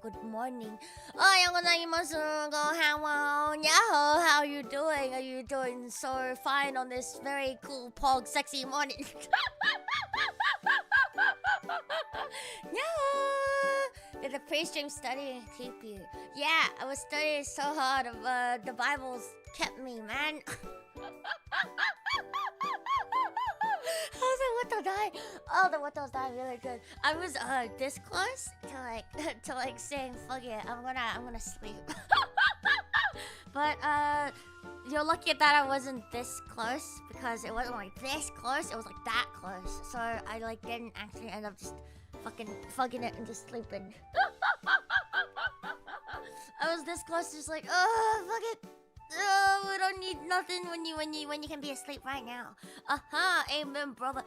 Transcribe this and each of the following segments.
Good morning. How are you doing? Are you doing so fine on this very cool, pog, sexy morning? Did the pre-stream studying keep you? Yeah, I was studying so hard. The Bibles kept me, man. How's the Luto die? Oh, the Luto's dying really good. I was this close to like saying fuck it, I'm gonna sleep. But you're lucky that I wasn't this close, because it wasn't like this close, it was like that close. So I like didn't actually end up just fucking it and just sleeping. I was this close, just like, oh fuck it. Oh, we don't need nothing when you can be asleep right now. Amen, brother.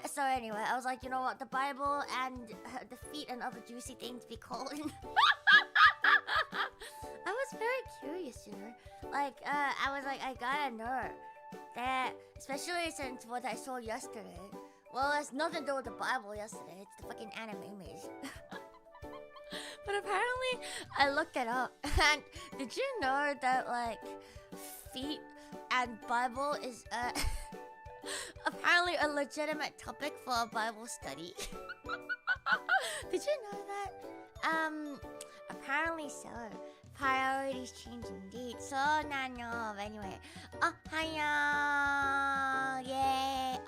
So anyway, I was like, you know what, the Bible and the feet and other juicy things be calling. I was very curious, you know. Like, I was like, I gotta know that, especially since what I saw yesterday. Well, it's nothing to do with the Bible yesterday. It's the fucking animes. But apparently, I looked it up. And did you know that, like, feet and Bible is apparently a legitimate topic for a Bible study? Did you know that? Apparently so. Priorities change indeed. So nanyo. Anyway, yay,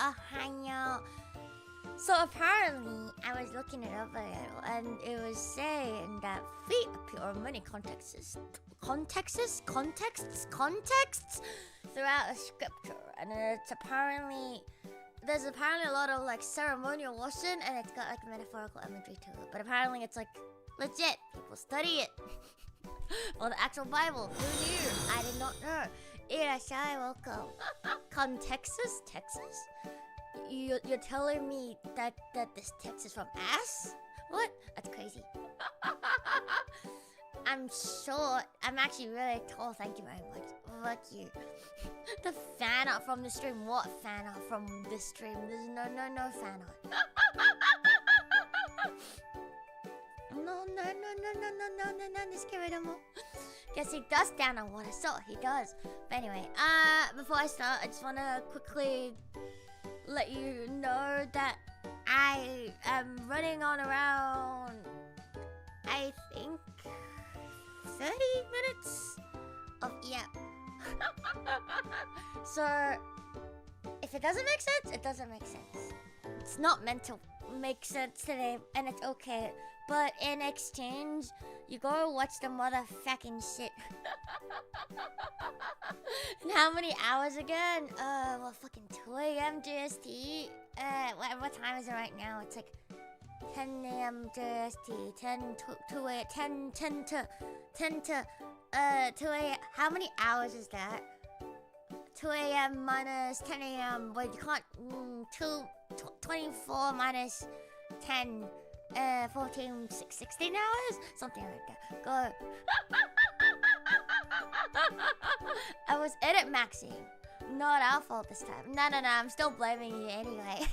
So apparently, I was looking it up a little, and it was saying that feet appear in many contexts throughout the scripture, and there's apparently a lot of like ceremonial washing, and it's got like metaphorical imagery to it. But apparently, it's like legit. People study it. Or the actual Bible. Who knew? I did not know. Irashai, welcome. Texas? You're telling me that this text is from ass? What? That's crazy. I'm short. I'm actually really tall. Thank you very much. Fuck you. The fan art from the stream. What fan art from this stream? There's no fan art. No. Just get rid of him. Guess he does stand on water. So he does. But anyway, before I start, I just wanna quickly let you know that I am running on around, I think, 30 minutes of So if it doesn't make sense, it doesn't make sense. It's not meant to make sense today, and it's okay. But in exchange, you go watch the motherfucking shit. And how many hours again? Well, fucking 2 a.m. JST. What time is it right now? It's like 10 a.m. JST. 10 to 2 a.m. 10 to 2 a.m. How many hours is that? 2 a.m. minus 10 a.m. But you can't. 24 minus 10. 14, 16 hours? Something like that. Go. I was edit maxing. Not our fault this time. No, I'm still blaming you anyway.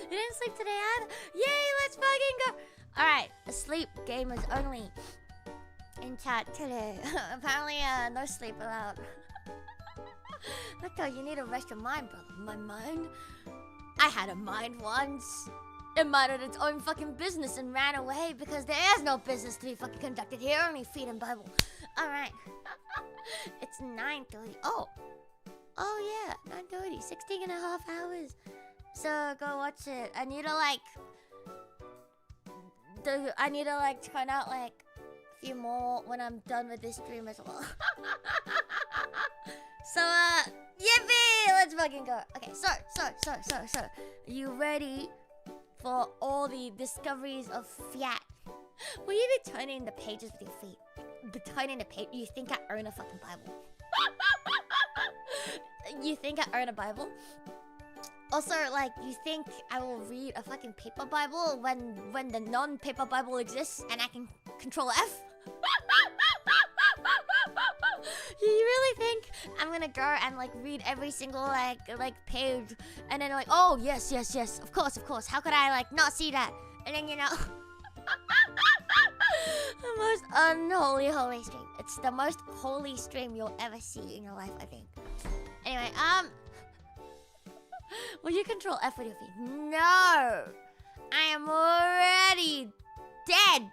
You didn't sleep today either? Yay, let's fucking go. Alright, asleep gamers only in chat today. Apparently, no sleep allowed. Luto, you need to rest your mind, brother. My mind? I had a mind once. It minded its own fucking business and ran away because there is no business to be fucking conducted here, only feet and Bible. Alright. It's 9:30. Oh yeah, 9:30. 16 and a half hours. So go watch it. I need to turn out like a few more when I'm done with this stream as well. So yippee! Let's fucking go. Okay, so you ready for all the discoveries of fiat? Will you be turning the pages with your feet? Turning the page? You think I own a fucking Bible? You think I own a Bible? Also, like, you think I will read a fucking paper Bible when the non-paper Bible exists and I can control F? You really think I'm gonna go and like read every single like page and then like, oh yes, of course. How could I like not see that? And then the most unholy holy stream. It's the most holy stream you'll ever see in your life, I think. Anyway, will you control F with your feet? No! I am already dead!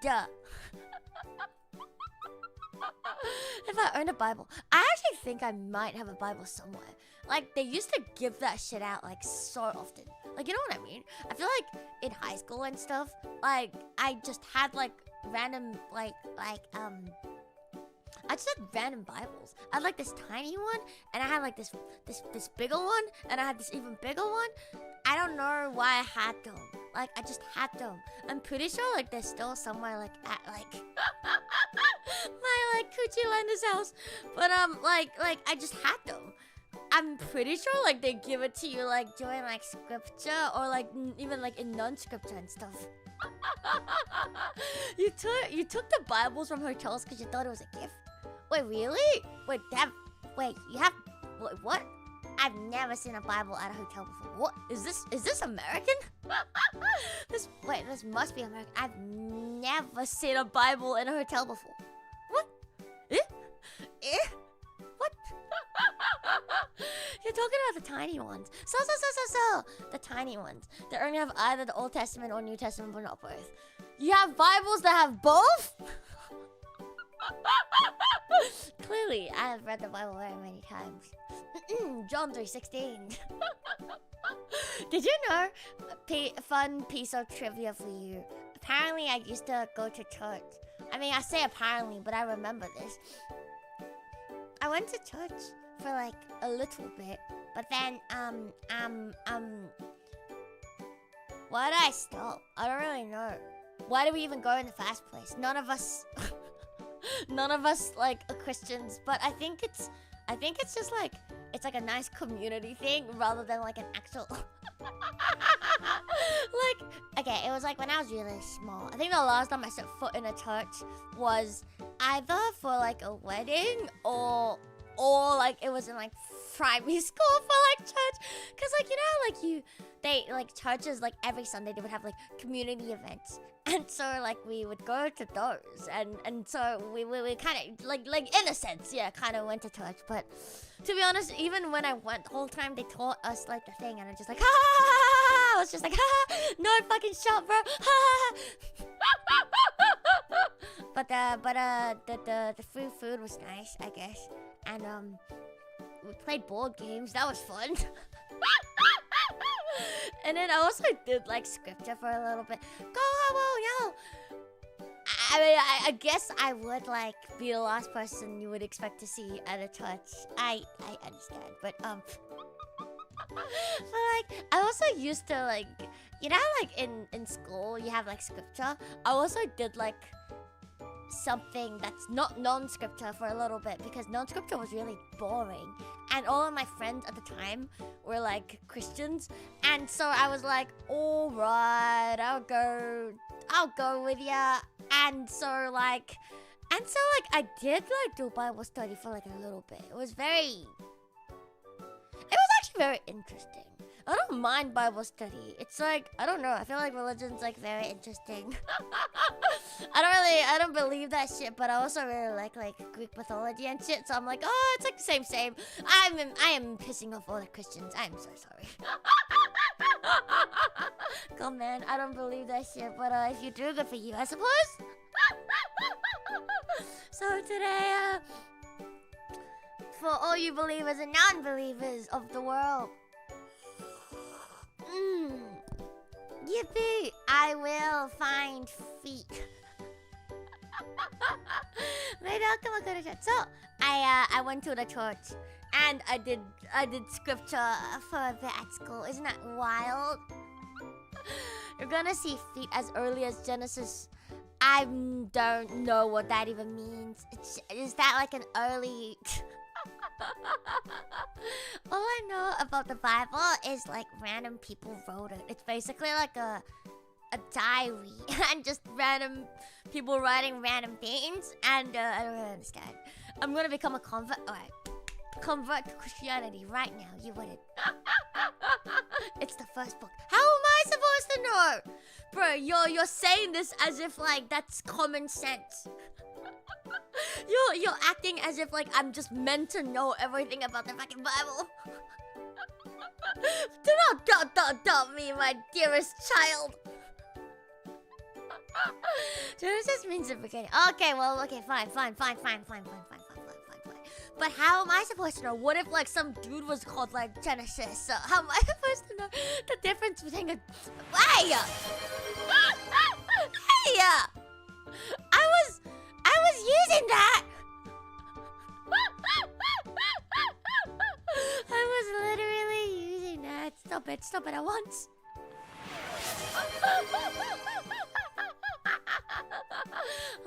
If I owned a Bible, I actually think I might have a Bible somewhere. Like, they used to give that shit out, like, so often. Like, you know what I mean? I feel like in high school and stuff, like, I just had, like, random, I just had random Bibles. I had, like, this tiny one, and I had, like, this bigger one, and I had this even bigger one. I don't know why I had them. Like, I just had them. I'm pretty sure, like, they're still somewhere, like, at, like... my, like, Coochie Lender's house. But, I just had them. I'm pretty sure, like, they give it to you, like, during, like, scripture or, like, even, like, in non-scripture and stuff. You took the Bibles from hotels because you thought it was a gift? Wait, really? Wait, what? I've never seen a Bible at a hotel before. What? Is this American? This must be American. I've never seen a Bible in a hotel before. What? What? You're talking about the tiny ones. So. The tiny ones. They only have either the Old Testament or New Testament, but not both. You have Bibles that have both? Clearly, I have read the Bible very many times. John 3:16. Did you know? Fun piece of trivia for you. Apparently, I used to go to church. I mean, I say apparently, but I remember this. I went to church for like a little bit, but then why did I stop? I don't really know. Why did we even go in the first place? None of us like are Christians, but I think it's just like it's like a nice community thing rather than like an actual like, okay, it was like when I was really small. I think the last time I set foot in a church was either for like a wedding or like it was in like primary school for like church. Cause like, you know, like churches like every Sunday they would have like community events. And so like we would go to those and so we kind of like in a sense, yeah, kind of went to church. But to be honest, even when I went the whole time they taught us like the thing and I'm just like, ha! I was just like, ha! No fucking shot, bro! Ha! But the free food was nice, I guess. And we played board games. That was fun. And then I also did like scripture for a little bit. Go, yo! I mean, I guess I would like be the last person you would expect to see at a church. I understand, but like I also used to like, you know, like in school you have like scripture. I also did like something that's not non-scripture for a little bit because non-scripture was really boring and all of my friends at the time were like Christians and so I was like, all right, I'll go with ya. And so I did like do Bible study for like a little bit. It was actually very interesting. I don't mind Bible study. It's like, I don't know, I feel like religion's like very interesting. I don't believe that shit, but I also really like Greek mythology and shit, so I'm like, oh, it's like the same. I am pissing off all the Christians. I'm so sorry. God, man, I don't believe that shit, but if you do, good for you, I suppose. So today, for all you believers and non-believers of the world, yippee! I will find feet. Maybe I'll come and go to church. So I went to the church and I did scripture for a bit at school. Isn't that wild? You're gonna see feet as early as Genesis. I don't know what that even means. Is that like an early? All I know about the Bible is like random people wrote it. It's basically like a diary and just random people writing random things and I don't really understand. I'm gonna become a convert. Alright. Convert to Christianity right now. You wouldn't. It's the first book. How am I supposed to know? Bro, you're saying this as if like that's common sense. You're acting as if like I'm just meant to know everything about the fucking Bible. Do not doubt me, my dearest child. Genesis means the beginning. Okay, well, okay, fine. But how am I supposed to know? What if like some dude was called like Genesis? So how am I supposed to know the difference between a... Hey! Hey! I was using that! I was literally using that. Stop it at once.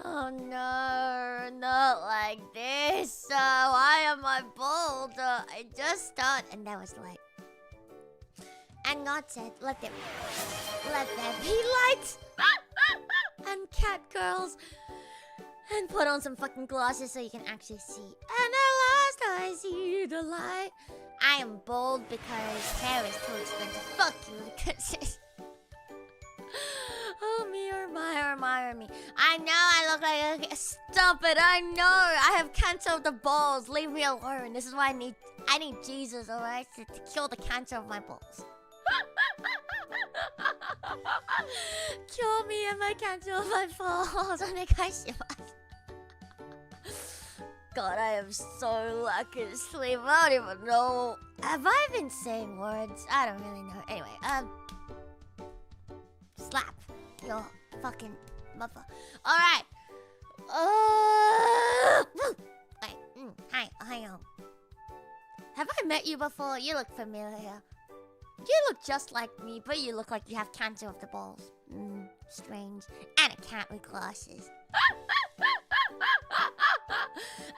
Oh no, not like this. Why am I bold? I just started, and that was light. And God said, let there be light. And cat girls. And put on some fucking glasses so you can actually see. And at last I see the light. I am bold because hair is too expensive. Fuck you, because oh, me or me. I know I look like a... Stop it, I know. I have cancer of the balls. Leave me alone. This is why I need Jesus, alright? To kill the cancer of my balls. Cure me and my cancer of my balls. God, I am so lucky to sleep. I don't even know. Have I been saying words? I don't really know. Anyway, slap your fucking mother. Alright. Hi. Have I met you before? You look familiar. You look just like me, but you look like you have cancer of the balls. Strange. And a cat with glasses.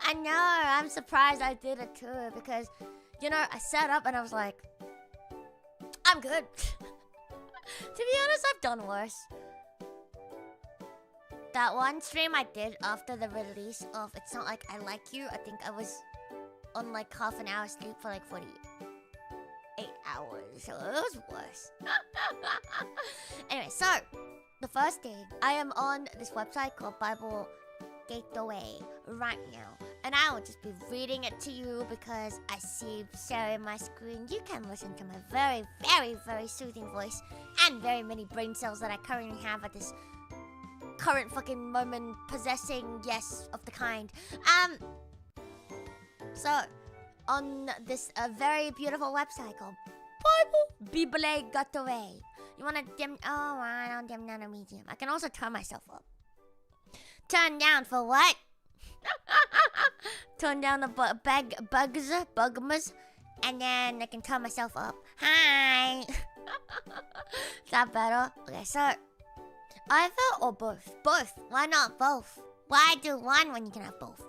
I know, I'm surprised I did it too, because, you know, I sat up and I was like, I'm good. To be honest, I've done worse. That one stream I did after the release of It's Not Like I Like You, I think I was on like half an hour sleep for like 48 hours, so it was worse. Anyway, so, the first day, I am on this website called Bible Gateway right now, and I will just be reading it to you because I see sharing my screen. You can listen to my very, very, very soothing voice and very many brain cells that I currently have at this current fucking moment, possessing yes of the kind. So on this very beautiful website called Bible Gateway, you wanna dim? Oh, I don't dim down a medium. I can also turn myself up. Turn down for what? Turn down the bugmas, and then I can turn myself up. Hi. Is that better? Okay, so either or both. Both. Why not both? Why do one when you can have both?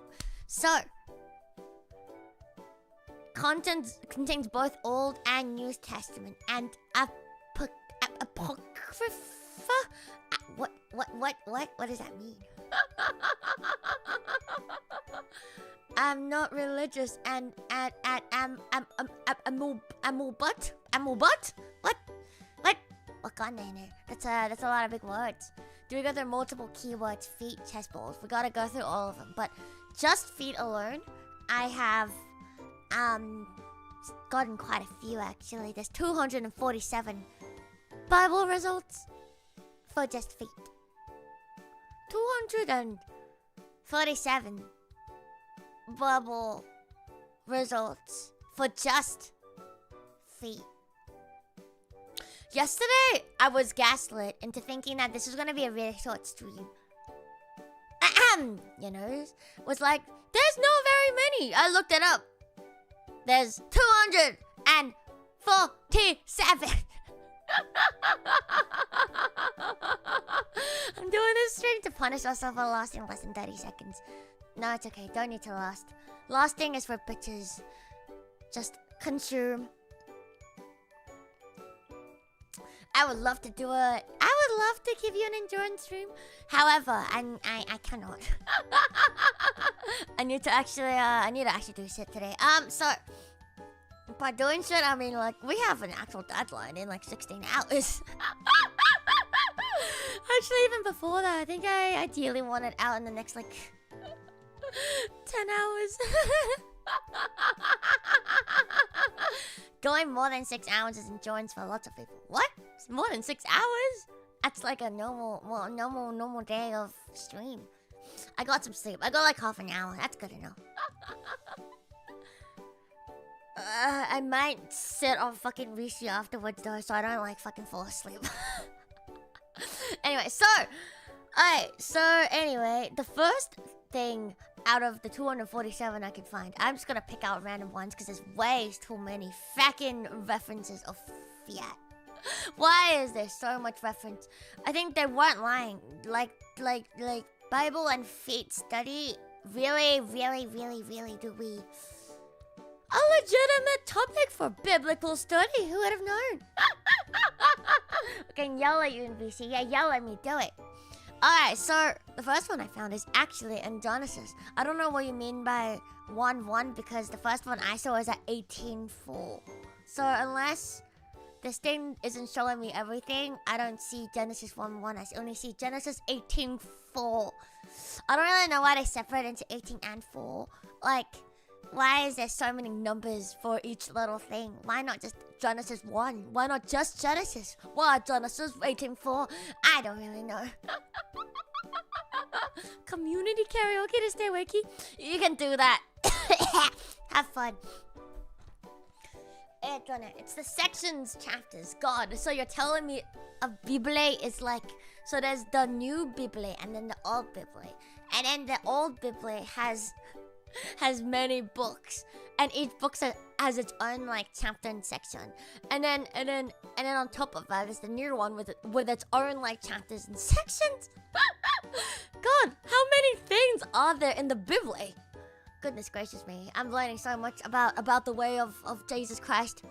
So contains both Old and New Testament and apocrypha. What does that mean? I'm not religious and but what kind of name? That's a lot of big words. Do we go through multiple keywords? Feet, chest balls. We gotta go through all of them. But just feet alone, I have gotten quite a few actually. There's 247 Bible results for just feet. 247 Bible results for just feet. Yesterday, I was gaslit into thinking that this was gonna be a really short stream. You know, was like, there's no very many. I looked it up. There's 247. I'm doing this stream to punish myself for lasting less than 30 seconds. No, it's okay. Don't need to last. Lasting is for bitches. Just consume. I would love to do it. I would love to give you an endurance stream. However, I cannot. I need to actually do shit today. So by doing shit, I mean like we have an actual deadline in like 16 hours. Actually, even before that, I think I ideally want it out in the next like 10 hours. Going more than 6 hours is endurance for lots of people. What? It's more than 6 hours? That's like a normal day of stream. I got some sleep. I got like half an hour. That's good enough. I might sit on fucking Rishi afterwards though, so I don't like fucking fall asleep. Anyway, anyway, the first thing out of the 247 I could find, I'm just gonna pick out random ones because there's way too many fucking references of fiat. Why is there so much reference? I think they weren't lying. Like Bible and fate study really do we... A legitimate topic for biblical study. Who would have known? I can yell at you in VC. Yeah, yell at me. Do it. Alright, so the first one I found is actually in Genesis. I don't know what you mean by 1:1 because the first one I saw is at 18:4. So unless this thing isn't showing me everything, I don't see Genesis 1:1. I only see Genesis 18:4. I don't really know why they separate into 18 and 4. Like, why is there so many numbers for each little thing? Why not just Genesis 1? Why not just Genesis? Why Genesis 18:4? I don't really know. Community karaoke to stay wakey? You can do that. Have fun. It's the sections, chapters. God, so you're telling me a Bible is like... So there's the new Bible and then the old Bible. And then the old Bible has many books, and each book has its own like chapter and section, and then on top of that is the new one with its own like chapters and sections. God, how many things are there in the Bible? Goodness gracious me, I'm learning so much about the way of Jesus Christ.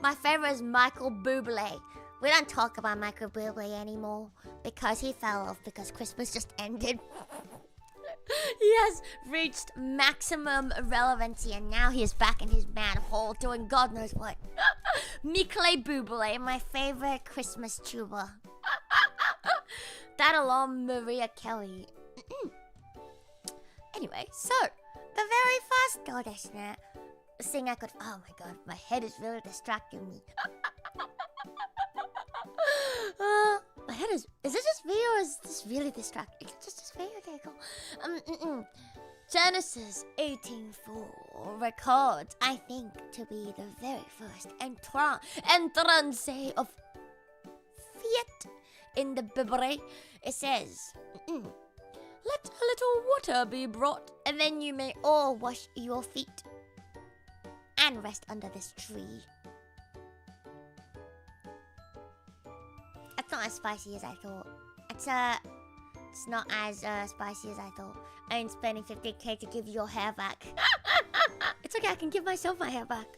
My favorite is Michael Bublé. We don't talk about Michael Bublé anymore because he fell off because Christmas just ended. He has reached maximum relevancy and now he is back in his manhole doing God knows what. Michael Bublé, my favorite Christmas tuber. That along Maria Kelly. Anyway, so the very first thing I could... Oh my god, my head is really distracting me. My head is it just me or is this really distracting? It's just me? Okay, cool. Genesis 18:4 records, I think, to be the very first entrance of fiat in the Bible. It says, let a little water be brought, and then you may all wash your feet and rest under this tree. It's not as spicy as I thought. It's not as spicy as I thought. I ain't spending 50k to give your hair back. It's okay, I can give myself my hair back.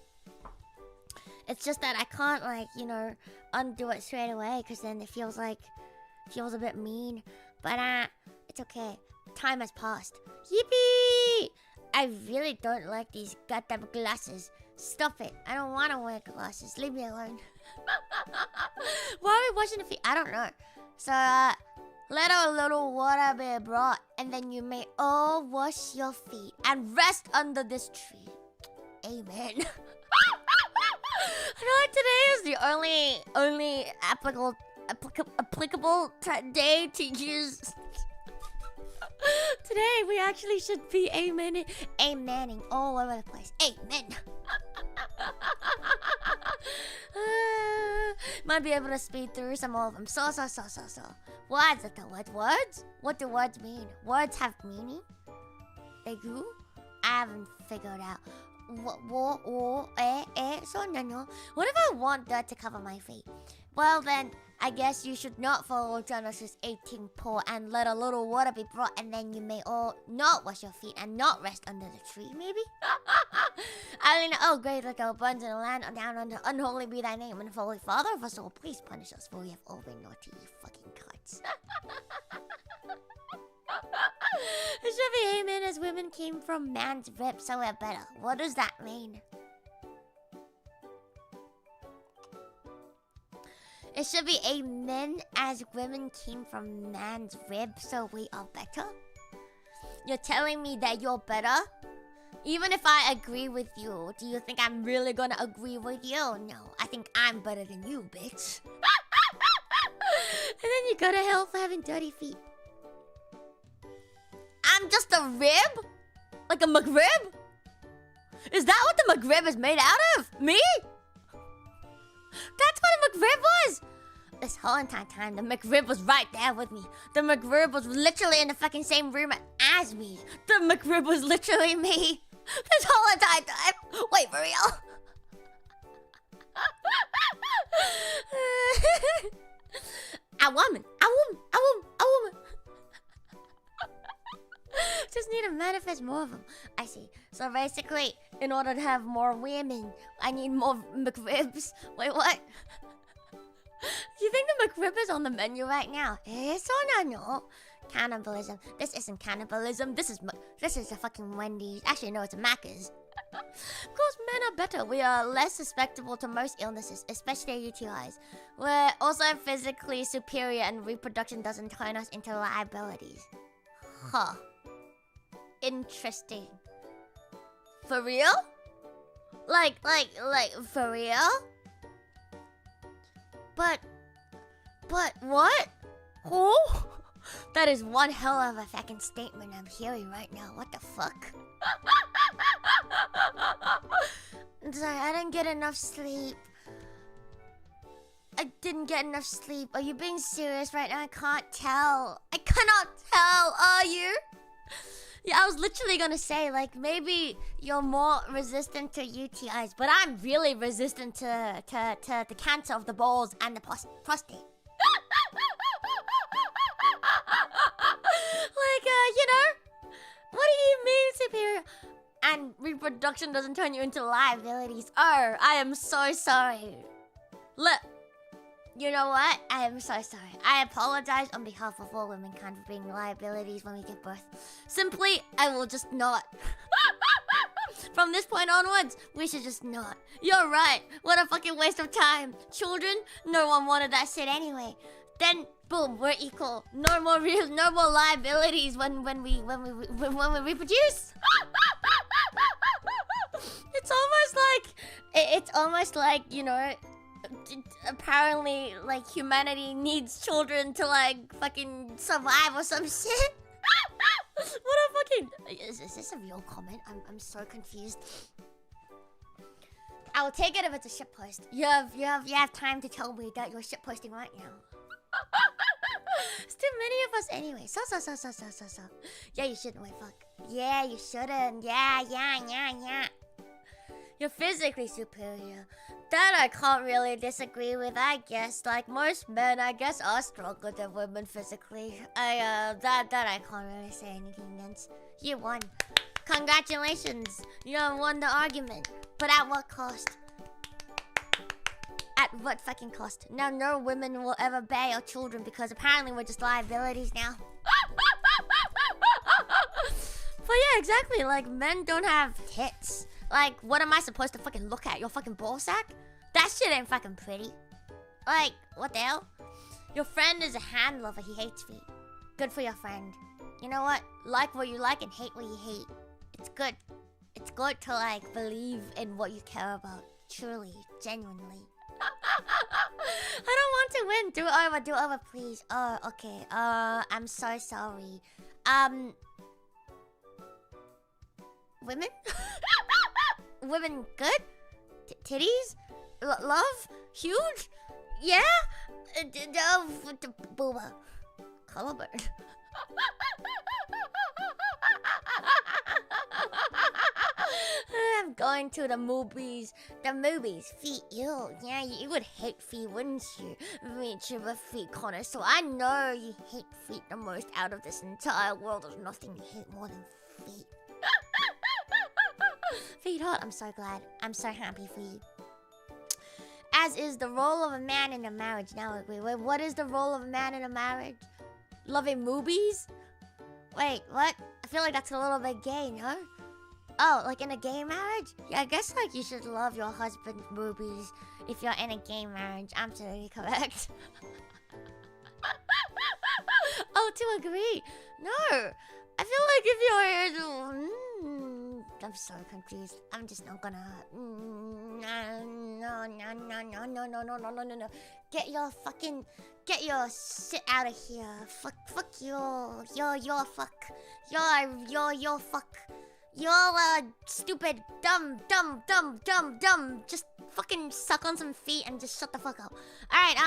It's just that I can't, like, you know, undo it straight away because then it feels a bit mean. But it's okay. Time has passed. Yippee! I really don't like these goddamn glasses. Stop it. I don't want to wear glasses. Leave me alone. Why are we washing the feet? I don't know. So, let a little water be brought, and then you may all wash your feet and rest under this tree. Amen. I feel like today is the only applicable day to use. Today we actually should be amening all over the place. Amen. Might be able to speed through some of them. So. Words at the words? What do words mean? Words have meaning? They do? I haven't figured out. What if I want dirt to cover my feet? Well then, I guess you should not follow Genesis 18:4 and let a little water be brought, and then you may all not wash your feet and not rest under the tree, maybe? Alina, oh great little buns in the land, down under unholy be thy name, and holy Father of us all, please punish us, for we have all been naughty, you fucking cuts. It should be amen as women came from man's rib, so we're better. What does that mean? It should be amen as women came from man's rib, so we are better? You're telling me that you're better? Even if I agree with you, do you think I'm really gonna agree with you? No, I think I'm better than you, bitch. And then you go to hell for having dirty feet. I'm just a rib? Like a McRib? Is that what the McRib is made out of? Me? That's what a McRib was! This whole entire time, the McRib was right there with me. The McRib was literally in the fucking same room as me. The McRib was literally me. This whole entire time. Wait, for real? A woman. Just need to manifest more of them. I see. So basically, in order to have more women, I need more McRibs. Wait, what? You think the McRib is on the menu right now? It's on no. Cannibalism. This isn't cannibalism. This is a fucking Wendy's. Actually, no, it's a Macca's. Of course, men are better. We are less susceptible to most illnesses, especially UTIs. We're also physically superior, and reproduction doesn't turn us into liabilities. Huh. Interesting. For real? Like, for real? But what? Oh? That is one hell of a fucking statement I'm hearing right now. What the fuck? I'm sorry, I didn't get enough sleep. I didn't get enough sleep. Are you being serious right now? I can't tell. I cannot tell. Are you? Yeah, I was literally gonna say, like, maybe you're more resistant to UTIs, but I'm really resistant to the cancer of the balls and the prostate. Like, you know? What do you mean superior? And reproduction doesn't turn you into liabilities. Oh, I am so sorry. Look. You know what? I am so sorry. I apologize on behalf of all womankind for being liabilities when we give birth. Simply, I will just not. From this point onwards, we should just not. You're right. What a fucking waste of time. Children? No one wanted that shit anyway. Then, boom, we're equal. No more liabilities when we reproduce. It's almost like, you know, apparently, like, humanity needs children to, like, fucking survive or some shit. What a fucking... Is this a real comment? I'm so confused. I will take it if it's a shitpost. You have time to tell me that you're shitposting right now. It's too many of us anyway. So. Yeah, you shouldn't. Wait, fuck. Yeah, you shouldn't. Yeah. You're physically superior. That I can't really disagree with, I guess. Like most men, I guess, are stronger than women physically. That I can't really say anything against. You won. Congratulations. You won the argument. But at what cost? At what fucking cost? Now no women will ever bear your children because apparently we're just liabilities now. But yeah, exactly. Like, men don't have tits. Like, what am I supposed to fucking look at? Your fucking ball sack? That shit ain't fucking pretty. Like, what the hell? Your friend is a hand lover. He hates feet. Good for your friend. You know what? Like what you like and hate what you hate. It's good. It's good to, like, believe in what you care about. Truly. Genuinely. I don't want to win. Do it over, please. Oh, okay. I'm so sorry. Women? Women good? Titties? Love? Huge? Yeah? Booba. Colorburn. I'm going to the movies. The movies, feet, ew. Yeah, you would hate feet, wouldn't you? Reach of a feet connoisseur. I know you hate feet the most out of this entire world. There's nothing you hate more than feet. Feet hot, I'm so glad. I'm so happy for you. As is the role of a man in a marriage. Now, wait, what is the role of a man in a marriage? Loving movies? Wait, what? I feel like that's a little bit gay, no? Oh, like in a gay marriage? Yeah, I guess like you should love your husband's movies if you're in a gay marriage. Absolutely correct. Oh, to agree. No, I feel like if you're... I'm so confused. I'm just not gonna... No. Get your shit out of here. Fuck you. You're fuck. You're fuck. You're stupid, dumb. Just fucking suck on some feet and just shut the fuck up. Alright,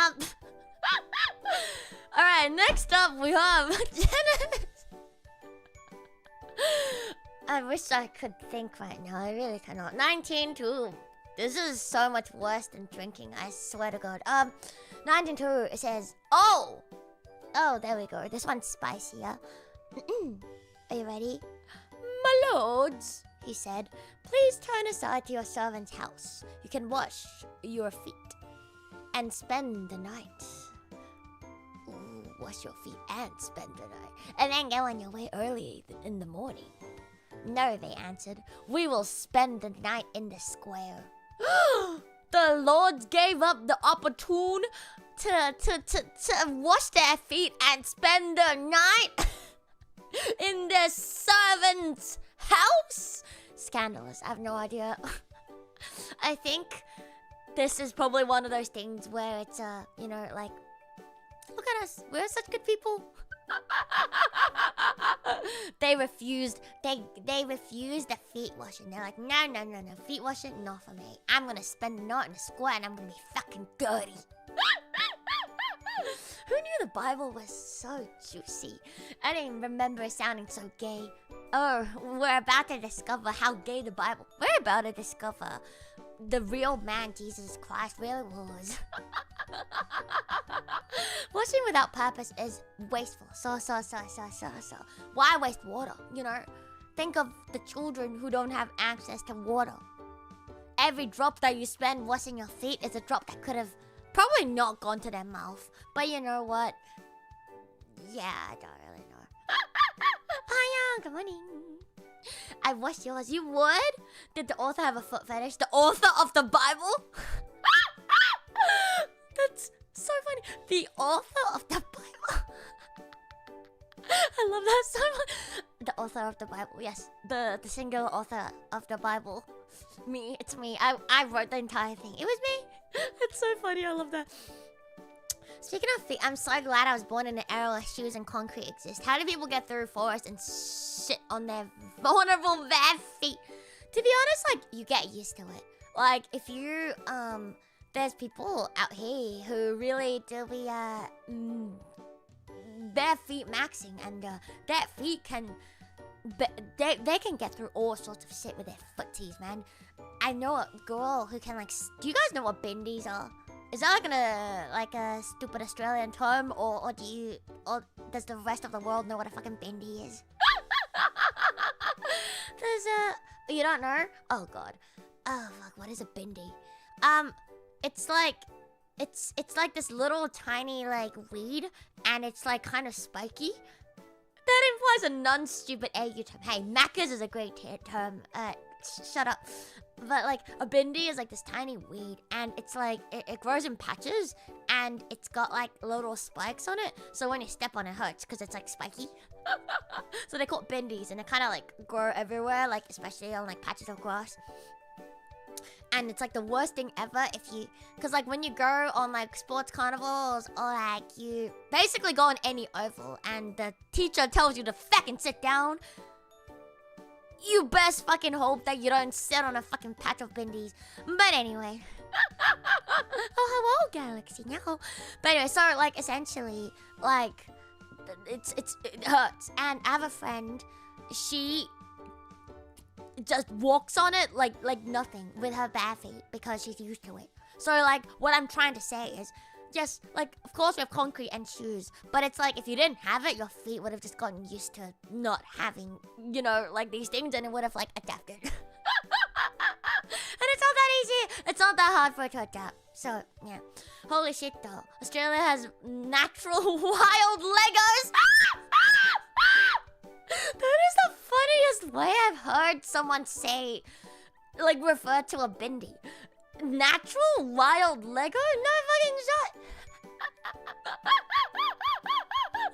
Alright, next up we have Janice. I wish I could think right now. I really cannot. 19-2. This is so much worse than drinking, I swear to God. 19-2, it says, Oh, there we go. This one's spicier. Are you ready? My lords, he said, please turn aside to your servant's house. You can wash your feet and spend the night. Ooh, wash your feet and spend the night. And then go on your way early in the morning. No, they answered. We will spend the night in the square. The lords gave up the opportune to wash their feet and spend the night in their servant's house? Scandalous. I have no idea. I think this is probably one of those things where it's, you know, like, look at us. We're such good people. They refused the feet washing. They're like, no. Feet washing, not for me. I'm gonna spend the night in the square and I'm gonna be fucking dirty. Who knew the Bible was so juicy? I didn't remember it sounding so gay. Oh, we're about to discover how gay the Bible... We're about to discover the real man Jesus Christ really was. Washing without purpose is wasteful. So. Why waste water, you know? Think of the children who don't have access to water. Every drop that you spend washing your feet is a drop that could have probably not gone to their mouth. But you know what? Yeah, I don't really know. Hiya, good morning. I wash yours. You would? Did the author have a foot fetish? The author of the Bible? That's so funny. The author of the Bible. I love that so much. The author of the Bible. Yes, the singular author of the Bible. Me, it's me. I wrote the entire thing. It was me. It's so funny. I love that. Speaking of feet, I'm so glad I was born in an era where shoes and concrete exist. How do people get through forests and shit on their vulnerable bare feet? To be honest, like, you get used to it. Like, if you, there's people out here who really do be, bare feet maxing, and, their feet can, they can get through all sorts of shit with their footies, man. I know a girl who can, like, do you guys know what bindies are? Is that like a stupid Australian term, or does the rest of the world know what a fucking bindi is? You don't know? Oh god. Oh fuck, what is a bindi? It's like this little tiny like weed, and it's like kind of spiky. That implies a non-stupid AU term. Hey, Macca's is a great term. Shut up. But like a bindi is like this tiny weed, and it's like it grows in patches, and it's got like little spikes on it. So when you step on it, hurts because it's like spiky. So they call it bindis, and they kind of like grow everywhere, like especially on like patches of grass. And it's like the worst thing ever if you, because like when you go on like sports carnivals, or like you basically go on any oval and the teacher tells you to fucking sit down, you best fucking hope that you don't sit on a fucking patch of bindis. But anyway. Oh, hello, Galaxy. No. But anyway, so like essentially, like it hurts. And I have a friend, she just walks on it like nothing with her bare feet because she's used to it. So like what I'm trying to say is just like, of course we have concrete and shoes, but it's like if you didn't have it, your feet would have just gotten used to not having, you know, like these things, and it would have like adapted. And it's not that easy. It's not that hard for it to adapt. So yeah, holy shit though, Australia has natural wild Legos. That is the funniest way I've heard someone say, like, refer to a bindi. Natural wild Lego? No fucking shot.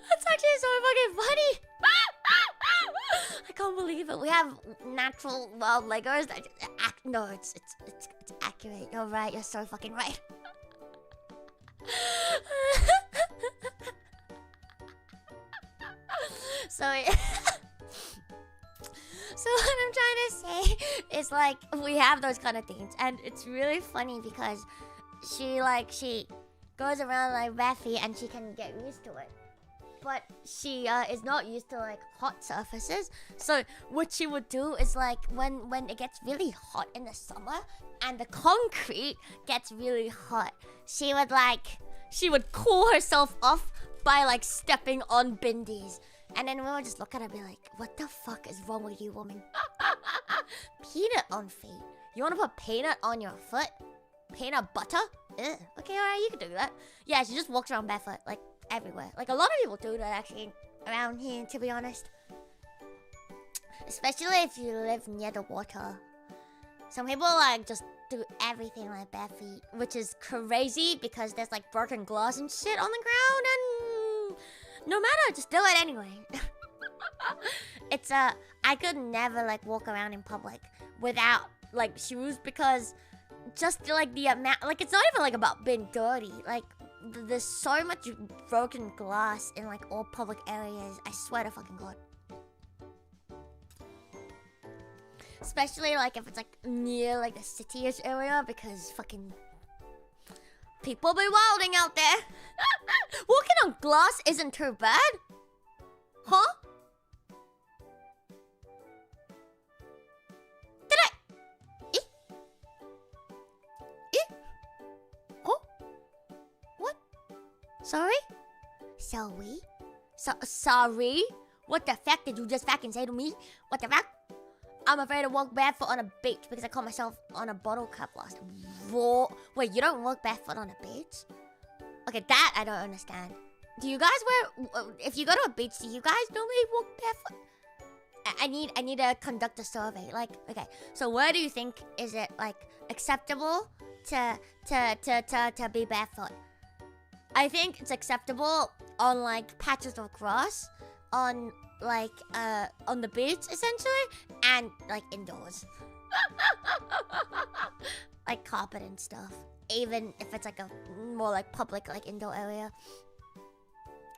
That's actually so fucking funny. I can't believe it. We have natural wild Legos. No, it's accurate. You're right. You're so fucking right. So what I'm trying to say is like we have those kind of things, and it's really funny because she goes around like bare feet and she can get used to it, but she is not used to like hot surfaces. So what she would do is like when it gets really hot in the summer and the concrete gets really hot, she would cool herself off by like stepping on bindis. And then we would just look at her and be like, what the fuck is wrong with you, woman? Peanut on feet? You want to put peanut on your foot? Peanut butter? Ugh. Okay, alright, you can do that. Yeah, she just walks around barefoot, like, everywhere. Like, a lot of people do that, actually, around here, to be honest. Especially if you live near the water. Some people, like, just do everything like bare feet, which is crazy because there's, like, broken glass and shit on the ground, and no matter, just do it anyway. It's I could never like walk around in public without like shoes because just like the amount, like it's not even like about being dirty. Like there's so much broken glass in like all public areas. I swear to fucking God. Especially like if it's like near like the city-ish area because fucking people be wilding out there. Walking on glass isn't too bad. Huh? Did I? Oh? What? Sorry? Sorry? Sorry? What the fuck did you just fucking say to me? What the fuck? I'm afraid to walk barefoot on a beach because I caught myself on a bottle cap last. Wait, you don't walk barefoot on a beach? Okay, that I don't understand. Do you guys if you go to a beach, do you guys normally walk barefoot? I need to conduct a survey. Like, okay, so where do you think is it like acceptable to be barefoot? I think it's acceptable on like patches of grass, on like on the beach essentially, and like indoors. Like carpet and stuff. Even if it's like a more like public like indoor area.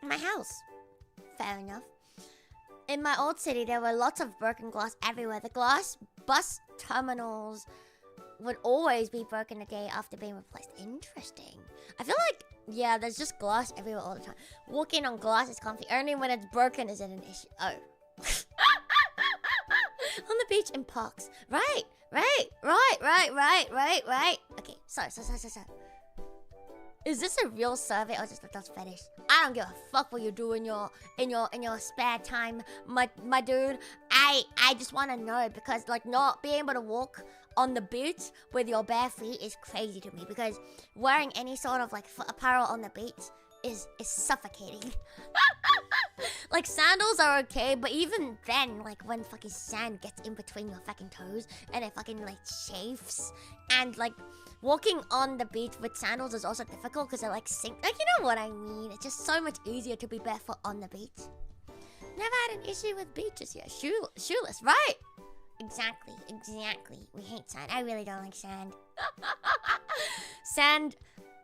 My house. Fair enough. In my old city there were lots of broken glass everywhere. The glass bus terminals would always be broken the day after being replaced. Interesting. I feel like, yeah, there's just glass everywhere all the time. Walking on glass is comfy. Only when it's broken is it an issue. Oh. On the beach in parks. Right. Okay, sorry. Is this a real survey or just a dust fetish? I don't give a fuck what you do in your spare time, my dude. I just want to know because like not being able to walk on the beach with your bare feet is crazy to me because wearing any sort of like foot apparel on the beach is suffocating. Like sandals are okay, but even then, like when fucking sand gets in between your fucking toes and it fucking like chafes, and like walking on the beach with sandals is also difficult because it like sink. Like you know what I mean? It's just so much easier to be barefoot on the beach. Never had an issue with beaches yet. Shoeless, right? Exactly. We hate sand. I really don't like sand. Sand.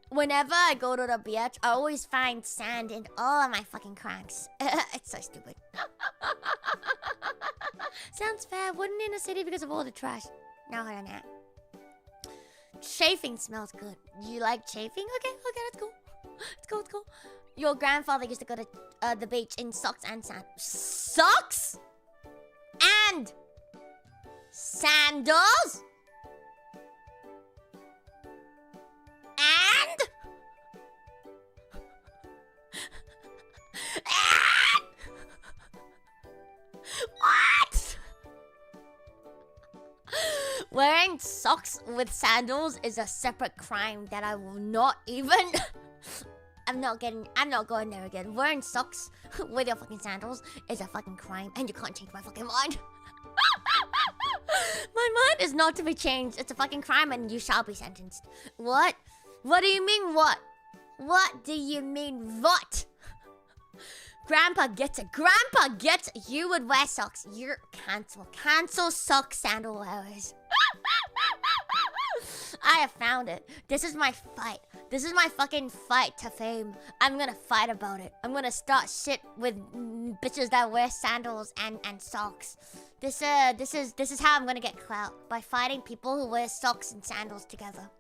Whenever I go to the beach, I always find sand in all of my fucking cracks. It's so stupid. Sounds fair. Wouldn't in a city because of all the trash. No, hold on that. Chafing smells good. You like chafing? Okay, that's cool. It's cool. Your grandfather used to go to the beach in socks and sand. Socks? And sandals, and what? Wearing socks with sandals is a separate crime that I will not even... I'm not going there again. Wearing socks with your fucking sandals is a fucking crime, and you can't change my fucking mind. My mind is not to be changed. It's a fucking crime, and you shall be sentenced. What? What do you mean, what? What do you mean, what? Grandpa gets it. Grandpa gets it. You would wear socks. You're cancel. Cancel sock sandal wearers. I have found it. This is my fight. This is my fucking fight to fame. I'm gonna fight about it. I'm gonna start shit with bitches that wear sandals and socks. This is how I'm gonna get clout. By fighting people who wear socks and sandals together.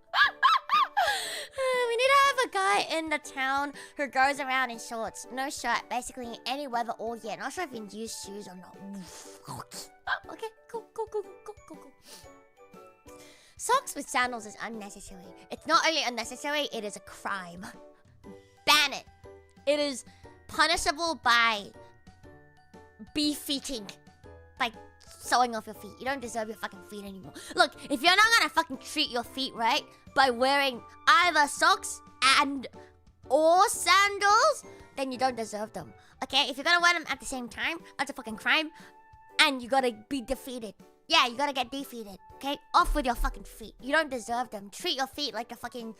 We need to have a guy in the town who goes around in shorts, no shirt, basically in any weather all year. Not sure if he can use shoes or not. Okay, cool. Socks with sandals is unnecessary. It's not only unnecessary, it is a crime. Ban it. It is punishable by be-feeting. By sewing off your feet. You don't deserve your fucking feet anymore. Look, if you're not gonna fucking treat your feet right by wearing either socks or sandals, then you don't deserve them. Okay? If you're gonna wear them at the same time, that's a fucking crime. And you gotta be defeated. Yeah, you gotta get defeated. Okay? Off with your fucking feet. You don't deserve them. Treat your feet like the fucking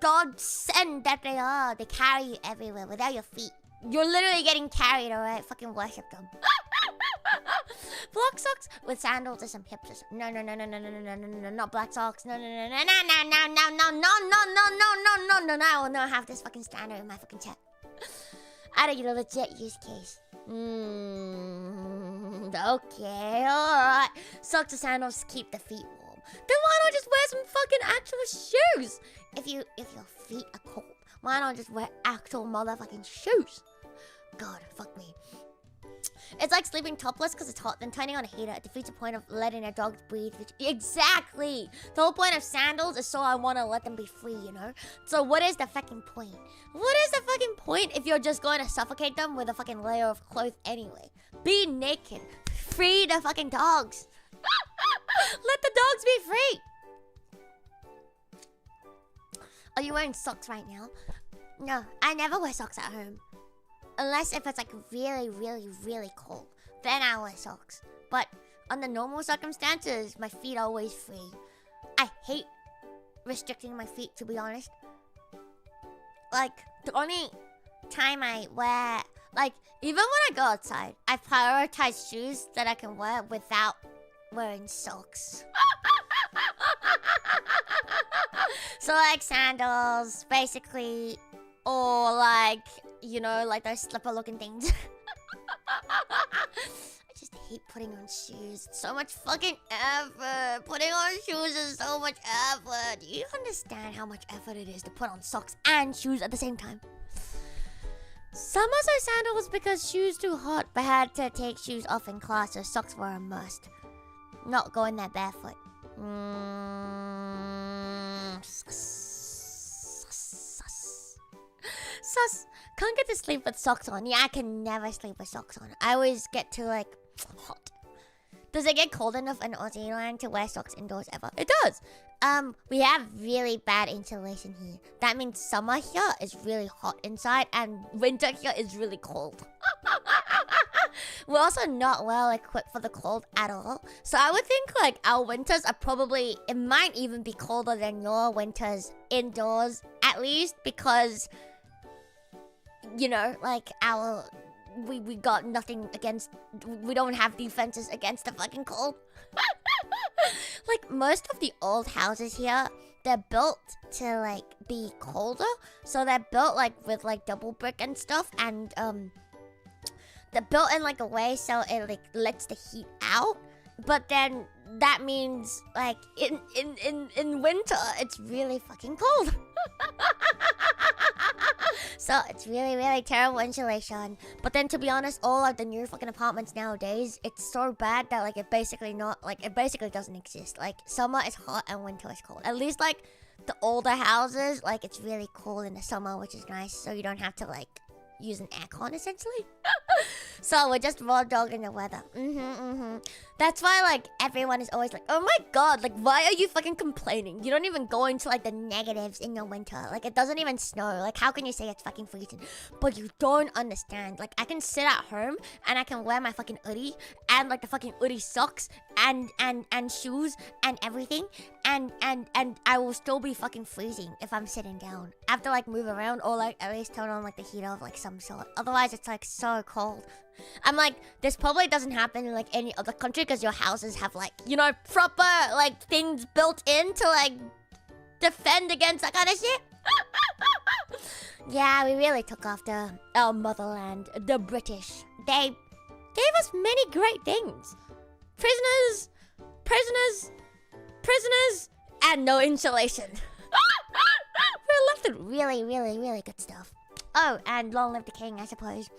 godsend that they are. They carry you everywhere without your feet. You're literally getting carried, alright? Fucking worship them. Black socks with sandals is some hipsters. No, not black socks. No. I will not have this fucking standard in my fucking chat. I don't get a legit use case. Okay, alright. Socks and sandals keep the feet warm. Then why not just wear some fucking actual shoes? If your feet are cold, why not just wear actual motherfucking shoes? God, fuck me. It's like sleeping topless because it's hot, then turning on a heater. It defeats the point of letting a dog breathe. Exactly! The whole point of sandals is so I want to let them be free, you know? So what is the fucking point? What is the fucking point if you're just going to suffocate them with a fucking layer of clothes anyway? Be naked. Free the fucking dogs. Let the dogs be free. Are you wearing socks right now? No, I never wear socks at home. Unless if it's like really cold. Then I wear socks. But under normal circumstances, my feet are always free. I hate restricting my feet, to be honest. Like, the only time I wear... Like, even when I go outside, I prioritize shoes that I can wear without wearing socks. So like sandals, basically, or like, you know, like those slipper looking things. I just hate putting on shoes. It's so much fucking effort. Putting on shoes is so much effort. Do you understand how much effort it is to put on socks and shoes at the same time? Summers are sandals because shoes too hot, but had to take shoes off in class, so socks were a must. Not going there barefoot. Sus. Can't get to sleep with socks on. Yeah, I can never sleep with socks on. I always get too, like, hot. Does it get cold enough in Aussie land to wear socks indoors ever? It does. We have really bad insulation here. That means summer here is really hot inside and winter here is really cold. We're also not well equipped for the cold at all. So I would think like our winters are probably, it might even be colder than your winters indoors, at least because, you know, like we got nothing against, we don't have defenses against the fucking cold. Like most of the old houses here, they're built to like be colder. So they're built like with like double brick and stuff, and they're built in like a way so it like lets the heat out. But then that means like in winter it's really fucking cold. So it's really, really terrible insulation. But then, to be honest, all of the new fucking apartments nowadays, it's so bad that like it basically doesn't exist. Like summer is hot and winter is cold. At least like the older houses, like it's really cool in the summer, which is nice. So you don't have to like use an aircon essentially. So we're just raw dogging the weather. That's why like everyone is always like, oh my god, like why are you fucking complaining? You don't even go into like the negatives in the winter. Like it doesn't even snow. Like how can you say it's fucking freezing? But you don't understand. Like I can sit at home and I can wear my fucking hoodie and like the fucking hoodie socks and shoes and everything and I will still be fucking freezing if I'm sitting down. I have to like move around or like at least turn on like the heater of like some sort. Otherwise it's like so cold. I'm like, this probably doesn't happen in like any other country because your houses have like, you know, proper like things built in to like defend against that kind of shit. Yeah, we really took after our motherland, the British. They gave us many great things. Prisoners, and no insulation. We're left with really, really, really good stuff. Oh, and long live the king, I suppose.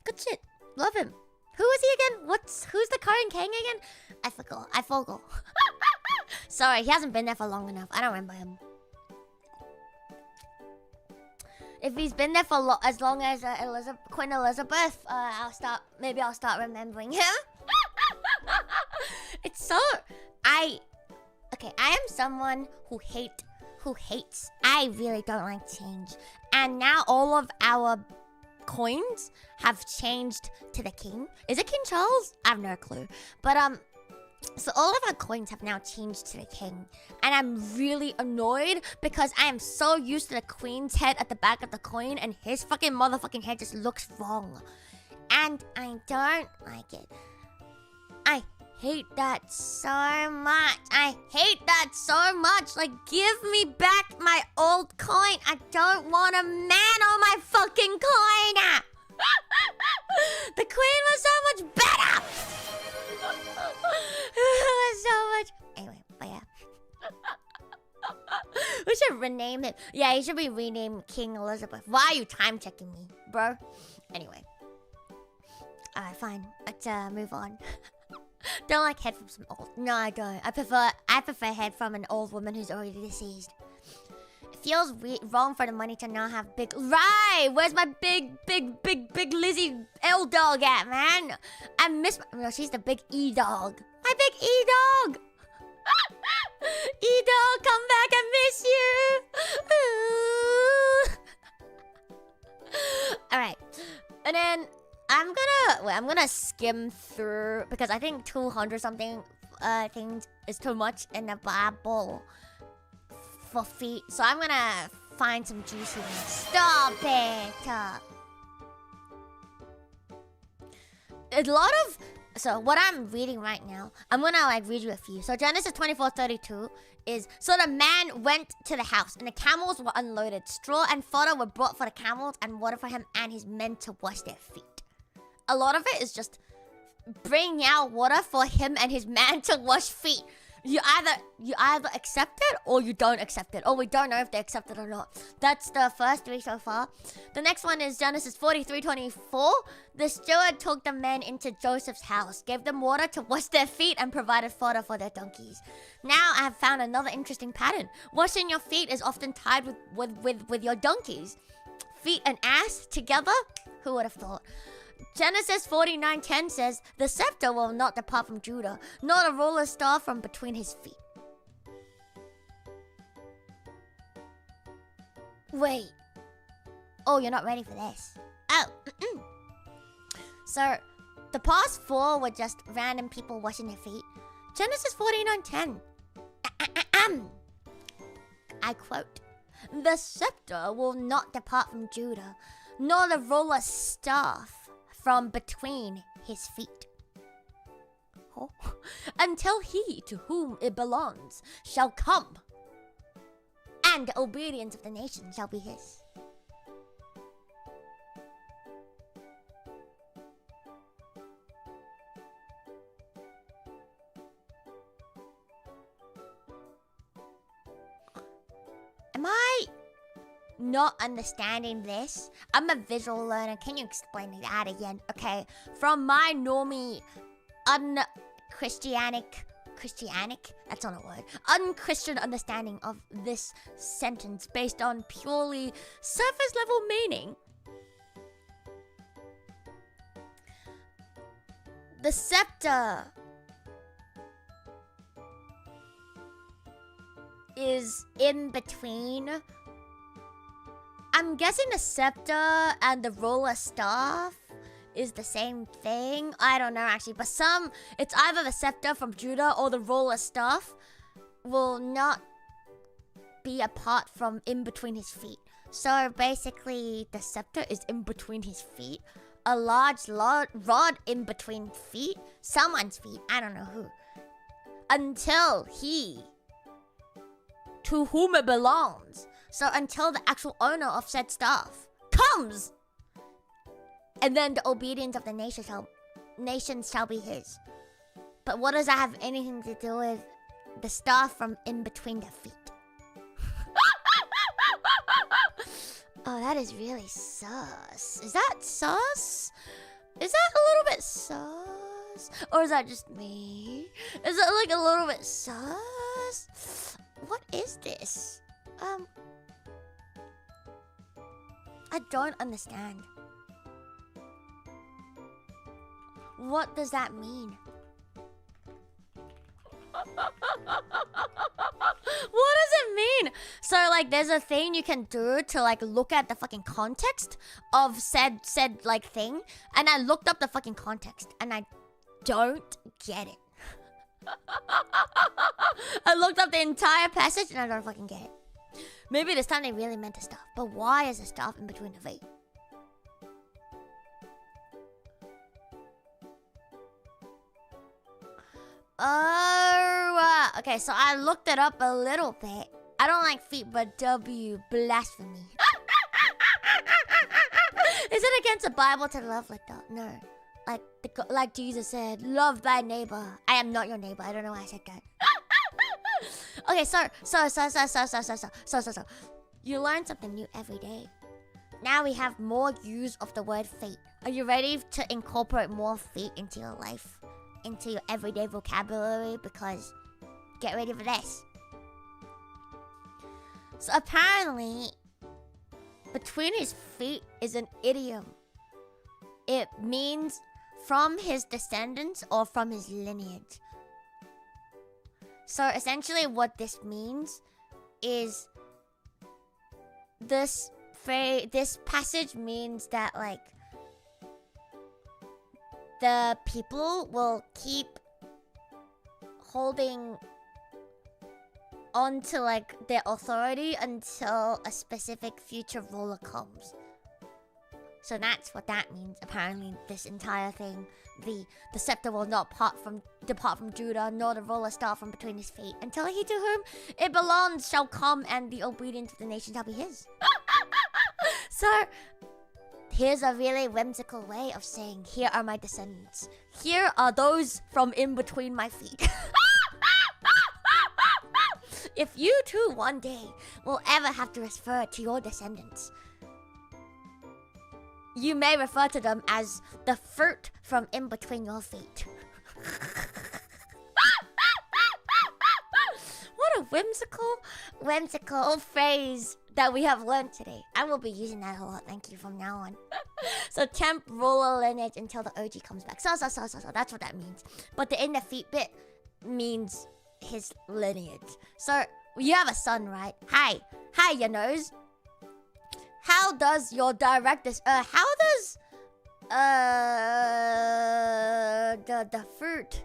Good shit. Love him. Who is he again? Who's the current king again? I forgot. Sorry, he hasn't been there for long enough. I don't remember him. If he's been there for as long as Queen Elizabeth, I'll start remembering him. It's so I am someone who hates. I really don't like change. And now all of our coins have changed to the king. Is it King Charles? I have no clue. But so all of our coins have now changed to the king. And I'm really annoyed because I am so used to the queen's head at the back of the coin and his fucking motherfucking head just looks wrong. And I don't like it. I hate that so much. Like, give me back my old coin. I don't want a man on my fucking coin. The queen was so much better. Anyway, but yeah. We should rename him. Yeah, he should be renamed King Elizabeth. Why are you time checking me, bro? Anyway. Alright, fine. Let's move on. Don't like head from some old. No, I don't. I prefer head from an old woman who's already deceased. It feels wrong for the money to not have big. Right! Where's my big Lizzie L dog at, man? I miss. No, she's the big E dog. My big E dog. E dog, come back! I miss you. All right, and then. I'm gonna skim through because I think 200 something things is too much in the Bible for feet. So I'm gonna find some juicy ones. Stop it! A lot of... So what I'm reading right now, I'm gonna like read you a few. So Genesis 24:32 is, so the man went to the house and the camels were unloaded. Straw and fodder were brought for the camels and water for him and his men to wash their feet. A lot of it is just bringing out water for him and his man to wash feet. You either accept it or you don't accept it. Or we don't know if they accept it or not. That's the first three so far. The next one is Genesis 43:24. The steward took the men into Joseph's house, gave them water to wash their feet, and provided fodder for their donkeys. Now I have found another interesting pattern. Washing your feet is often tied with your donkeys. Feet and ass together? Who would have thought? Genesis 49:10 says, the scepter will not depart from Judah, nor the ruler's staff from between his feet. Wait. Oh, you're not ready for this. Oh. So, the past four were just random people washing their feet. Genesis 49:10. I quote, the scepter will not depart from Judah, nor the ruler's staff from between his feet. Oh. Until he to whom it belongs shall come, and the obedience of the nation shall be his. not understanding this. I'm a visual learner. Can you explain that again? Okay, from my normie Christianic, that's not a word, unchristian understanding of this sentence based on purely surface level meaning, the scepter is in between. I'm guessing the scepter and the ruler staff is the same thing. I don't know actually, but it's either the scepter from Judah or the ruler staff will not be apart from in between his feet. So basically the scepter is in between his feet, a large rod in between feet, someone's feet, I don't know who, until he, to whom it belongs, so until the actual owner of said staff comes, and then the obedience of the nations shall be his. But what does that have anything to do with the staff from in between the feet? Oh, that is really sus. Is that sus? Is that a little bit sus? Or is that just me? Is it like a little bit sus? What is this? I don't understand. What does that mean? What does it mean? So like there's a thing you can do to like look at the fucking context of said like thing, and I looked up the fucking context and I don't get it. I looked up the entire passage and I don't fucking get it. Maybe this time they really meant the stuff, but why is the stuff in between the feet? Oh, okay, so I looked it up a little bit. I don't like feet, but W, blasphemy. Is it against the Bible to love like that? No. Like Jesus said, love thy neighbor. I am not your neighbor. I don't know why I said that. Okay, so. You learn something new every day. Now we have more use of the word feet. Are you ready to incorporate more feet into your life? Into your everyday vocabulary? Because get ready for this. So apparently, between his feet is an idiom. It means from his descendants or from his lineage. So essentially what this means is this passage means that like the people will keep holding on to like their authority until a specific future ruler comes. So that's what that means. Apparently this entire thing, the scepter will not depart from Judah, nor the ruler staff from between his feet, until he to whom it belongs shall come, and the obedience of the nation shall be his. So here's a really whimsical way of saying, here are my descendants. Here are those from in between my feet. If you too one day will ever have to refer to your descendants, you may refer to them as the fruit from in between your feet. What a whimsical phrase that we have learned today. I will be using that a lot, thank you, from now on. So temp, ruler, lineage until the OG comes back. So, that's what that means. But the in the feet bit means his lineage. So, you have a son, right? Hi, your nose. How does your directors, how does, the fruit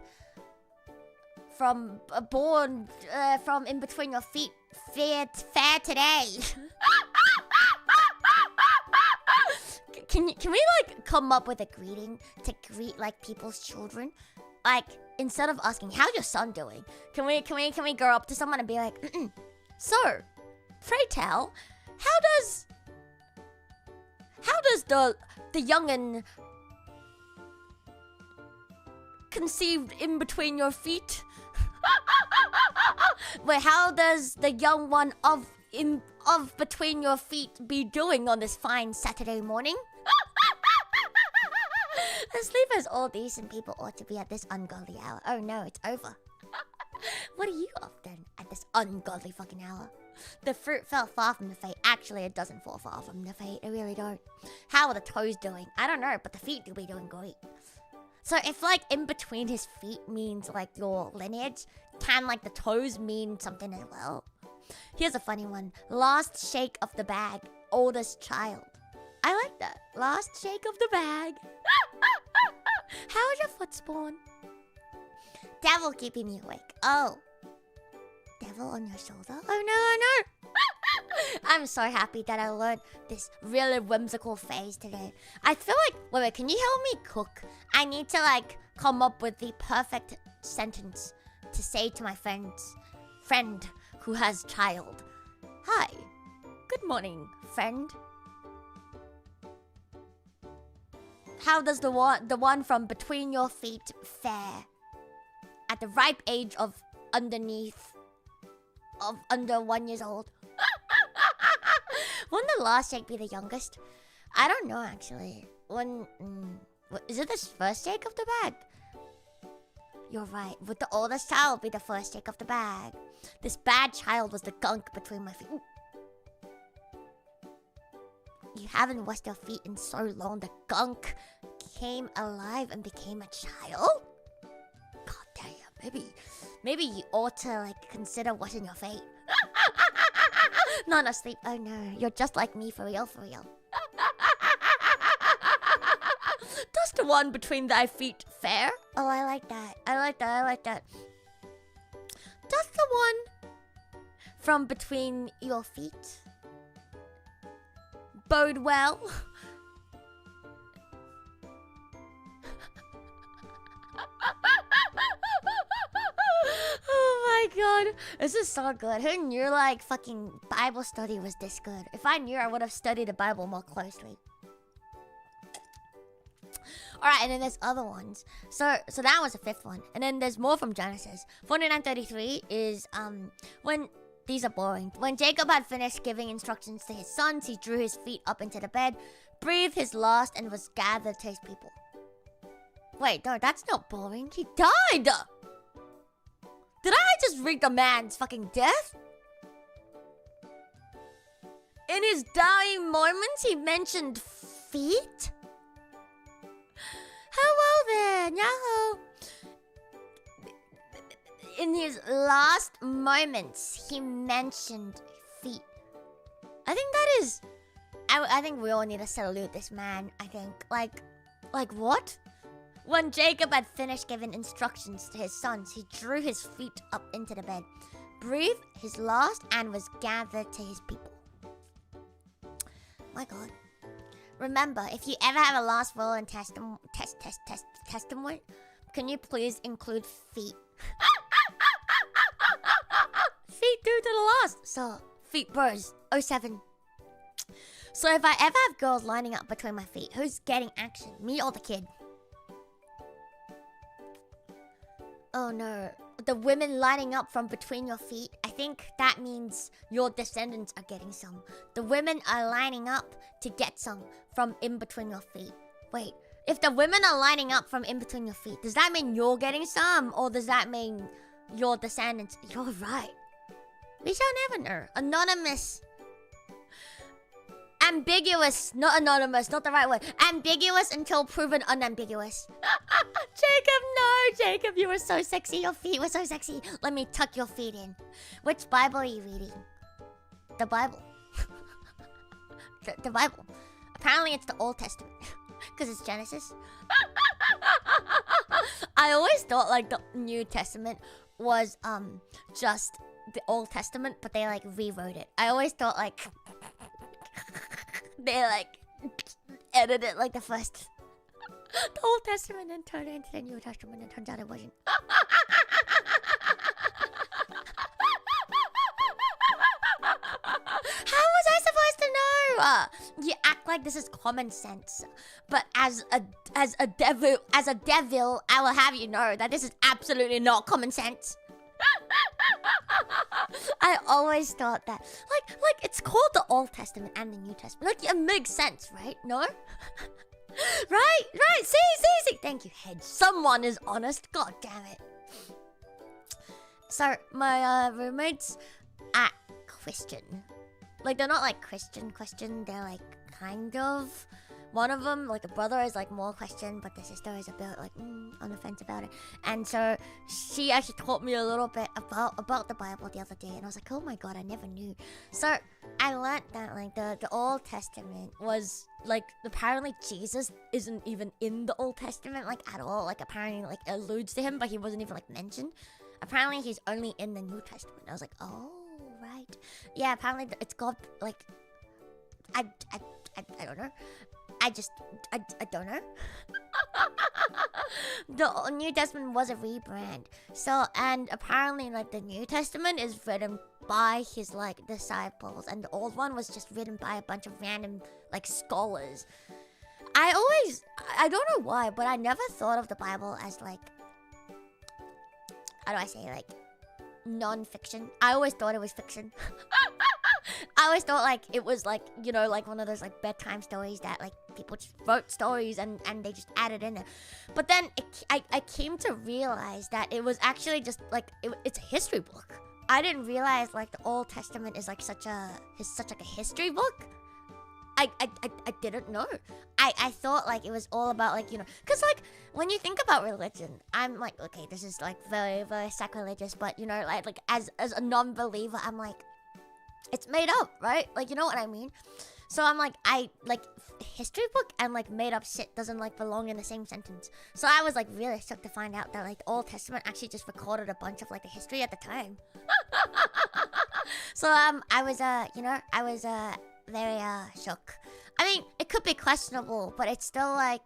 from born, from in between your feet fare today? Can we like come up with a greeting to greet like people's children? Like, instead of asking, how's your son doing? Can we go up to someone and be like, Sir, pray tell, how does the young'un conceived in between your feet? Wait, how does the young one of of between your feet be doing on this fine Saturday morning? Asleep as all decent people ought to be at this ungodly hour. Oh no, it's over. What are you up then at this ungodly fucking hour? The fruit fell far from the fate. Actually, it doesn't fall far from the fate. It really don't. How are the toes doing? I don't know, but the feet do be doing great. So if like in between his feet means like your lineage, can like the toes mean something as well? Here's a funny one. Last shake of the bag, oldest child. I like that. Last shake of the bag. How is your foot spawn? Devil keeping me awake. Oh. Devil on your shoulder? Oh no, oh no. I'm so happy that I learned this really whimsical phrase today. I feel like, wait, can you help me cook? I need to like come up with the perfect sentence to say to my friend who has child. Hi. Good morning, friend. How does the one from between your feet fare? At the ripe age of under 1 year old. Wouldn't the last shake be the youngest? I don't know actually. Is it the first shake of the bag? You're right. Would the oldest child be the first shake of the bag? This bad child was the gunk between my feet. Ooh. You haven't washed your feet in so long. The gunk came alive and became a child? God damn, maybe you ought to like consider washing your feet. Not asleep. Oh no, you're just like me for real, for real. Does the one between thy feet fare? Oh, I like that. I like that. Does the one from between your feet bode well? Oh my god, this is so good. Who knew like fucking Bible study was this good? If I knew, I would have studied the Bible more closely. Alright, and then there's other ones. So that was the fifth one. And then there's more from Genesis. 49:33 is when these are boring. When Jacob had finished giving instructions to his sons, he drew his feet up into the bed, breathed his last, and was gathered to his people. Wait, no, that's not boring. He died! Did I just read the man's fucking death? In his dying moments, he mentioned feet? Hello there, Yahoo! In his last moments, he mentioned feet. I think that is... I think we all need to salute this man, I think. Like what? When Jacob had finished giving instructions to his sons, he drew his feet up into the bed, breathed his last, and was gathered to his people. My God. Remember, if you ever have a last will and testament, can you please include feet? Feet due to the last. So, feet bros, 07. So if I ever have girls lining up between my feet, who's getting action? Me or the kid? Oh no, the women lining up from between your feet. I think that means your descendants are getting some. The women are lining up to get some from in between your feet. Wait, if the women are lining up from in between your feet, does that mean you're getting some? Or does that mean your descendants? You're right. We shall never know. Anonymous. Ambiguous, not anonymous, not the right word. Ambiguous until proven unambiguous. Jacob, no, Jacob, you were so sexy. Your feet were so sexy. Let me tuck your feet in. Which Bible are you reading? The Bible. the Bible. Apparently it's the Old Testament. Because it's Genesis. I always thought like the New Testament was just the Old Testament, but they like rewrote it. I always thought like they like edited like the first the Old Testament and turned it into the New Testament, and turns out it wasn't. How was I supposed to know? You act like this is common sense, but as a devil, I will have you know that this is absolutely not common sense. I always thought that. Like like, it's called the Old Testament and the New Testament. Like, it makes sense, right? No? Right? See. Thank you, Hedge. Someone is honest. God damn it. So, my roommates at Christian. Like, they're not like Christian. They're like kind of. One of them, like the brother, is like more Christian, but the sister is a bit like on the fence about it. And so she actually taught me a little bit about the Bible the other day, and I was like, oh my god, I never knew. So I learned that like the Old Testament was like, apparently Jesus isn't even in the Old Testament like at all. Like apparently like alludes to him, but he wasn't even like mentioned. Apparently he's only in the New Testament. I was like, oh right, yeah. Apparently it's God. Like I don't know. I don't know. The New Testament was a rebrand. So, and apparently, like, the New Testament is written by his, like, disciples. And the old one was just written by a bunch of random, like, scholars. I don't know why, but I never thought of the Bible as, like, how do I say, like, non-fiction. I always thought it was fiction. I always thought like it was like, you know, like one of those like bedtime stories that like people just wrote stories and they just added in there. But then I came to realize that it was actually just like it's a history book. I didn't realize like the Old Testament is like such a history book. I didn't know. I thought like it was all about like, you know, because like when you think about religion, I'm like, okay, this is like very, very sacrilegious, but you know, like as a non-believer, I'm like, it's made up, right? Like, you know what I mean? So I'm like, history book and like made up shit doesn't like belong in the same sentence. So I was like really shocked to find out that like the Old Testament actually just recorded a bunch of like the history at the time. So I was very shocked. I mean, it could be questionable, but it's still like,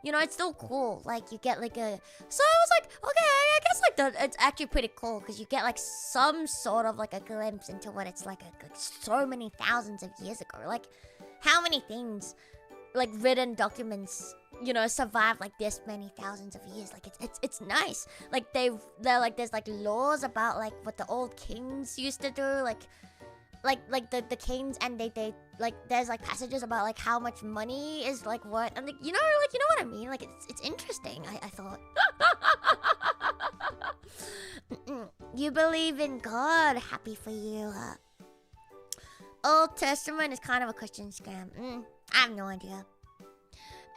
you know, it's still cool. Like, you get like a... So I was like, okay, I guess like it's actually pretty cool because you get like some sort of like a glimpse into what it's like so many thousands of years ago. Like, how many things, like written documents, you know, survive like this many thousands of years. Like, it's nice. Like, they're like, there's like laws about like what the old kings used to do. Like the kings, and they like there's like passages about like how much money is like what, and like, you know what I mean. Like it's interesting. I thought. You believe in God? Happy for you. Old Testament is kind of a Christian scam. I have no idea.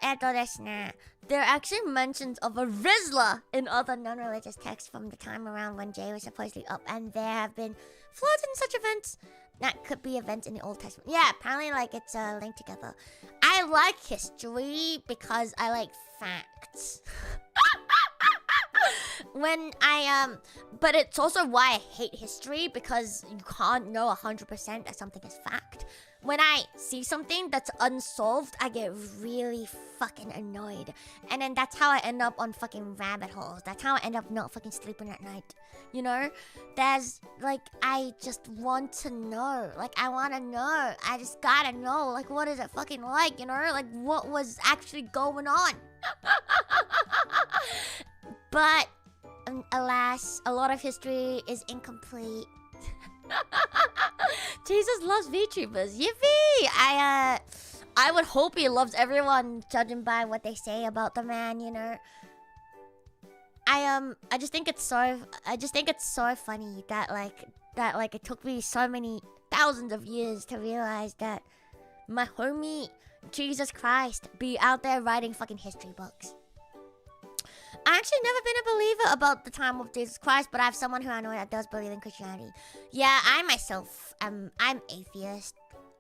There are actually mentions of a Rizla in other non-religious texts from the time around when Jay was supposedly up, and there have been floated in such events. That could be events in the Old Testament. Yeah, apparently like it's linked together. I like history because I like facts. But it's also why I hate history, because you can't know 100% that something is fact. When I see something that's unsolved, I get really fucking annoyed. And then that's how I end up on fucking rabbit holes. That's how I end up not fucking sleeping at night. You know? There's, like, I just want to know. Like, I want to know. I just gotta know. Like, what is it fucking like, you know? Like, what was actually going on? But, alas, a lot of history is incomplete. Jesus loves VTubers. Yippee! I would hope he loves everyone, judging by what they say about the man, you know. I just think it's so funny that like it took me so many thousands of years to realize that my homie Jesus Christ be out there writing fucking history books. I actually never been a believer about the time of Jesus Christ, but I have someone who I know that does believe in Christianity. Yeah, I myself I'm atheist.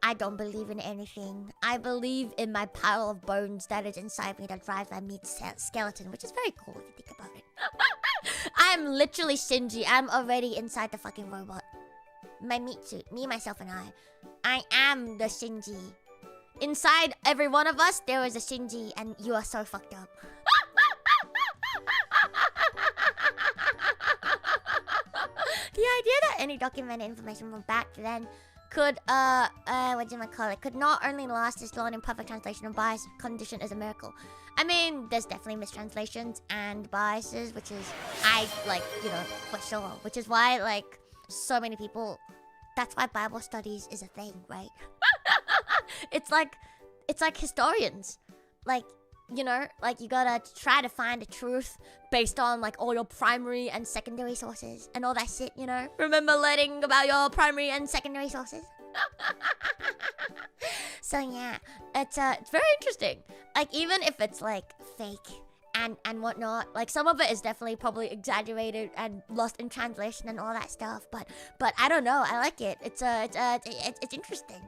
I don't believe in anything. I believe in my pile of bones that is inside me that drives my meat skeleton, which is very cool if you think about it. I'm literally Shinji. I'm already inside the fucking robot. My meat suit. Me, myself, and I. I am the Shinji. Inside every one of us, there is a Shinji, and you are so fucked up. The idea that any documented information from back then could, could not only last as long in perfect translation and bias condition is a miracle. I mean, there's definitely mistranslations and biases, which is, for sure. Which is why, like, so many people That's why Bible studies is a thing, right? It's like historians. Like, you know, like you gotta try to find the truth based on like all your primary and secondary sources and all that shit, you know? Remember learning about your primary and secondary sources? So yeah, it's very interesting. Like even if it's like fake and whatnot, like some of it is definitely probably exaggerated and lost in translation and all that stuff. But I don't know. I like it. It's interesting.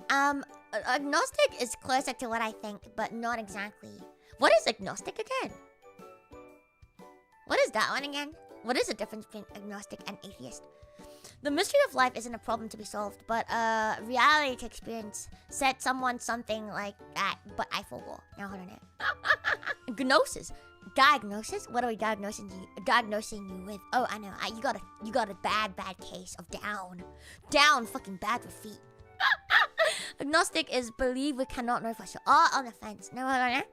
Agnostic is closer to what I think, but not exactly. What is agnostic again? What is that one again? What is the difference between agnostic and atheist? The mystery of life isn't a problem to be solved, but reality to experience. Said someone something like that, but I forgot. Now hold on it. Gnosis. Diagnosis? What are we diagnosing you with? Oh, I know. You got a bad case of down. Down fucking bad with feet. Agnostic is believe we cannot know for sure. Oh, on the fence. No, hold on it.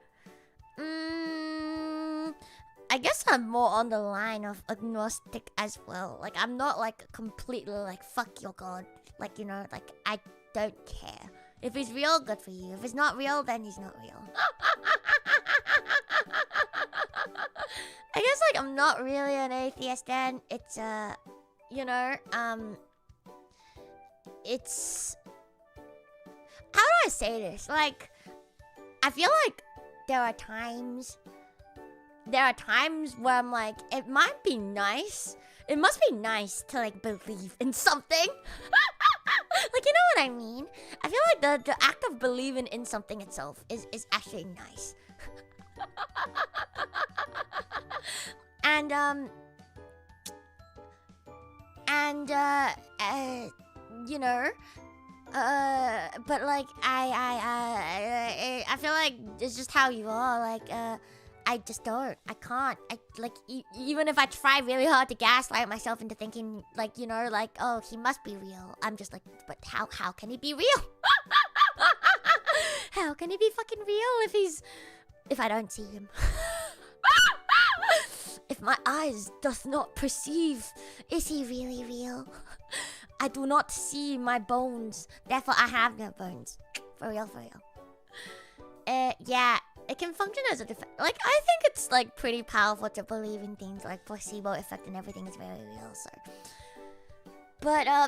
I guess I'm more on the line of agnostic as well. Like, I'm not, like, completely, like, fuck your god. Like, you know, like, I don't care. If he's real, good for you. If he's not real, then he's not real. I guess, like, I'm not really an atheist then. It's, you know, it's... How do I say this? Like, I feel like there are times where I'm like, it might be nice. It must be nice to like believe in something. Like, you know what I mean? I feel like the act of believing in something itself is actually nice. You know, but like I feel like it's just how you are. Like, I just don't. I can't. Even if I try really hard to gaslight myself into thinking, like, you know, like, oh, he must be real. I'm just like, but how can he be real? How can he be fucking real if I don't see him? If my eyes doth not perceive, is he really real? I do not see my bones, therefore I have no bones. For real. Yeah. It can function as a defense. Like, I think it's, like, pretty powerful to believe in things like placebo effect and everything is very real, so... But, I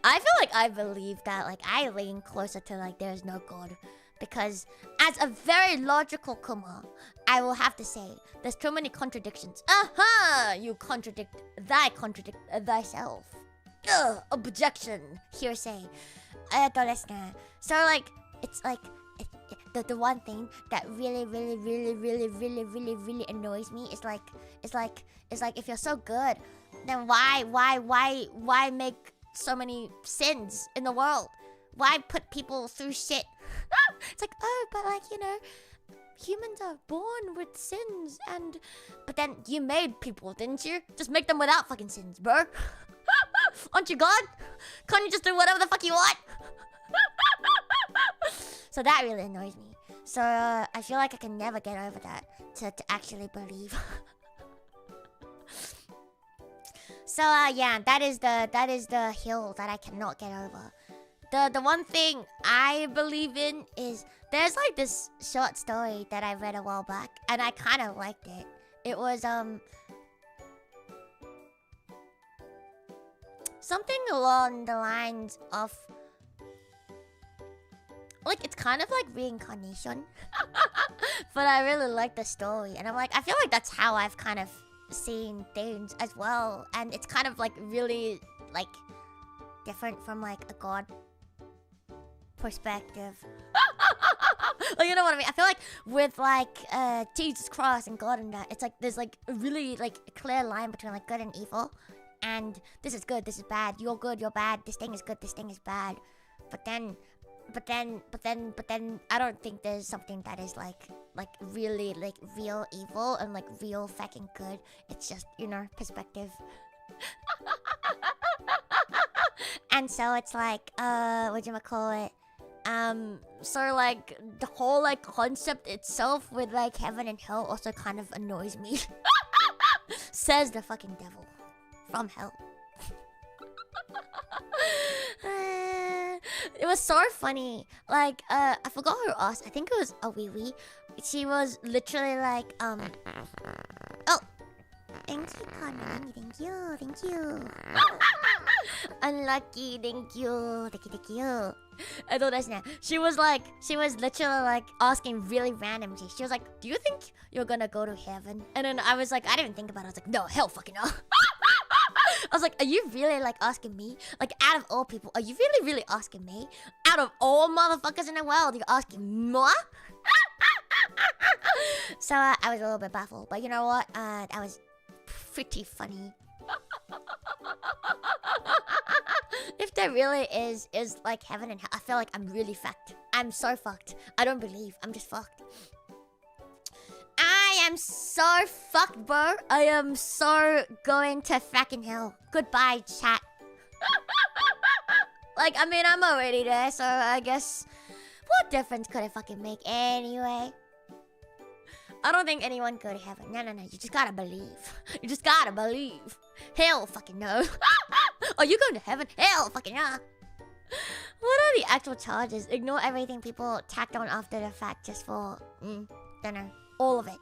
feel like I believe that, like, I lean closer to, like, there's no God. Because, as a very logical Kuma, I will have to say, there's too many contradictions. Aha! You contradict thyself. Ugh! Objection! Hearsay. So, like, it's like... The one thing that really annoys me is like if you're so good, then why make so many sins in the world? Why put people through shit? It's like, oh, but like, you know, humans are born with sins but then you made people, didn't you? Just make them without fucking sins, bro. Aren't you God? Can't you just do whatever the fuck you want? So that really annoys me. So I feel like I can never get over that to actually believe. So yeah, that is the hill that I cannot get over. The one thing I believe in is there's like this short story that I read a while back and I kind of liked it. It was something along the lines of, like, it's kind of like reincarnation. But I really like the story. And I'm like, I feel like that's how I've kind of seen things as well. And it's kind of like really, like, different from like a God perspective. Like, you know what I mean? I feel like with like Jesus Christ and God and that, it's like there's like a really like a clear line between like good and evil. And this is good, this is bad. You're good, you're bad. This thing is good, this thing is bad. But then I don't think there's something that is like really like real evil and like real fucking good. It's just, you know, perspective. And so it's like whatchamacallit? So like the whole like concept itself with like heaven and hell also kind of annoys me. Says the fucking devil from hell. It was so funny. Like, I forgot who asked. I think it was a wee wee. She was literally like, oh, thank you, Connie. Thank you, thank you. Unlucky, thank you, thank you. I thought that's now. She was literally like asking really randomly. She was like, "Do you think you're gonna go to heaven?" And then I was like, I didn't think about it. I was like, "No, hell, fucking no." I was like, "Are you really like asking me? Like, out of all people, are you really asking me? Out of all motherfuckers in the world, you're asking moi?" So I was a little bit baffled, but you know what? That was pretty funny. If there really is like heaven and hell, I feel like I'm really fucked. I'm so fucked. I don't believe. I'm just fucked. I am so fucked, bro. I am so going to fucking hell. Goodbye, chat. Like, I mean, I'm already there, so I guess what difference could it fucking make anyway? I don't think anyone go to heaven. No. You just gotta believe. You just gotta believe. Hell fucking no. Are you going to heaven? Hell fucking no. What are the actual charges? Ignore everything people tacked on after the fact just for... don't know. All of it.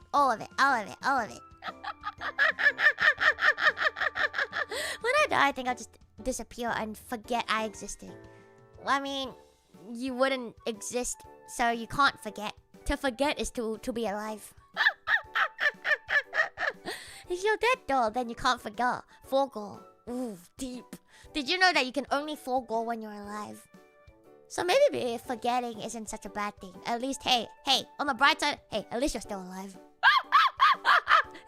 When I die, I think I'll just disappear and forget I existed. I mean, you wouldn't exist, so you can't forget. To forget is to be alive. If you're dead though, then you can't forget. Forgo. Ooh, deep. Did you know that you can only forgo when you're alive? So maybe forgetting isn't such a bad thing. At least, hey, on the bright side, hey, at least you're still alive.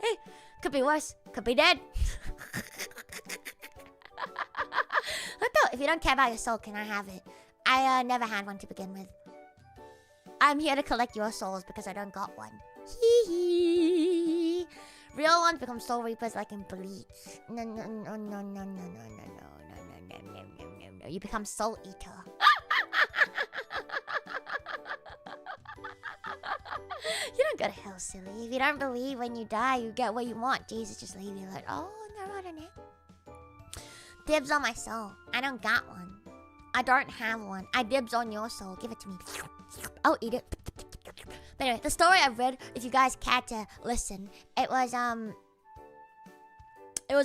Hey, could be worse. Could be dead. Luto, if you don't care about your soul, can I have it? I never had one to begin with. I'm here to collect your souls because I don't got one. Hee hee. Real ones become soul reapers like in Bleach. No. You become soul eater. You don't go to hell, silly. If you don't believe when you die, you get what you want. Jesus just leave you like, oh, no. Dibs on my soul. I don't got one. I don't have one. I dibs on your soul. Give it to me. I'll eat it. But anyway, the story I read, if you guys care to listen, it was a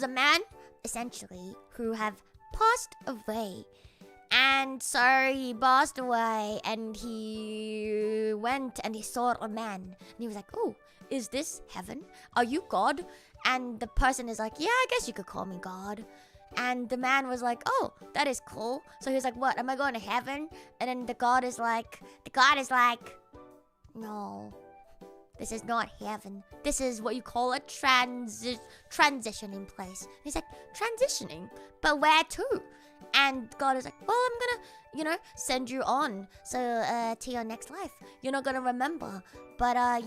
man, essentially, who have passed away. And so he passed away and he went and he saw a man. And he was like, oh, is this heaven? Are you God? And the person is like, yeah, I guess you could call me God. And the man was like, oh, that is cool. So he was like, what, am I going to heaven? And then the God is like, no, this is not heaven. This is what you call a transitioning place. And he's like, transitioning? But where to? And God is like, well, I'm gonna, send you on. So, to your next life. You're not gonna remember. But, I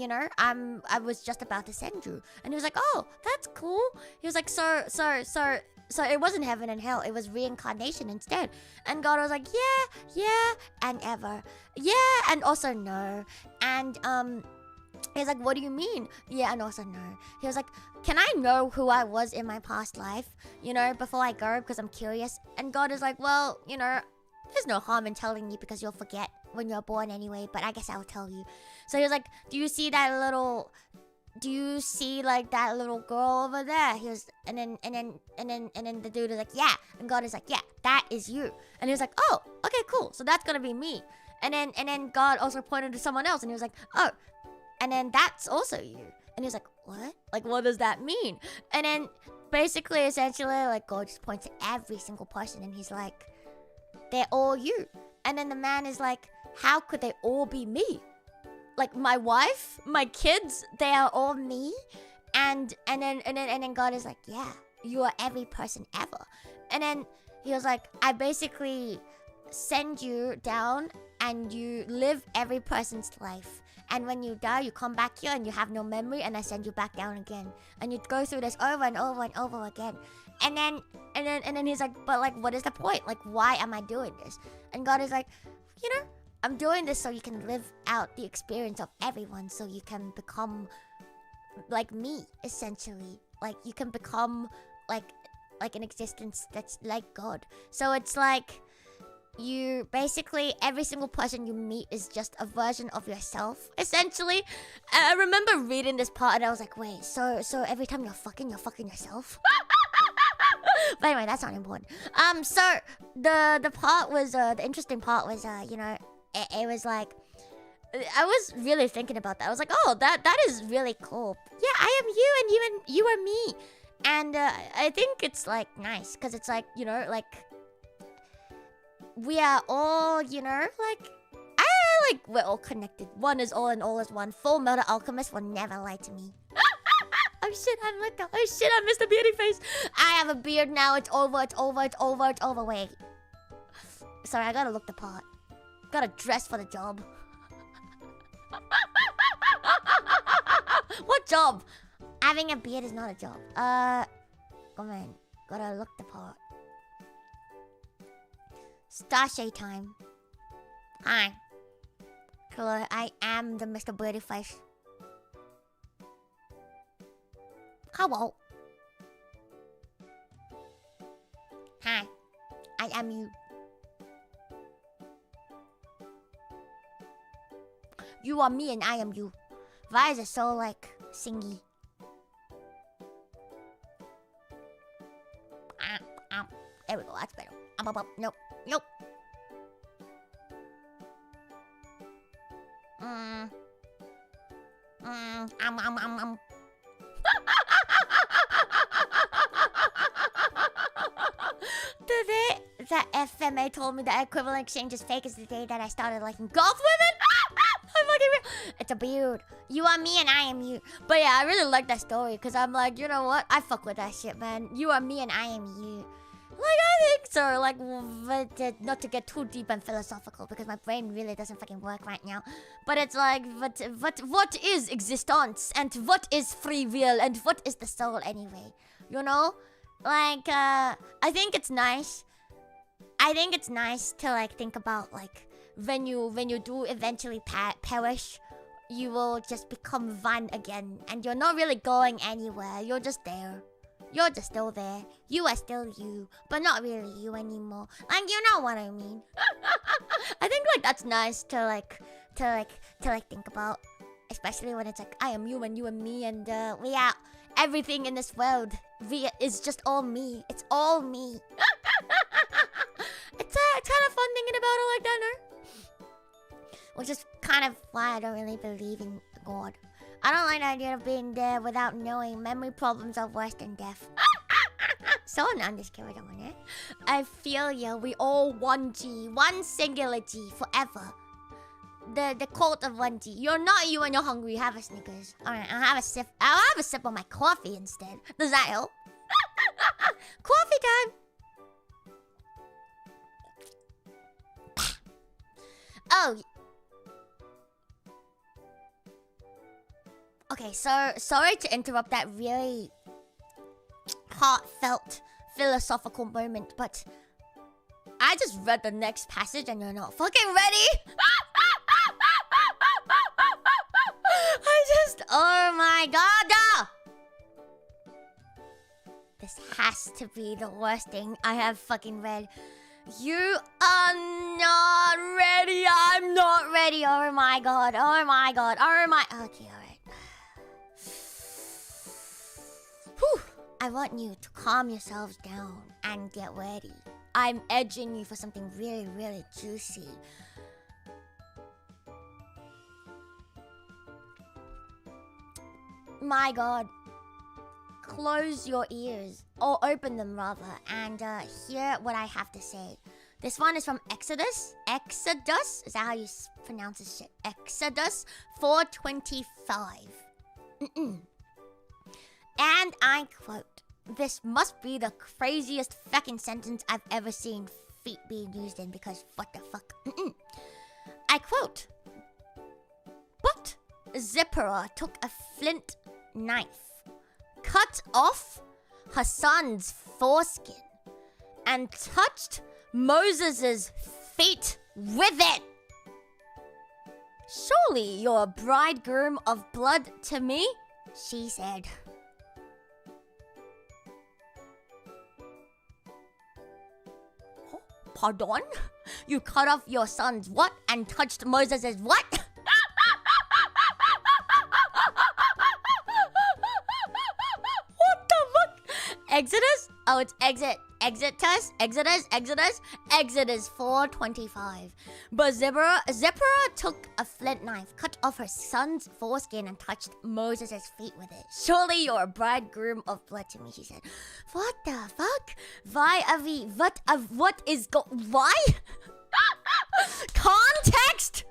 was just about to send you. And he was like, oh, that's cool. He was like, so it wasn't heaven and hell. It was reincarnation instead. And God was like, yeah, and ever. Yeah, and also no. And, he's like, what do you mean? Yeah, and also no. He was like, can I know who I was in my past life? Before I go, because I'm curious. And God is like, well, there's no harm in telling you because you'll forget when you're born anyway. But I guess I'll tell you. So he was like, do you see that little girl over there? He was, and then the dude is like, yeah. And God is like, yeah, that is you. And he was like, oh, okay, cool. So that's gonna be me. And then God also pointed to someone else, and he was like, oh, and then that's also you. And he was like, what? Like, what does that mean? And then basically, essentially, like, God just points to every single person, and he's like, they're all you. And then the man is like, how could they all be me? Like, my wife, my kids, they are all me. And then God is like, yeah, you are every person ever. And then he was like, I basically send you down and you live every person's life. And when you die, you come back here and you have no memory, and I send you back down again. And you go through this over and over and over again. And then he's like, but like, what is the point? Like, why am I doing this? And God is like, I'm doing this so you can live out the experience of everyone, so you can become like me, essentially. Like, you can become like an existence that's like God. So it's like you basically, every single person you meet is just a version of yourself, essentially. I remember reading this part and I was like, wait, so every time you're fucking yourself? But anyway, that's not important. So the part was the interesting part was you know, it was like, I was really thinking about that. I was like, oh, that is really cool. Yeah, I am you and you are me. And I think it's like nice because it's like, you know, like we are all, you know, like we're all connected. One is all and all is one. Full Metal Alchemist will never lie to me. Oh shit, I'm Luto. Oh shit, I'm Mr. Beauty Face. I have a beard now. It's over. Wait. Sorry, I gotta look the part. Gotta dress for the job. What job? Having a beard is not a job. Come on. Gotta look the part. Starshay time. Hi. Hello, I am the Mr. Beauty Face. Hello. Hi. I am you. You are me and I am you. Why is it so like singy? There we go, that's better. Nope. The day that FMA told me that equivalent exchange is fake is the day that I started liking golf women. I'm fucking real. It's a beard. You are me and I am you. But yeah, I really like that story because I'm like, you know what? I fuck with that shit, man. You are me and I am you. Like, I think so. Like, but, not to get too deep and philosophical because my brain really doesn't fucking work right now. But it's like, what is existence? And what is free will? And what is the soul anyway? You know? Like, I think it's nice. I think it's nice to, like, think about, like, when you do eventually perish, you will just become one again. And you're not really going anywhere. You're just there. You're just still there. You are still you, but not really you anymore. Like, you know what I mean. I think like that's nice to think about, especially when it's like I am you and me, and we are everything in this world. We is just all me. It's all me. It's kind of fun thinking about it like that, no? Which is kind of why I don't really believe in God. I don't like the idea of being there without knowing memory problems are worse than death. So I'm just kidding on it. I feel you. We all one G, one singular G forever. The cult of one G. You're not you when you're hungry. Have a Snickers. Alright, I'll have a sip. I'll have a sip of my coffee instead. Does that help? Coffee time. Oh. Okay, so sorry to interrupt that really heartfelt philosophical moment, but I just read the next passage and you're not fucking ready. Oh my god! This has to be the worst thing I have fucking read. You are not ready. I'm not ready. Oh my god. Oh my god. Oh my. Okay, alright. Whew. I want you to calm yourselves down and get ready. I'm edging you for something really, really juicy. My god. Close your ears, or open them rather, and hear what I have to say. This one is from Exodus. Exodus? Is that how you pronounce this shit? Exodus 4:25. And I quote, "This must be the craziest fucking sentence I've ever seen feet being used in, because what the fuck?" I quote, "But Zipporah took a flint knife, cut off her son's foreskin, and touched Moses' feet with it. Surely you're a bridegroom of blood to me," she said. pardon? You cut off your son's what and touched Moses' what? What the fuck? Exodus? Oh, it's Exodus 4:25. But Zipporah took a flint knife, cut off her son's foreskin, and touched Moses' feet with it. Surely you're a bridegroom of blood to me, she said. What the fuck? Why? Context?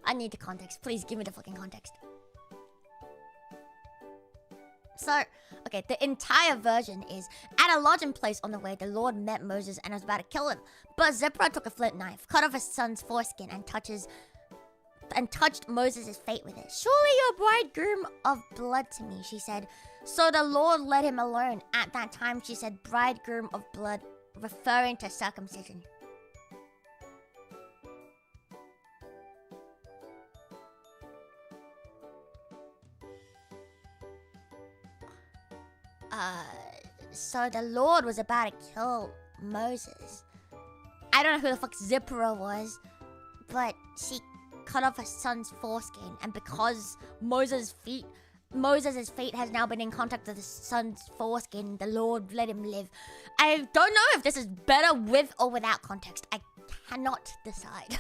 I need the context. Please give me the fucking context. So, okay, the entire version is, at a lodging place on the way, the Lord met Moses and was about to kill him. But Zipporah took a flint knife, cut off his son's foreskin, and touched Moses' fate with it. Surely you're a bridegroom of blood to me, she said. So the Lord let him alone. At that time, she said, bridegroom of blood, referring to circumcision. So the Lord was about to kill Moses. I don't know who the fuck Zipporah was, but she cut off her son's foreskin, and because Moses' feet has now been in contact with his son's foreskin, the Lord let him live. I don't know if this is better with or without context. I cannot decide.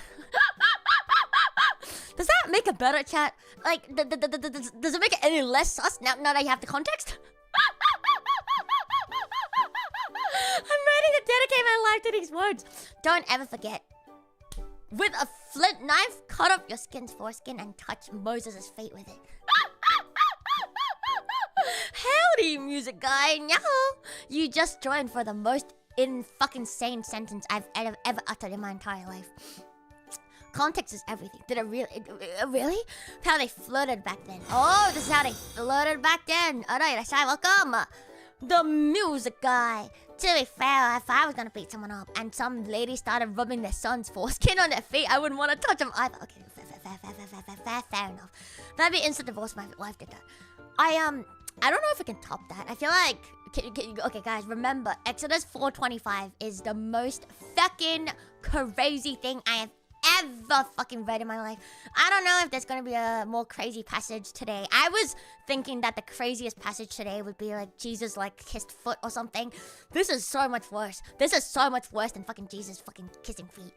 Does that make a better chat? Like, does it make it any less sus now that you have the context? I'm ready to dedicate my life to these words. Don't ever forget. With a flint knife, cut off your skin's foreskin and touch Moses' fate with it. Howdy, music guy. Nyah. You just joined for the most fucking sane sentence I've ever uttered in my entire life. Context is everything. Did it really? Really? How they flirted back then. Oh, this is how they flirted back then. Alright, I say welcome. The music guy. To be fair, if I was gonna beat someone up and some lady started rubbing their son's foreskin on their feet, I wouldn't want to touch them either. Okay, fair enough. That'd be instant divorce if my wife did that. I don't know if I can top that. I feel like... Okay, guys, remember, Exodus 4:25 is the most fucking crazy thing I have ever fucking read in my life. I don't know if there's gonna be a more crazy passage today. I was thinking that the craziest passage today would be like Jesus like kissed foot or something. This is so much worse. This is so much worse than fucking Jesus fucking kissing feet.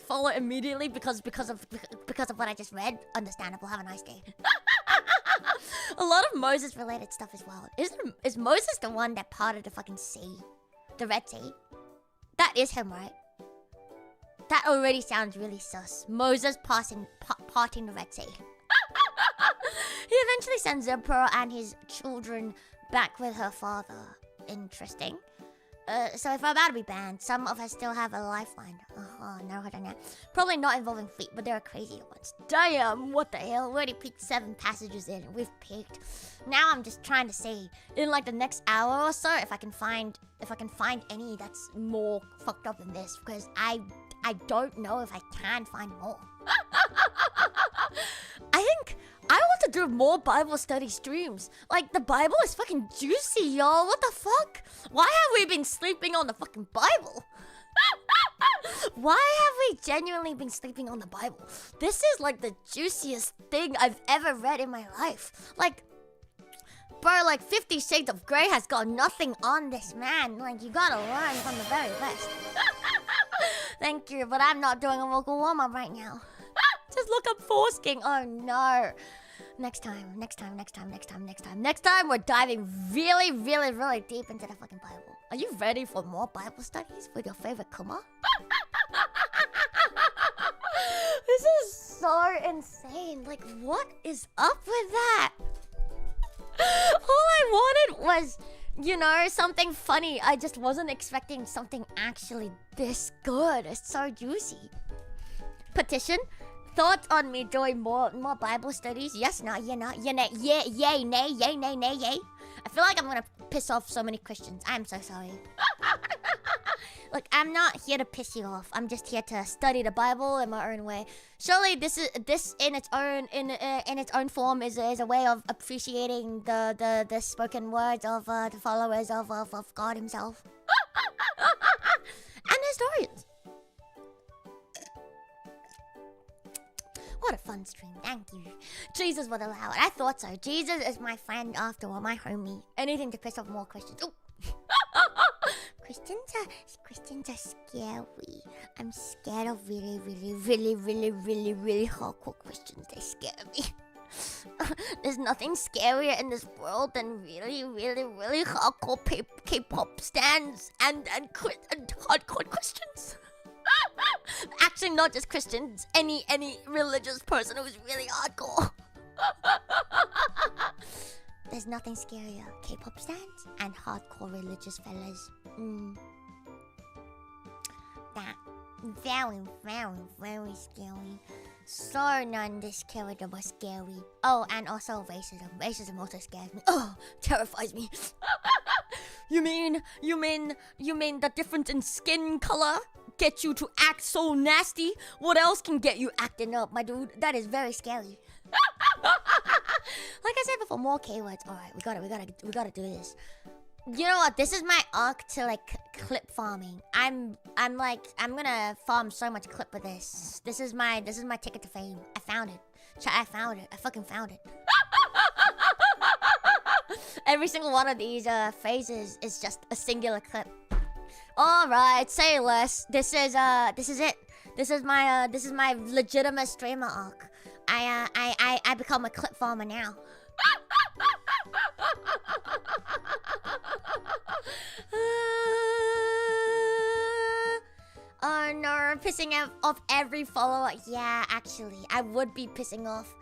Follow immediately because of what I just read. Understandable. Have a nice day. A lot of Moses related stuff as well. Is Moses the one that parted the fucking sea? The Red Sea? That is him, right? That already sounds really sus. Moses parting the Red Sea. He eventually sends Zipporah and his children back with her father. Interesting. So if I'm about to be banned, some of us still have a lifeline. Oh, no, I don't know. Probably not involving feet, but there are crazier ones. Damn, what the hell? We already peaked 7 passages in. We've peaked. Now I'm just trying to see, in like the next hour or so, if I can find any that's more fucked up than this, because I don't know if I can find more. I think I want to do more Bible study streams. Like, the Bible is fucking juicy, y'all. What the fuck? Why have we been sleeping on the fucking Bible? Why have we genuinely been sleeping on the Bible? This is like the juiciest thing I've ever read in my life. Like, bro, like 50 Shades of Grey has got nothing on this man. Like, you gotta learn from the very best. Thank you, but I'm not doing a vocal warm-up right now. Just look up foreskin. Oh no. Next time, we're diving really, really, really deep into the fucking Bible. Are you ready for more Bible studies with your favorite Kuma? This is so insane. Like, what is up with that? All I wanted was, you know, something funny. I just wasn't expecting something actually this good. It's so juicy. Petition? Thoughts on me doing more Bible studies? Yes, no, yeah, no, yeah, yay, nay, yay, nay, nay, yay. I feel like I'm gonna piss off so many Christians. I'm so sorry. Look, I'm not here to piss you off. I'm just here to study the Bible in my own way. Surely this in its own form is a way of appreciating the spoken words of the followers of God Himself. historians. What a fun stream. Thank you. Jesus would allow it. I thought so. Jesus is my friend after all, my homie. Anything to piss off more Christians. Oh. Christians are scary. I'm scared of really hardcore Christians. They scare me. There's nothing scarier in this world than really hardcore K-pop stands and hardcore Christians. Actually, not just Christians. Any religious person who's really hardcore. There's nothing scarier. K-pop stands and hardcore religious fellas. That very scary. So none this character was scary. Oh, and also racism. Racism also scares me. Oh, terrifies me. You mean the difference in skin color get you to act so nasty? What else can get you acting up, my dude? That is very scary. Like I said before, more K words. All right, we gotta do this. You know what? This is my arc to like clip farming. I'm gonna farm so much clip with this. This is my ticket to fame. I found it. I found it. I fucking found it. Every single one of these phrases is just a singular clip. All right, say less. This is it. This is my legitimate streamer arc. I become a clip farmer now. Oh no, pissing off every follower. Yeah, actually, I would be pissing off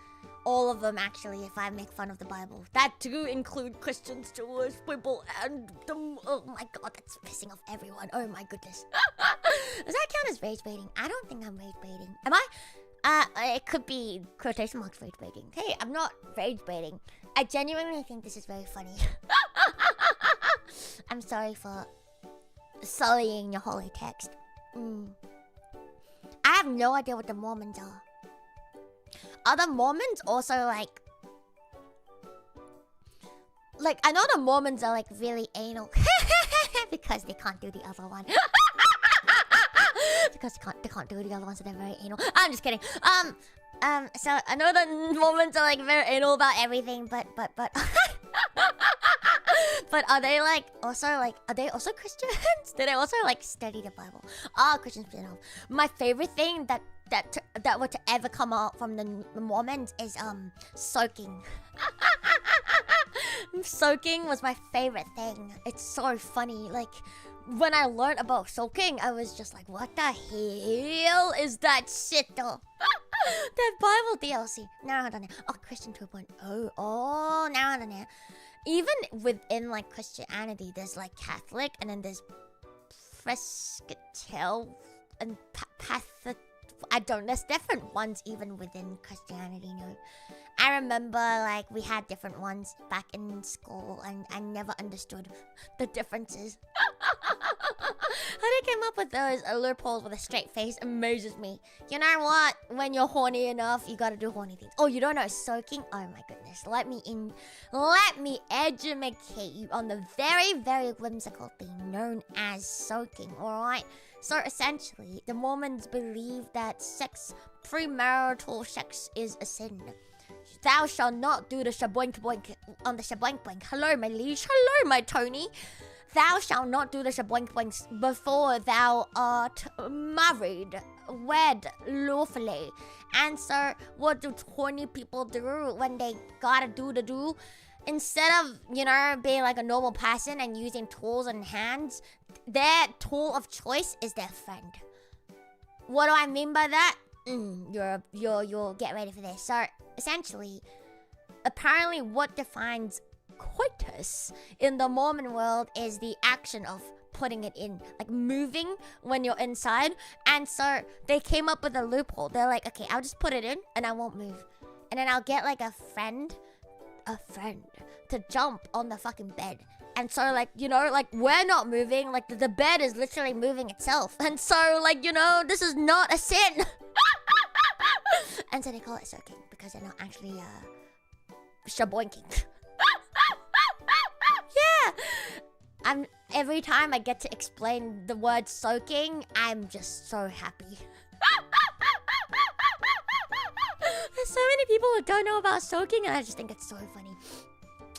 all of them actually if I make fun of the Bible. That do include Christians, Jewish people, and oh my god, that's pissing off everyone. Oh my goodness. Does that count as rage baiting? I don't think I'm rage baiting. Am I? It could be quotation marks rage baiting. Hey, I'm not rage baiting. I genuinely think this is very funny. I'm sorry for sullying your holy text. I have no idea what the Mormons are. Are the Mormons also like I know the Mormons are like really anal because they can't do the other one. Because they can't do the other ones, so they're very anal. I'm just kidding. So I know the Mormons are like very anal about everything, but but are they also Christians? Do they also like study the Bible? Christians spin off. My favorite thing that were to ever come out from the Mormons is soaking. Soaking was my favorite thing. It's so funny. Like when I learned about soaking, I was just like, what the hell is that shit though? That Bible DLC. Now I don't know. Oh, Christian 2.0. Oh, now I don't know. Even within like Christianity, there's like Catholic, and then there's Presbyterian and there's different ones even within Christianity, you know. I remember like we had different ones back in school, and I never understood the differences. How they came up with those loopholes with a straight face amazes me. You know what? When you're horny enough, you gotta do horny things. Oh, you don't know soaking? Oh my goodness. Let me educate you on the very, very whimsical thing known as soaking, alright? So essentially, the Mormons believe that premarital sex is a sin. Thou shalt not do the shaboink boink on the shaboink boink. Hello, my liege. Hello, my Tony. Thou shalt not do the shaboink boinks before thou art married, wed lawfully. And so, what do horny people do when they gotta do the do? Instead of, you know, being like a normal person and using tools and hands, their tool of choice is their friend. What do I mean by that? You'll get ready for this. So, essentially, apparently what defines coitus in the Mormon world is the action of putting it in, like moving when you're inside. And so they came up with a loophole. They're like, okay, I'll just put it in and I won't move, and then I'll get like a friend to jump on the fucking bed. And so, like, you know, like, we're not moving. Like, the bed is literally moving itself. And so, like, you know, this is not a sin. And so they call it soaking because they're not actually, shaboinking. Yeah! every time I get to explain the word soaking, I'm just so happy. There's so many people who don't know about soaking, and I just think it's so funny.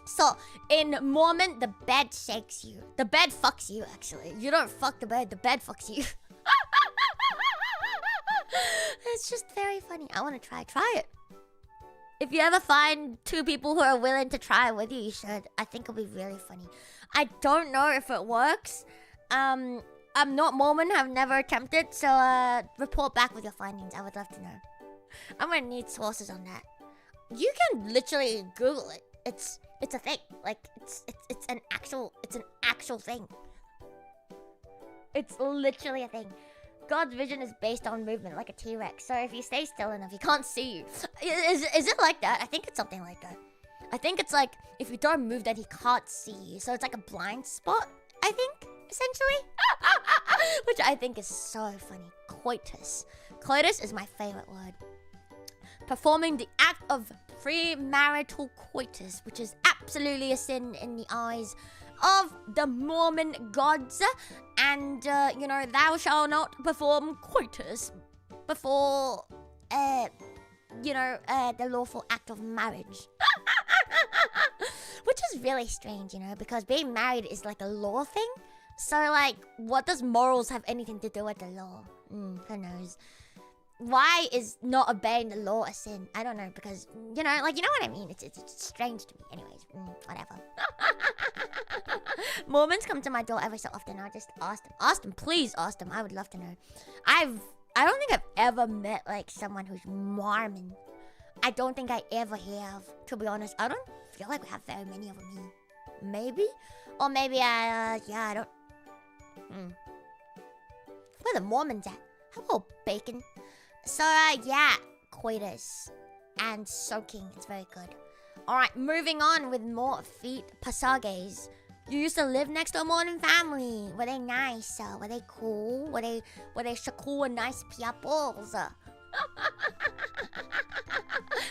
So, in Mormon, the bed shakes you. The bed fucks you, actually. You don't fuck the bed fucks you. It's just very funny. I want to try it. If you ever find two people who are willing to try it with you, you should. I think it'll be really funny. I don't know if it works. I'm not Mormon. I've never attempted. So report back with your findings. I would love to know. I'm gonna need sources on that. You can literally Google it. It's a thing. Like it's an actual thing. It's literally a thing. God's vision is based on movement, like a T-Rex. So if you stay still enough, he can't see you. Is it like that? I think it's something like that. I think it's like, if you don't move, then he can't see you. So it's like a blind spot, I think, essentially. Which I think is so funny. Coitus. Coitus is my favorite word. Performing the act of premarital coitus, which is absolutely a sin in the eyes of the Mormon gods, and thou shalt not perform coitus before the lawful act of marriage. Which is really strange, because being married is like a law thing. So like, what does morals have anything to do with the law? Who knows? Why is not obeying the law a sin? I don't know, because, you know what I mean? It's strange to me. Anyways, whatever. Mormons come to my door every so often. I just ask them, please ask them. I would love to know. I don't think I've ever met, like, someone who's Mormon. I don't think I ever have, to be honest. I don't feel like we have very many of them here. Maybe? Or maybe I don't... Where the Mormons at? Hello, bacon. So, coitus and soaking. It's very good. Alright, moving on with more feet. Pasages. You used to live next to a Mormon family. Were they nice? Were they cool? Were they cool and nice peoples?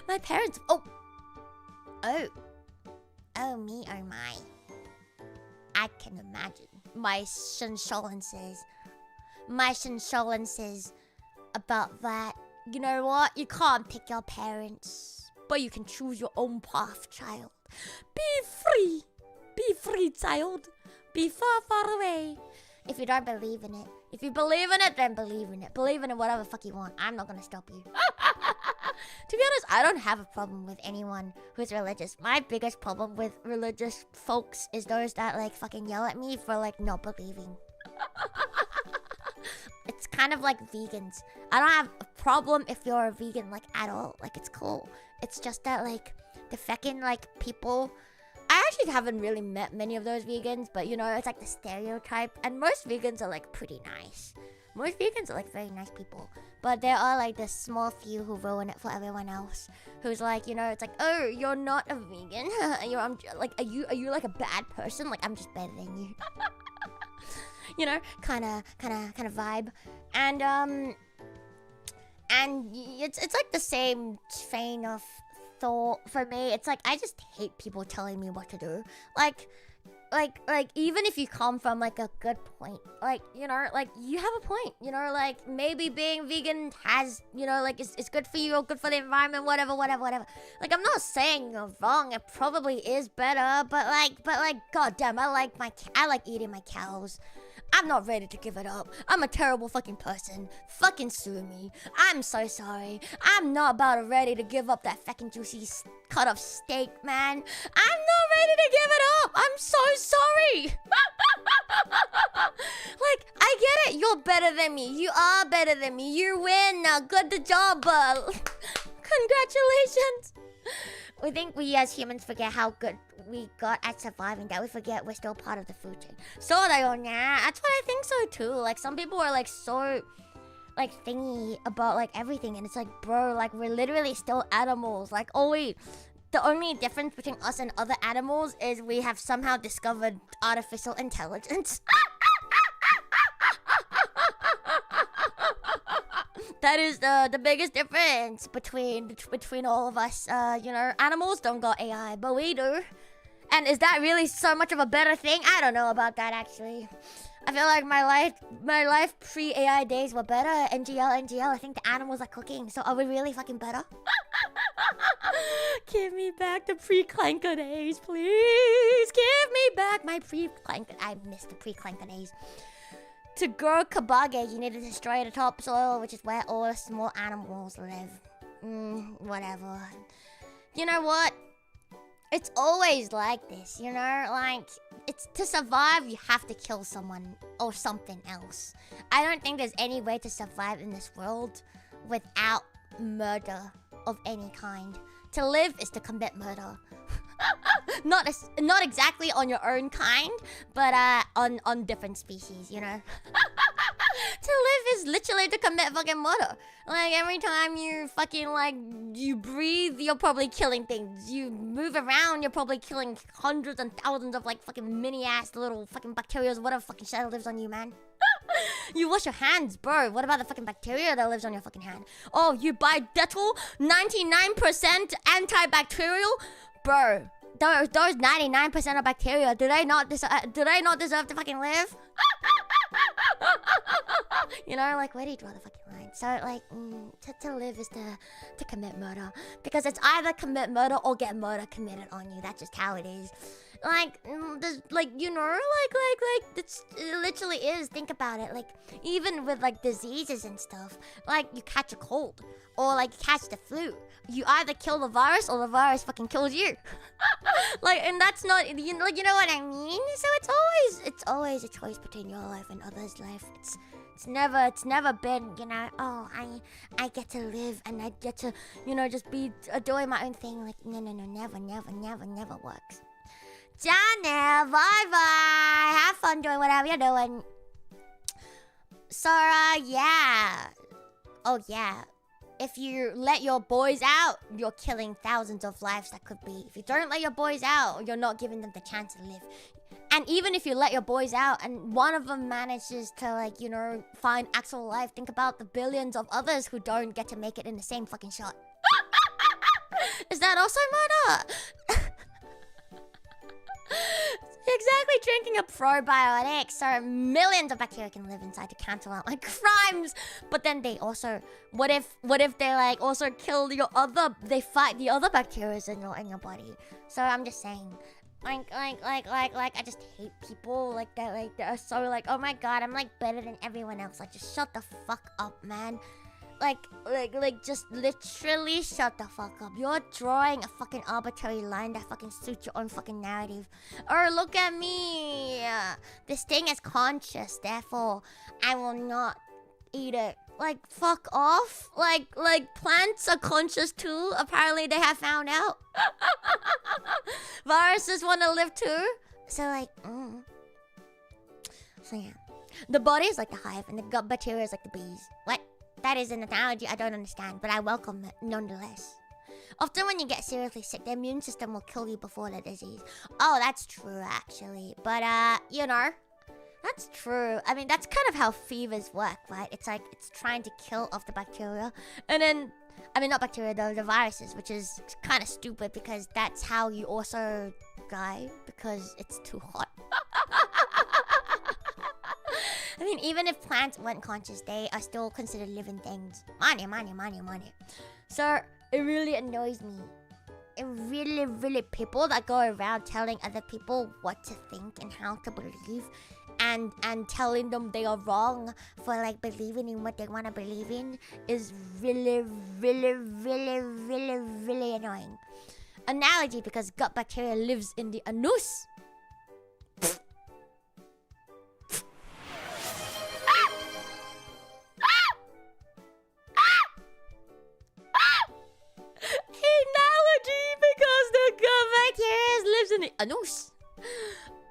My parents... Oh, me, oh my. I can imagine. My condolences about that. You know what? You can't pick your parents, but you can choose your own path, child. Be free. Be free, child. Be far, far away. If you don't believe in it. If you believe in it, then believe in it. Believe in it whatever the fuck you want. I'm not gonna stop you. To be honest, I don't have a problem with anyone who's religious. My biggest problem with religious folks is those that, like, fucking yell at me for, like, not believing. It's kind of like vegans. I don't have a problem if you're a vegan, like, at all. Like, it's cool. It's just that, like, the feckin', like, people... I actually haven't really met many of those vegans, but, it's like the stereotype. And most vegans are, like, pretty nice. Most vegans are, like, very nice people. But there are, like, this small few who ruin it for everyone else. Who's like, it's like, oh, you're not a vegan. I'm like, are you, like, a bad person? Like, I'm just better than you. Kind of vibe. And it's like the same train of thought for me. It's like, I just hate people telling me what to do. Like even if you come from, like, a good point, like, you have a point, like, maybe being vegan has, like, it's good for you or good for the environment, whatever. Like, I'm not saying you're wrong. It probably is better, but goddamn, I like eating my cows. I'm not ready to give it up. I'm a terrible fucking person. Fucking sue me. I'm so sorry. I'm not about ready to give up that fucking juicy cut of steak, man. I'm not ready to give it up. I'm so sorry. Like, I get it. You're better than me. You are better than me. You win. Good job. Congratulations. We think we as humans forget how good we got at surviving, that we forget we're still part of the food chain. So, that's what I think so too. Like, some people are, like, so, like, thingy about, like, everything. And it's like, bro, like, we're literally still animals. Like, the only difference between us and other animals is we have somehow discovered artificial intelligence. That is the biggest difference between all of us. Animals don't got AI, but we do. And is that really so much of a better thing? I don't know about that, actually. I feel like my life pre-AI days were better. NGL, I think the animals are cooking. So are we really fucking better? Give me back the pre-clanker days, please. Give me back my pre-clanker. I missed the pre-clanker days. To grow kabage, you need to destroy the topsoil, which is where all the small animals live. Whatever. You know what? It's always like this, you know? Like, it's to survive, you have to kill someone or something else. I don't think there's any way to survive in this world without murder of any kind. To live is to commit murder. Not exactly on your own kind, but on different species, you know? To live is literally to commit fucking murder. Like, every time you fucking, like, you breathe, you're probably killing things. You move around, you're probably killing hundreds and thousands of, like, fucking mini-ass little fucking bacteria, whatever fucking shit lives on you, man. You wash your hands, bro. What about the fucking bacteria that lives on your fucking hand? Oh, you buy Dettol, 99% antibacterial? Bro, those 99% of bacteria, do they not deserve to fucking live? You know, like, where do you draw the fucking line? So, like, to live is to commit murder. Because it's either commit murder or get murder committed on you. That's just how it is. Like, you know, it literally is. Think about it. Like, even with, like, diseases and stuff, like, you catch a cold or, like, catch the flu. You either kill the virus or the virus fucking kills you. Like, and that's not, you know what I mean? So it's always a choice between your life and others' life. It's never been, you know, oh, I get to live and I get to, you know, just be doing my own thing. Like, no, never works. Janelle, bye-bye. Have fun doing whatever you're doing. So, yeah. Oh, yeah. If you let your boys out, you're killing thousands of lives that could be. If you don't let your boys out, you're not giving them the chance to live. And even if you let your boys out and one of them manages to, like, you know, find actual life, think about the billions of others who don't get to make it in the same fucking shot. Is that also murder? Exactly, drinking a probiotic so millions of bacteria can live inside to cancel out my crimes. But then they also, what if they, like, also kill your other, they fight the other bacteria in your body. So I'm just saying, like, I just hate people like that. Like, they're so like, oh my god, I'm like better than everyone else. Like, just shut the fuck up, man. Like, just literally shut the fuck up. You're drawing a fucking arbitrary line that fucking suits your own fucking narrative. Or look at me. This thing is conscious, therefore I will not eat it. Like, fuck off. Like plants are conscious too. Apparently they have found out. Viruses want to live too. So, like, So yeah. The body is like the hive and the gut bacteria is like the bees. What? That is an analogy I don't understand, but I welcome it nonetheless. Often when you get seriously sick, the immune system will kill you before the disease. Oh, that's true, actually. But, you know, that's true. I mean, that's kind of how fevers work, right? It's like, it's trying to kill off the bacteria. And then, I mean, not bacteria, though, the viruses, which is kind of stupid because that's how you also die because it's too hot. I mean, even if plants weren't conscious, they are still considered living things. Money. So, it really annoys me. It really, people that go around telling other people what to think and how to believe and telling them they are wrong for, like, believing in what they want to believe in is really annoying. Analogy, because gut bacteria lives in the anus. In the anus.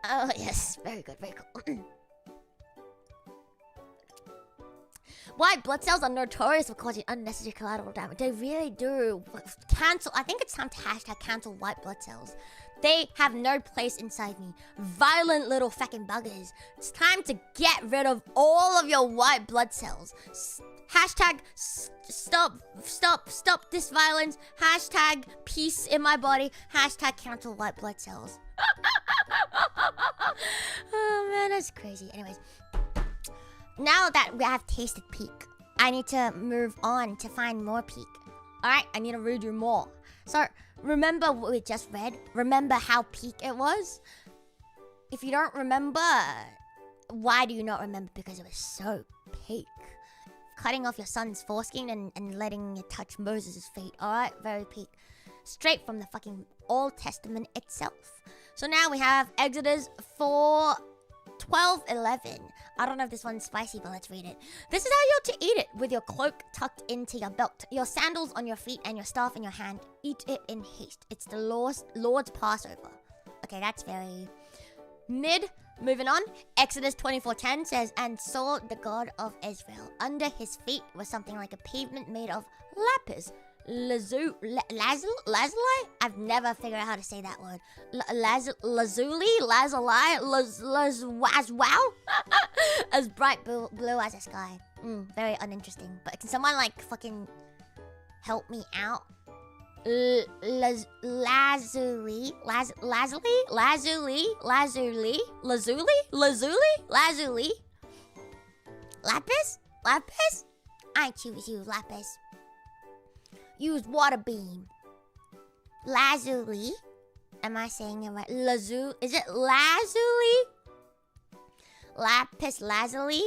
Oh yes, very good, very cool. White blood cells are notorious for causing unnecessary collateral damage. They really do. Cancel. I think it's time to hashtag cancel white blood cells. They have no place inside me. Violent little fucking buggers. It's time to get rid of all of your white blood cells. Hashtag stop this violence. Hashtag peace in my body. Hashtag cancel white blood cells. Oh man, that's crazy. Anyways, now that we have tasted peak, I need to move on to find more peak. Alright, I need to read you more. So, remember what we just read? Remember how peak it was? If you don't remember, why do you not remember? Because it was so peak. Cutting off your son's foreskin and letting it touch Moses' feet. Alright, very peak. Straight from the fucking Old Testament itself. So now we have Exodus 4:12-11. I don't know if this one's spicy, but let's read it. This is how you're to eat it, with your cloak tucked into your belt, your sandals on your feet, and your staff in your hand. Eat it in haste. It's the Lord's Passover. Okay, that's very mid. Moving on. Exodus 24:10 says, and saw the God of Israel. Under his feet was something like a pavement made of lapis lazuli? I've never figured out how to say that word. Lazuli? Wow? As bright blue as the sky. Very uninteresting. But can someone like fucking help me out? Lazuli? Lapis? I choose you, lapis. Use water beam. Lazuli. Am I saying it right? Is it lazuli? Lapis lazuli?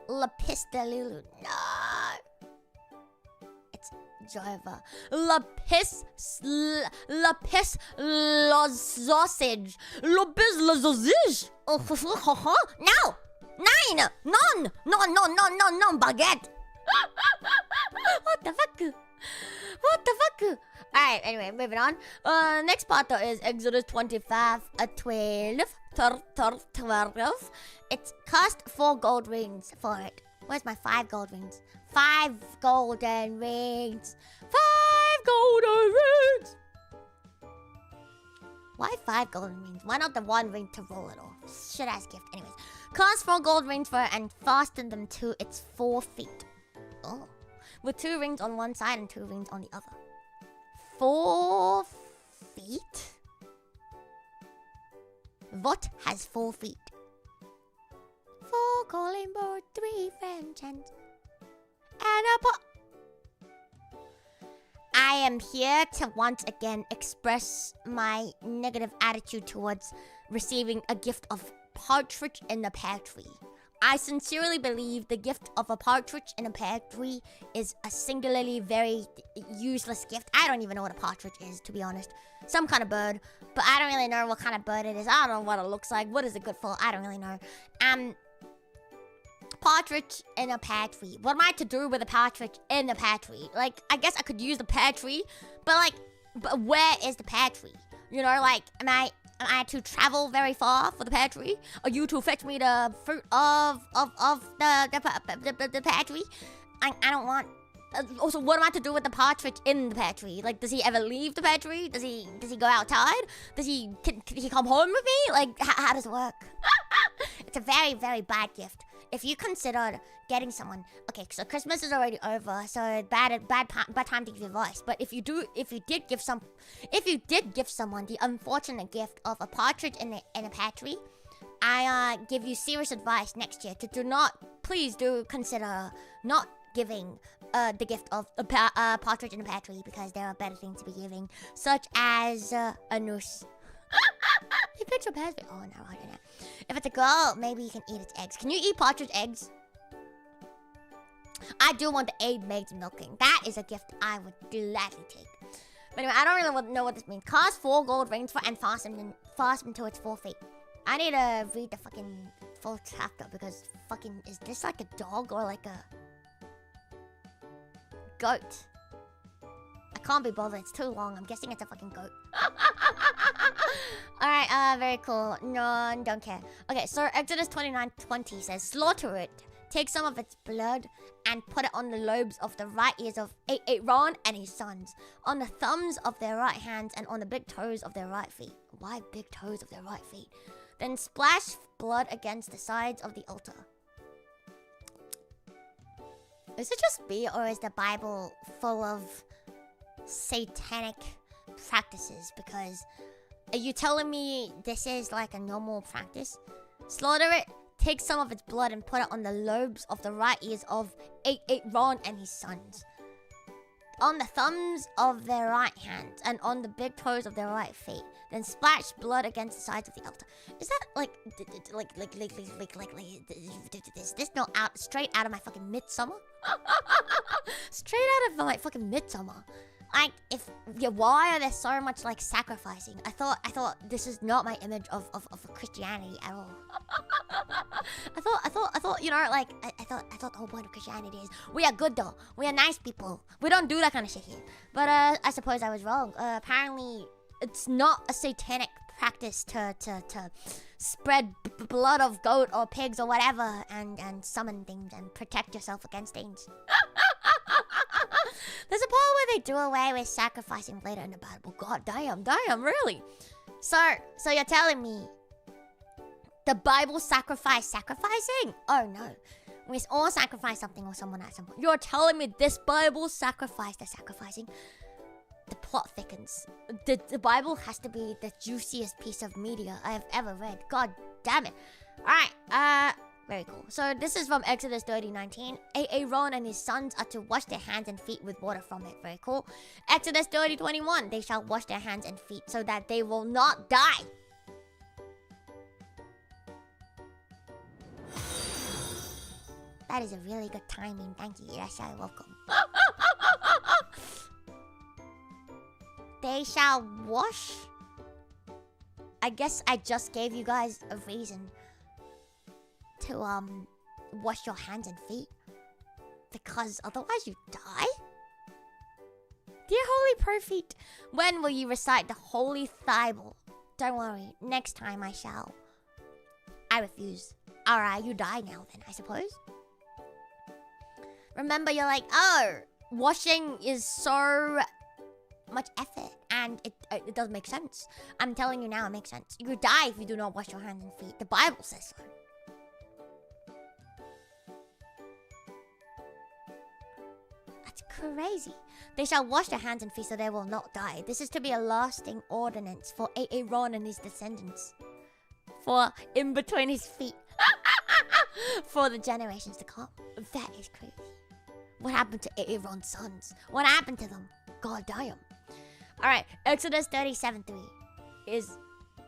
Lapistalulu. No. It's Java. Lapis sausage. Lapis sausage. No. Non, baguette. What the fuck? Alright, anyway, moving on. Next part though is Exodus 25:12. It's cost 4 gold rings for it. Where's my 5 gold rings? 5 golden rings. 5 golden rings. Why 5 golden rings? Why not the 1 ring to roll it off? Shit ass gift. Anyways, cost 4 gold rings for it and fasten them to its 4 feet. Oh, with 2 rings on one side and 2 rings on the other. 4 feet? What has 4 feet? 4 calling birds, 3 French hens, and a pot. I am here to once again express my negative attitude towards receiving a gift of partridge in the pear tree. I sincerely believe the gift of a partridge in a pear tree is a singularly very useless gift. I don't even know what a partridge is, to be honest. Some kind of bird, but I don't really know what kind of bird it is. I don't know what it looks like. What is it good for? I don't really know. Partridge in a pear tree. What am I to do with a partridge in a pear tree? Like, I guess I could use the pear tree, but where is the pear tree? You know, like, am I to travel very far for the pear tree? Are you to fetch me the fruit of the pear tree? I don't want. Also, what am I to do with the partridge in the pear tree? Like, does he ever leave the pear tree? Does he go outside? Can he come home with me? Like, how does it work? It's a very, very bad gift. If you considered getting someone, okay, so Christmas is already over, so bad time to give advice. But if you did give someone the unfortunate gift of a partridge in a pear tree, I give you serious advice next year to please do consider not giving the gift of a partridge in a pear tree, because there are better things to be giving, such as a noose. You picture pears? Oh no, I don't know. If it's a girl, maybe you can eat its eggs. Can you eat partridge eggs? I do want the egg maids milking. That is a gift I would gladly take. But anyway, I don't really know what this means. Cost 4 gold rings for and fasten to its 4 feet. I need to read the fucking full chapter, because fucking, is this like a dog or like a goat? I can't be bothered. It's too long. I'm guessing it's a fucking goat. Alright, very cool. No, don't care. Okay, so Exodus 29:20 says, slaughter it. Take some of its blood and put it on the lobes of the right ears of Aaron and his sons, on the thumbs of their right hands, and on the big toes of their right feet. Why big toes of their right feet? Then splash blood against the sides of the altar. Is it just me, or is the Bible full of satanic practices, because are you telling me this is like a normal practice? Slaughter it, take some of its blood and put it on the lobes of the right ears of Aaron and his sons, on the thumbs of their right hands, and on the big toes of their right feet. Then splash blood against the sides of the altar. Is that like is this not out straight out of my fucking Midsummer? Straight out of my fucking Midsummer. Like, why are there so much like sacrificing? I thought this is not my image of Christianity at all. I thought you know, like I thought the whole point of Christianity is we are good though. We are nice people. We don't do that kind of shit here. But I suppose I was wrong. Apparently it's not a satanic practice to spread blood of goat or pigs or whatever and summon things and protect yourself against things. There's a part where they do away with sacrificing later in the Bible. God damn, really? So you're telling me the Bible sacrificing? Oh no. We all sacrifice something or someone at some point. You're telling me this Bible sacrificing? The plot thickens. The Bible has to be the juiciest piece of media I have ever read. God damn it. Alright, very cool. So this is from Exodus 30:19. Aaron and his sons are to wash their hands and feet with water from it. Very cool. Exodus 30:21. They shall wash their hands and feet so that they will not die. That is a really good timing. Thank you. Yes, you're welcome. They shall wash. I guess I just gave you guys a reason to wash your hands and feet, because otherwise you die. Dear Holy Prophet, when will you recite the Holy Bible? Don't worry, next time I shall. I refuse. Alright, you die now then, I suppose. Remember, you're like, oh, washing is so much effort, and it does make sense. I'm telling you now, it makes sense. You die if you do not wash your hands and feet. The Bible says so. That's crazy. They shall wash their hands and feet so they will not die. This is to be a lasting ordinance for Aaron and his descendants, for in between his feet, for the generations to come. That is crazy. What happened to Aaron's sons? What happened to them? God damn. Alright, Exodus 37:3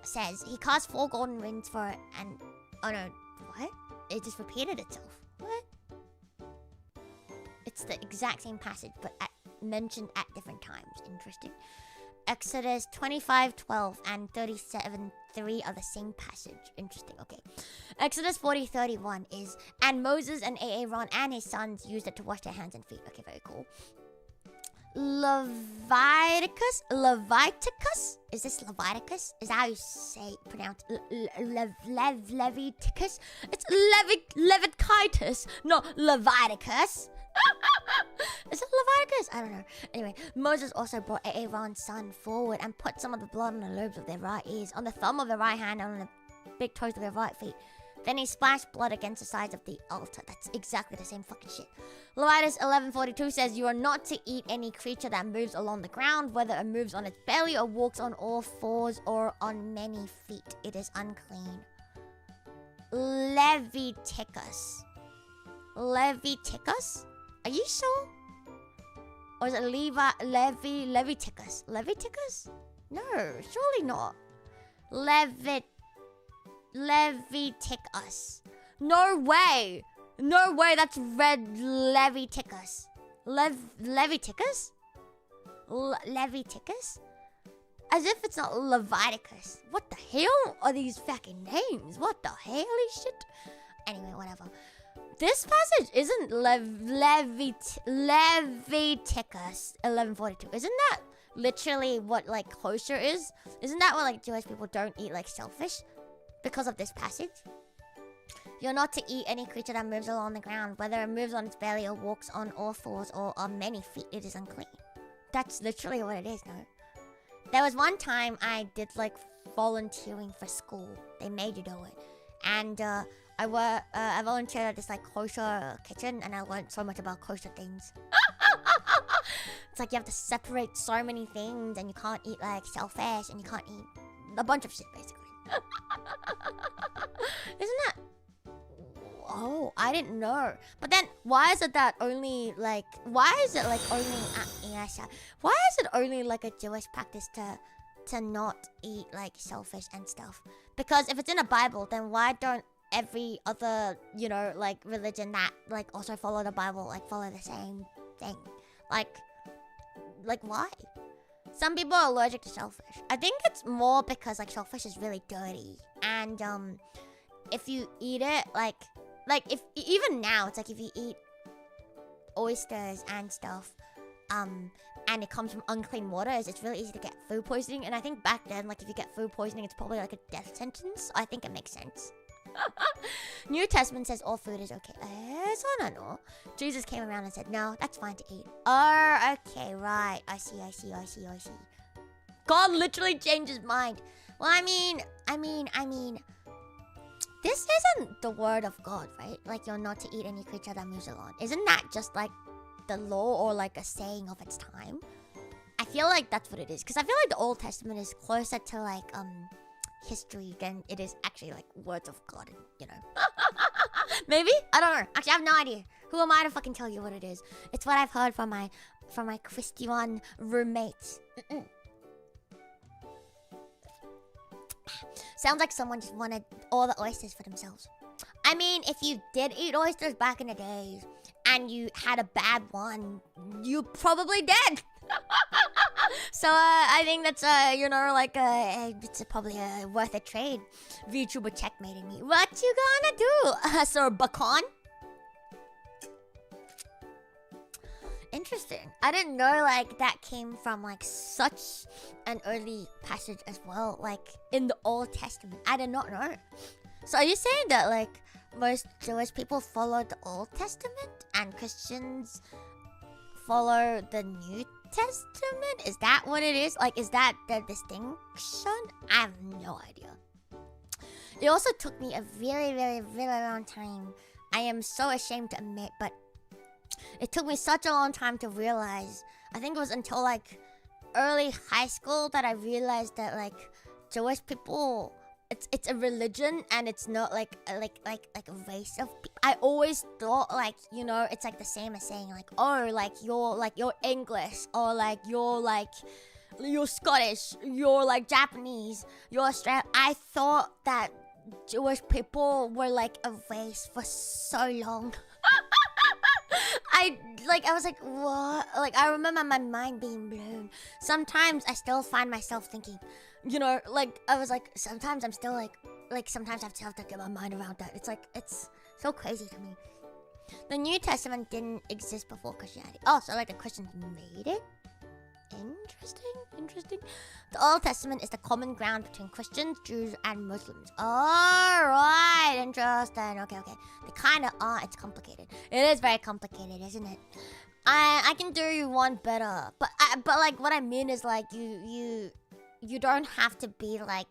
says he cast 4 golden rings for it, and oh no, what? It just repeated itself. What? It's the exact same passage, but mentioned at different times. Interesting. Exodus 25:12 and 37:3 are the same passage. Interesting. Okay. Exodus 40:31 is, and Moses and Aaron and his sons used it to wash their hands and feet. Okay, very cool. Leviticus? Is this Leviticus? Is that how you pronounce Leviticus? It's Leviticus, not Leviticus. Is it Leviticus? I don't know. Anyway, Moses also brought Aaron's son forward and put some of the blood on the lobes of their right ears, on the thumb of their right hand, and on the big toes of their right feet. Then he splashed blood against the sides of the altar. That's exactly the same fucking shit. Leviticus 11:42 says, you are not to eat any creature that moves along the ground, whether it moves on its belly or walks on all fours or on many feet. It is unclean. Leviticus. Are you sure? Or is it Leviticus? Leviticus? No, surely not. Leviticus. No way, that's red Leviticus. Leviticus? Leviticus? As if it's not Leviticus. What the hell are these fucking names? What the hell is shit? Anyway, whatever. This passage isn't Leviticus 11:42. Isn't that literally what like kosher is? Isn't that what like Jewish people don't eat like shellfish? Because of this passage? You're not to eat any creature that moves along the ground, whether it moves on its belly or walks on all fours or on many feet. It is unclean. That's literally what it is, no? There was one time I did like volunteering for school. They made you do it. And I volunteered at this like kosher kitchen, and I learned so much about kosher things. like you have to separate so many things, and you can't eat like shellfish, and you can't eat a bunch of shit basically. Isn't that? Oh, I didn't know. But then, why is it that only like? Why is it like only? Why is it only like a Jewish practice to not eat like shellfish and stuff? Because if it's in the Bible, then why don't every other, you know, like religion that like also follow the Bible like follow the same thing? Like why? Some people are allergic to shellfish. I think it's more because like shellfish is really dirty, and if you eat it like if even now it's like if you eat oysters and stuff, and it comes from unclean waters, it's really easy to get food poisoning. And I think back then, like if you get food poisoning, it's probably like a death sentence. So I think it makes sense. New Testament says all food is okay. No. Jesus came around and said, no, that's fine to eat. Oh, okay, right. I see. God literally changed his mind. Well, I mean, this isn't the word of God, right? Like you're not to eat any creature that moves along. Isn't that just like the law or like a saying of its time? I feel like that's what it is. Because I feel like the Old Testament is closer to like history than it is actually like words of God, you know. Maybe? I don't know. Actually, I have no idea. Who am I to fucking tell you what it is? It's what I've heard from my Christian roommates. Sounds like someone just wanted all the oysters for themselves. I mean, if you did eat oysters back in the days and you had a bad one, you probably did. So I think that's you know, like it's probably worth a trade. Vtuber checkmated me. What you gonna do, Sir Bacon? Interesting. I didn't know like that came from like such an early passage as well, like in the Old Testament. I did not know. So are you saying that like most Jewish people follow the Old Testament and Christians follow the New Testament? Is that what it is? Like, is that the distinction? I have no idea. It also took me a very, very, very long time. I am so ashamed to admit, but it took me such a long time to realize. I think it was until like early high school that I realized that like Jewish people, it's a religion and it's not like a race of people. I always thought like, you know, it's like the same as saying like, oh, like you're English, or like you're Scottish, you're like Japanese, you're Australian. I thought that Jewish people were like a race for so long. I was like, what? Like, I remember my mind being blown. Sometimes I still find myself thinking, you know, like, I was like, sometimes I'm still like sometimes I have to get my mind around that. It's like, it's so crazy to me. The New Testament didn't exist before Christianity. Oh, so like the Christians made it? Interesting. The Old Testament is the common ground between Christians, Jews, and Muslims. Alright, interesting. Okay. They kind of are. It's complicated. It is very complicated, isn't it? I can do you one better. But like what I mean is like you don't have to be like...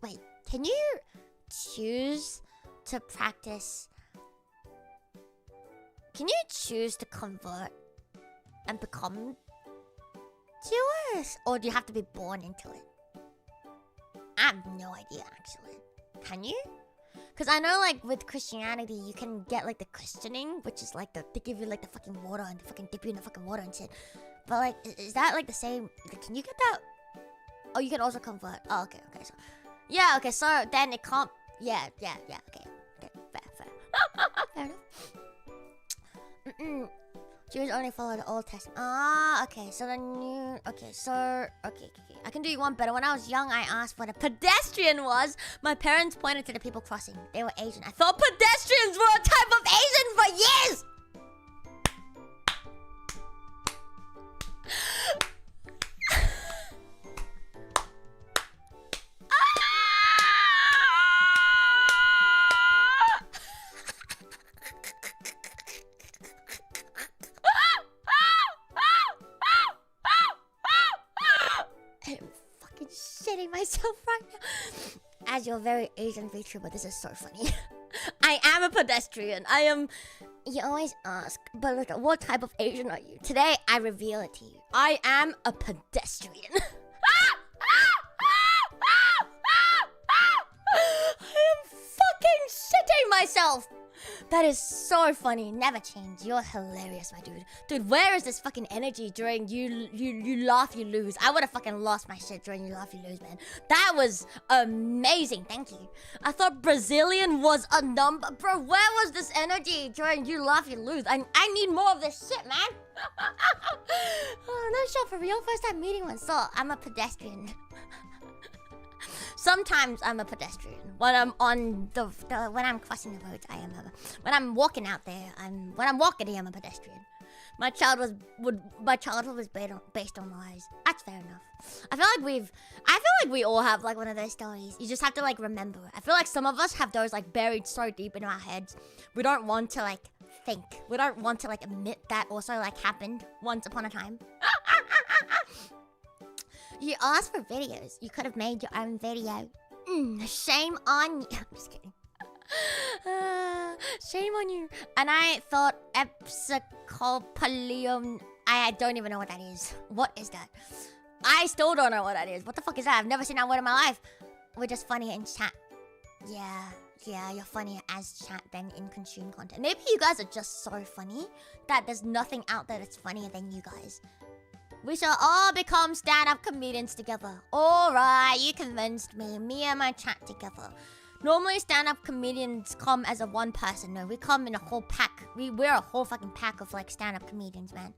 Wait, can you choose to practice... Can you choose to convert and become Jewish? Or do you have to be born into it? I have no idea, actually. Can you? Because I know, like, with Christianity, you can get, like, the christening, which is, like, they give you, like, the fucking water and they fucking dip you in the fucking water and shit. But, like, is that, like, the same? Can you get that? Oh, you can also convert. Oh, okay. So, yeah, okay, so then it can't... Yeah, okay. Fair. Fair enough. Jews only follow the Old Testament. Okay. So the new... Okay. I can do you one better. When I was young, I asked what a pedestrian was. My parents pointed to the people crossing. They were Asian. I thought pedestrians were a type of Asian for years! Myself right now. As your very Asian VTuber, this is so funny. I am a pedestrian. I am You always ask, but look, what type of Asian are you? Today, I reveal it to you. I am a pedestrian. I am fucking shitting myself. That is so funny. Never change. You're hilarious, my dude. Dude, where is this fucking energy during you laugh, you lose? I would have fucking lost my shit during you laugh, you lose, man. That was amazing. Thank you. I thought Brazilian was a number. Bro, where was this energy during you laugh, you lose? I need more of this shit, man. Oh, no shot for real. First time meeting one. So, I'm a pedestrian. Sometimes I'm a pedestrian. When I'm on when I'm crossing the roads, I am when I'm walking out there, when I'm walking here, I'm a pedestrian. My childhood was based on lies. That's fair enough. I feel like we all have like one of those stories. You just have to like remember. I feel like some of us have those like buried so deep in our heads. We don't want to like think. We don't want to like admit that also like happened once upon a time. You asked for videos. You could have made your own video. Shame on you. I'm just kidding. Shame on you. And I thought epsicopalium. I don't even know what that is. What is that? I still don't know what that is. What the fuck is that? I've never seen that word in my life. We're just funnier in chat. Yeah, you're funnier as chat than in consume content. Maybe you guys are just so funny that there's nothing out there that's funnier than you guys. We shall all become stand-up comedians together. Alright, you convinced me. Me and my chat together. Normally stand-up comedians come as a one person. No, we come in a whole pack. We're a whole fucking pack of like stand-up comedians, man.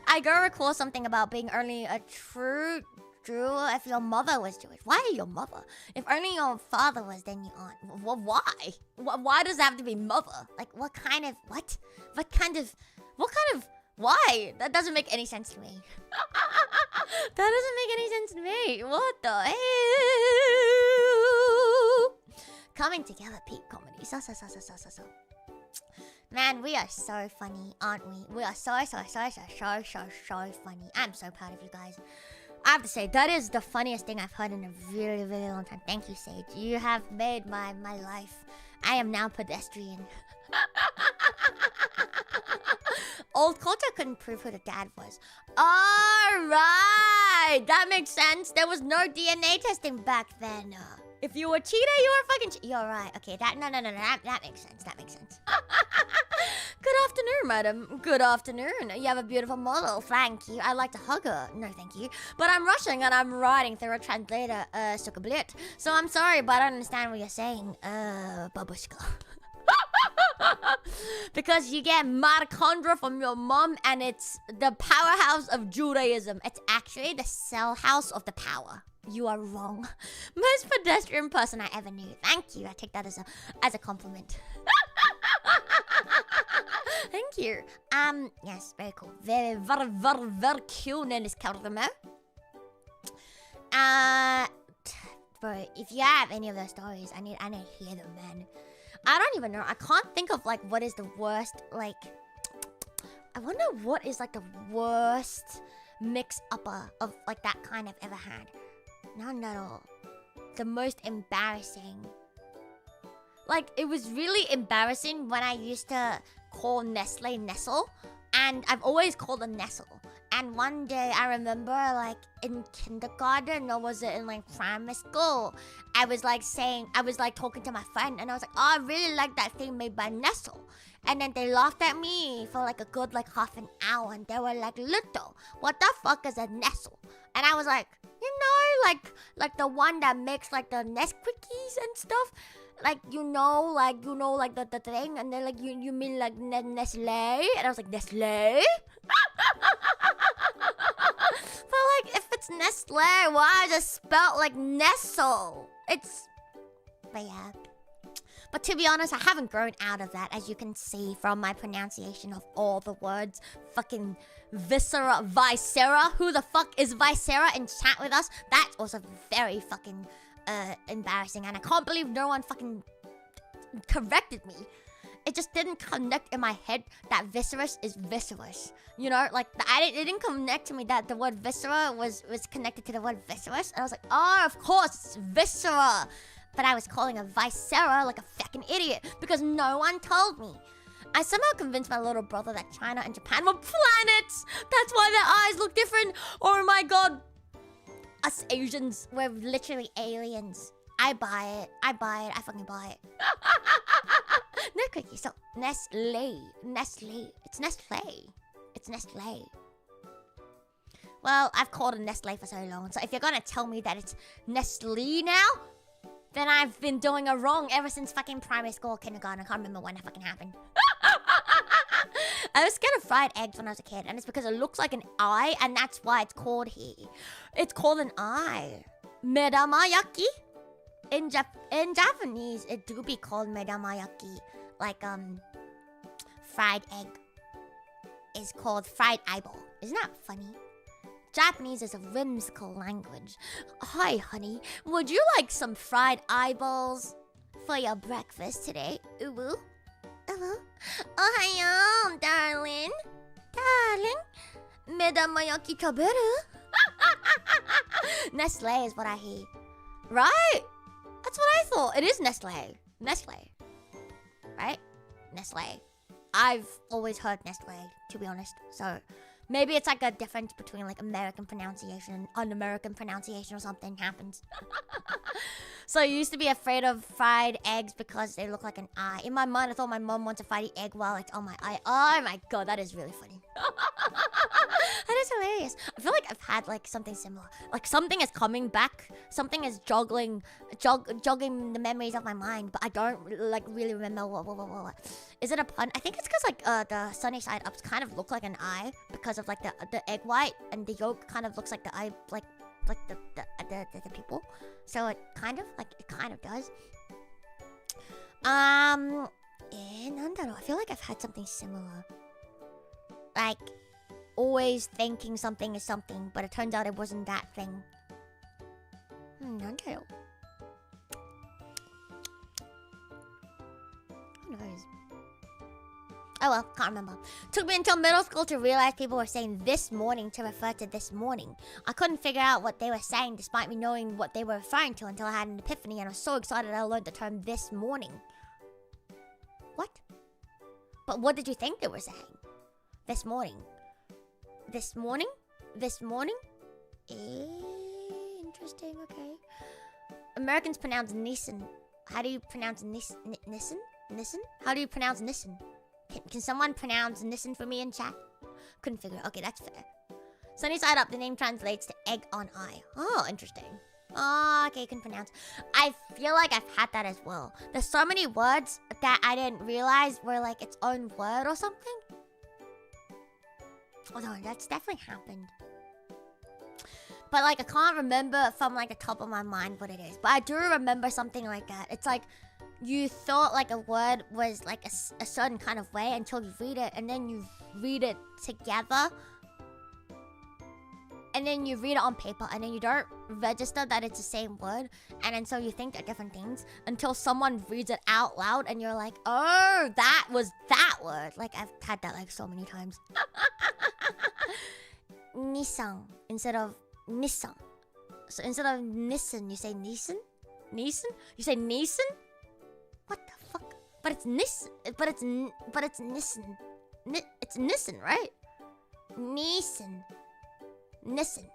I go recall something about being only a true Jew if your mother was Jewish. Why are your mother? If only your father was, then you aren't. Well, why? Why does it have to be mother? Like, what kind of... Why? That doesn't make any sense to me. That doesn't make any sense to me. What the hell? Coming together, peak comedy. So. Man, we are so funny, aren't we? We are so funny. I'm so proud of you guys. I have to say, that is the funniest thing I've heard in a really, really long time. Thank you, Sage. You have made my life. I am now pedestrian. Old culture couldn't prove who the dad was. Alright! That makes sense. There was no DNA testing back then. If you were cheetah, you were fucking you're right. Okay, that makes sense. That makes sense. Good afternoon, madam. Good afternoon. You have a beautiful model. Thank you. I'd like to hug her. No, thank you. But I'm rushing and I'm writing through a translator, Sukablit. So I'm sorry, but I don't understand what you're saying, babushka. Because you get mitochondria from your mom and it's the powerhouse of Judaism. It's actually the cell house of the power. You are wrong. Most pedestrian person I ever knew. Thank you. I take that as a compliment. Thank you. Yes, very cool. Very cool name is Kaluto. Bro, if you have any of those stories, I need to hear them, man. I don't even know. I can't think of like what is the worst, like I wonder what is like the worst mix-upper of like that kind I've ever had. None at all. The most embarrassing. Like, it was really embarrassing when I used to call Nestle Nestle. And I've always called her Nestle. And one day I remember like in kindergarten or was it in like primary school, I was like talking to my friend and I was like, oh, I really like that thing made by Nestle. And then they laughed at me for like a good like half an hour and they were like, Luto, what the fuck is a Nestle? And I was like, you know, like the one that makes like the Nest cookies and stuff. Like, you know, like the thing. And they're like, you mean like Nestle? And I was like, Nestle? But like, if it's Nestle, why is it spelled like Nestle? But yeah. But to be honest, I haven't grown out of that, as you can see from my pronunciation of all the words. Fucking viscera. Who the fuck is Viscera in chat with us? That's also very fucking embarrassing, and I can't believe no one fucking corrected me. It just didn't connect in my head that viscerous is viscerous. You know, like it didn't connect to me that the word viscera was connected to the word viscerous. And I was like, oh, of course, it's viscera. But I was calling a viscera like a fucking idiot because no one told me. I somehow convinced my little brother that China and Japan were planets. That's why their eyes look different. Oh my god. Us Asians, we're literally aliens. I buy it. I fucking buy it. No cookie. So, Nestle. It's Nestle. Well, I've called it Nestle for so long. So if you're gonna tell me that it's Nestle now, then I've been doing it wrong ever since fucking primary school or kindergarten. I can't remember when that fucking happened. I was scared of fried eggs when I was a kid, and it's because it looks like an eye, and that's why it's called here. It's called an eye. Medamayaki. In Japanese, it do be called medamayaki. Like, fried egg is called fried eyeball. Isn't that funny? Japanese is a whimsical language. Hi, honey. Would you like some fried eyeballs for your breakfast today? Uwu? Ohayo, darling. Medamayaki taberu? Nestle is what I hear. Right? That's what I thought. It is Nestle. Right? Nestle. I've always heard Nestle, to be honest. So maybe it's like a difference between like American pronunciation and un-American pronunciation or something happens. So I used to be afraid of fried eggs because they look like an eye. In my mind, I thought my mom wants a fried egg while it's on my eye. Oh my god, that is really funny. That is hilarious. I feel like I've had like something similar. Like something is coming back. Something is jogging the memories of my mind, but I don't like really remember what. Is it a pun? I think it's because like the sunny side ups kind of look like an eye because of like the egg white, and the yolk kind of looks like the eye, like the people. So it kind of does. I feel like I've had something similar. Like always thinking something is something, but it turns out it wasn't that thing. Who knows? Oh well, can't remember. Took me until middle school to realize people were saying this morning to refer to this morning. I couldn't figure out what they were saying despite me knowing what they were referring to until I had an epiphany, and I was so excited I learned the term this morning. What? But what did you think they were saying? This morning. This morning? Interesting, okay. Americans pronounce Nissan. How do you pronounce Nissan? How do you pronounce Nissan? Can someone pronounce Nissan for me in chat? Couldn't figure it. Okay, that's fair. Sunny side up, the name translates to egg on eye. Oh, interesting. Oh, okay, you can pronounce. I feel like I've had that as well. There's so many words that I didn't realize were like its own word or something. Oh no, that's definitely happened. But like I can't remember from like the top of my mind what it is. But I do remember something like that. It's like you thought like a word was like a certain kind of way until you read it, and then you read it together. And then you read it on paper, and then you don't register that it's the same word. And then so you think they're different things until someone reads it out loud, and you're like, oh, that was that word. Like, I've had that like so many times. Nissan instead of Nissan. So instead of Nissan, you say Nissan? Nissan? You say Nissan? What the fuck? But it's Nissan. But it's Nissan. It's Nissan, right? Nissan. Nissan.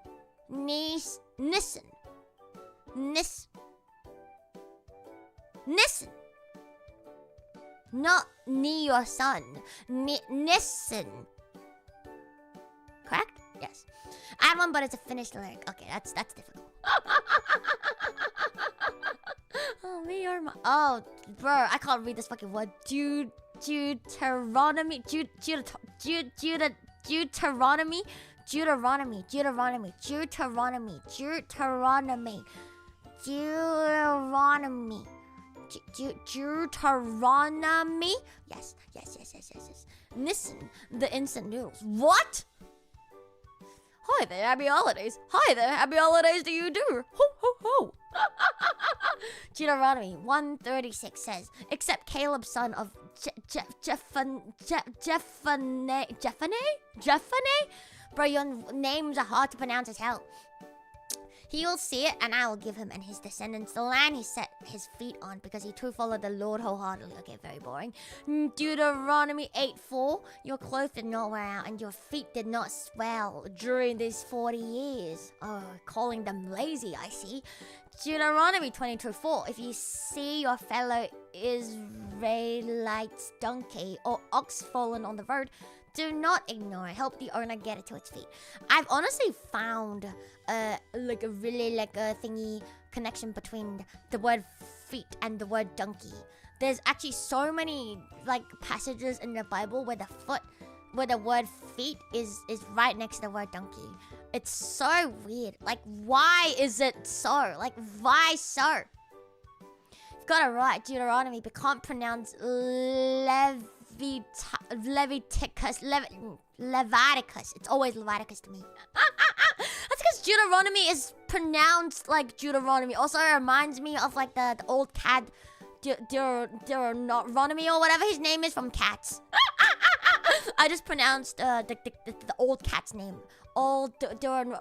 Not ni your son. Nissan. Correct? Yes. I had one, but it's a finished lyric. Okay, that's difficult. Oh, me or my... Oh, bro, I can't read this fucking word. Deuteronomy. Deuteronomy. Yes. Nissan, the instant noodles. What? Hi there, happy holidays. Hi there, happy holidays to you too. Ho, ho, ho. Deuteronomy 136 says, except Caleb's son of Jephaneh? Bro, your names are hard to pronounce as hell. He will see it, and I will give him and his descendants the land he set his feet on, because he too followed the Lord wholeheartedly. Okay, very boring. Deuteronomy 8:4. Your clothes did not wear out, and your feet did not swell during these 40 years. Oh, calling them lazy, I see. Deuteronomy 22:4. If you see your fellow Israelite's donkey or ox fallen on the road, do not ignore it. Help the owner get it to its feet. I've honestly found like a really like a thingy connection between the word feet and the word donkey. There's actually so many like passages in the Bible where the word feet is right next to the word donkey. It's so weird. Like, why is it so? Like, why so? You've got it right, Deuteronomy, but can't pronounce Leviticus. It's always Leviticus to me. That's because Deuteronomy is pronounced like Deuteronomy. Also, it reminds me of like the old cat Deuteronomy or whatever his name is from Cats. I just pronounced the old cat's name. Old Deuteronomy.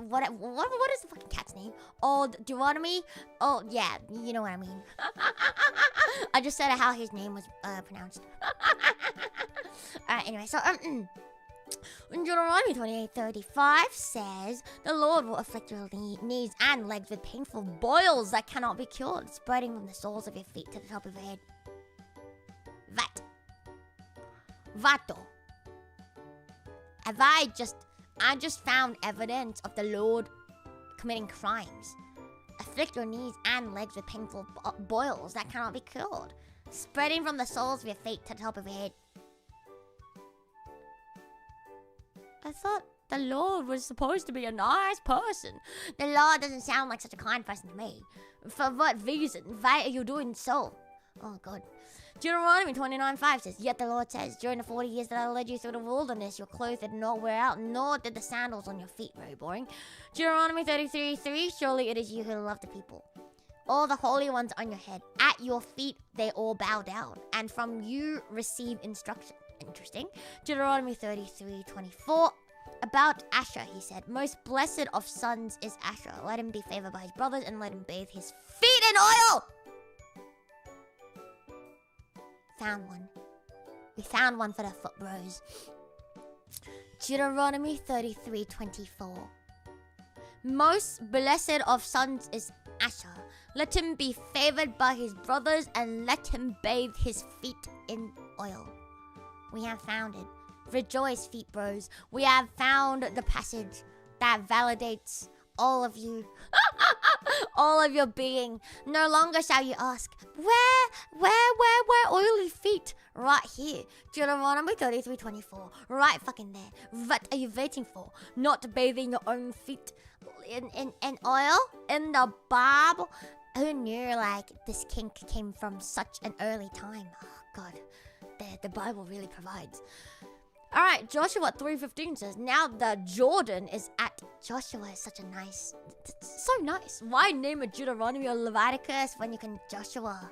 What is the fucking cat's name? Old Deuteronomy. Oh yeah, you know what I mean. I just said how his name was pronounced. Alright, anyway, so Deuteronomy 28:35 says, the Lord will afflict your knees and legs with painful boils that cannot be cured, spreading from the soles of your feet to the top of your head. Vato. I just found evidence of the Lord committing crimes. Afflict your knees and legs with painful boils that cannot be cured, spreading from the soles of your feet to the top of your head. I thought the Lord was supposed to be a nice person. The Lord doesn't sound like such a kind person to me. For what reason? Why are you doing so? Oh God. Deuteronomy 29:5 says, yet the Lord says, during the 40 years that I led you through the wilderness, your clothes did not wear out, nor did the sandals on your feet. Very boring. Deuteronomy 33:3, surely it is you who love the people. All the holy ones on your head. At your feet they all bow down, and from you receive instruction. Interesting. Deuteronomy 33:24. About Asher, he said, most blessed of sons is Asher. Let him be favored by his brothers, and let him bathe his feet in oil. Found one. We found one for the foot bros. Deuteronomy 33:24. Most blessed of sons is Asher. Let him be favored by his brothers, and let him bathe his feet in oil. We have found it. Rejoice, feet bros. We have found the passage that validates all of you. All of your being. No longer shall you ask, where oily feet? Right here. Deuteronomy 33:24. Right fucking there. What are you waiting for? Not bathing your own feet in oil? In the Bible? Who knew like this kink came from such an early time? Oh God. The Bible really provides. Alright, Joshua 3:15 says, now the Jordan is at... Joshua is such a nice... So nice. Why name it Deuteronomy or Leviticus when you can Joshua?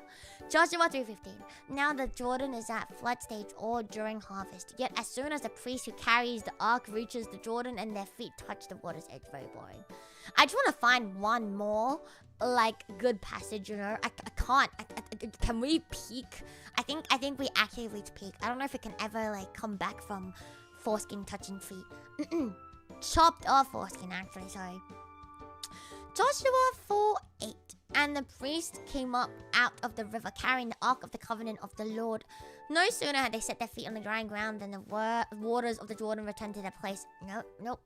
Joshua 3:15. Now the Jordan is at flood stage or during harvest. Yet as soon as the priest who carries the ark reaches the Jordan and their feet touch the water's edge. Very boring. I just want to find one more like good passage, you know. I can't. Can we peek? I think we actually reach peak. I don't know if it can ever like come back from foreskin touching feet. Chopped off foreskin, actually. Sorry. Joshua 4:8. And the priest came up out of the river carrying the ark of the covenant of the Lord. No sooner had they set their feet on the dry ground than the waters of the Jordan returned to their place. Nope.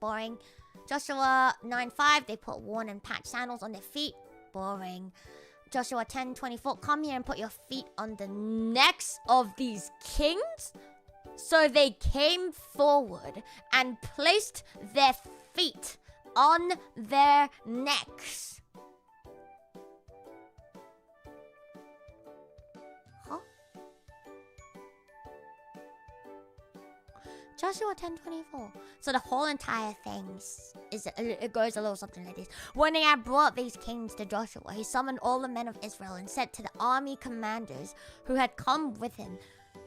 Boring. Joshua 9:5. They put worn and patched sandals on their feet. Boring. Joshua 10:24. Come here and put your feet on the necks of these kings. So they came forward and placed their feet on their necks. Huh? Joshua 10:24. So the whole entire thing it goes a little something like this. When they had brought these kings to Joshua, he summoned all the men of Israel and said to the army commanders who had come with him,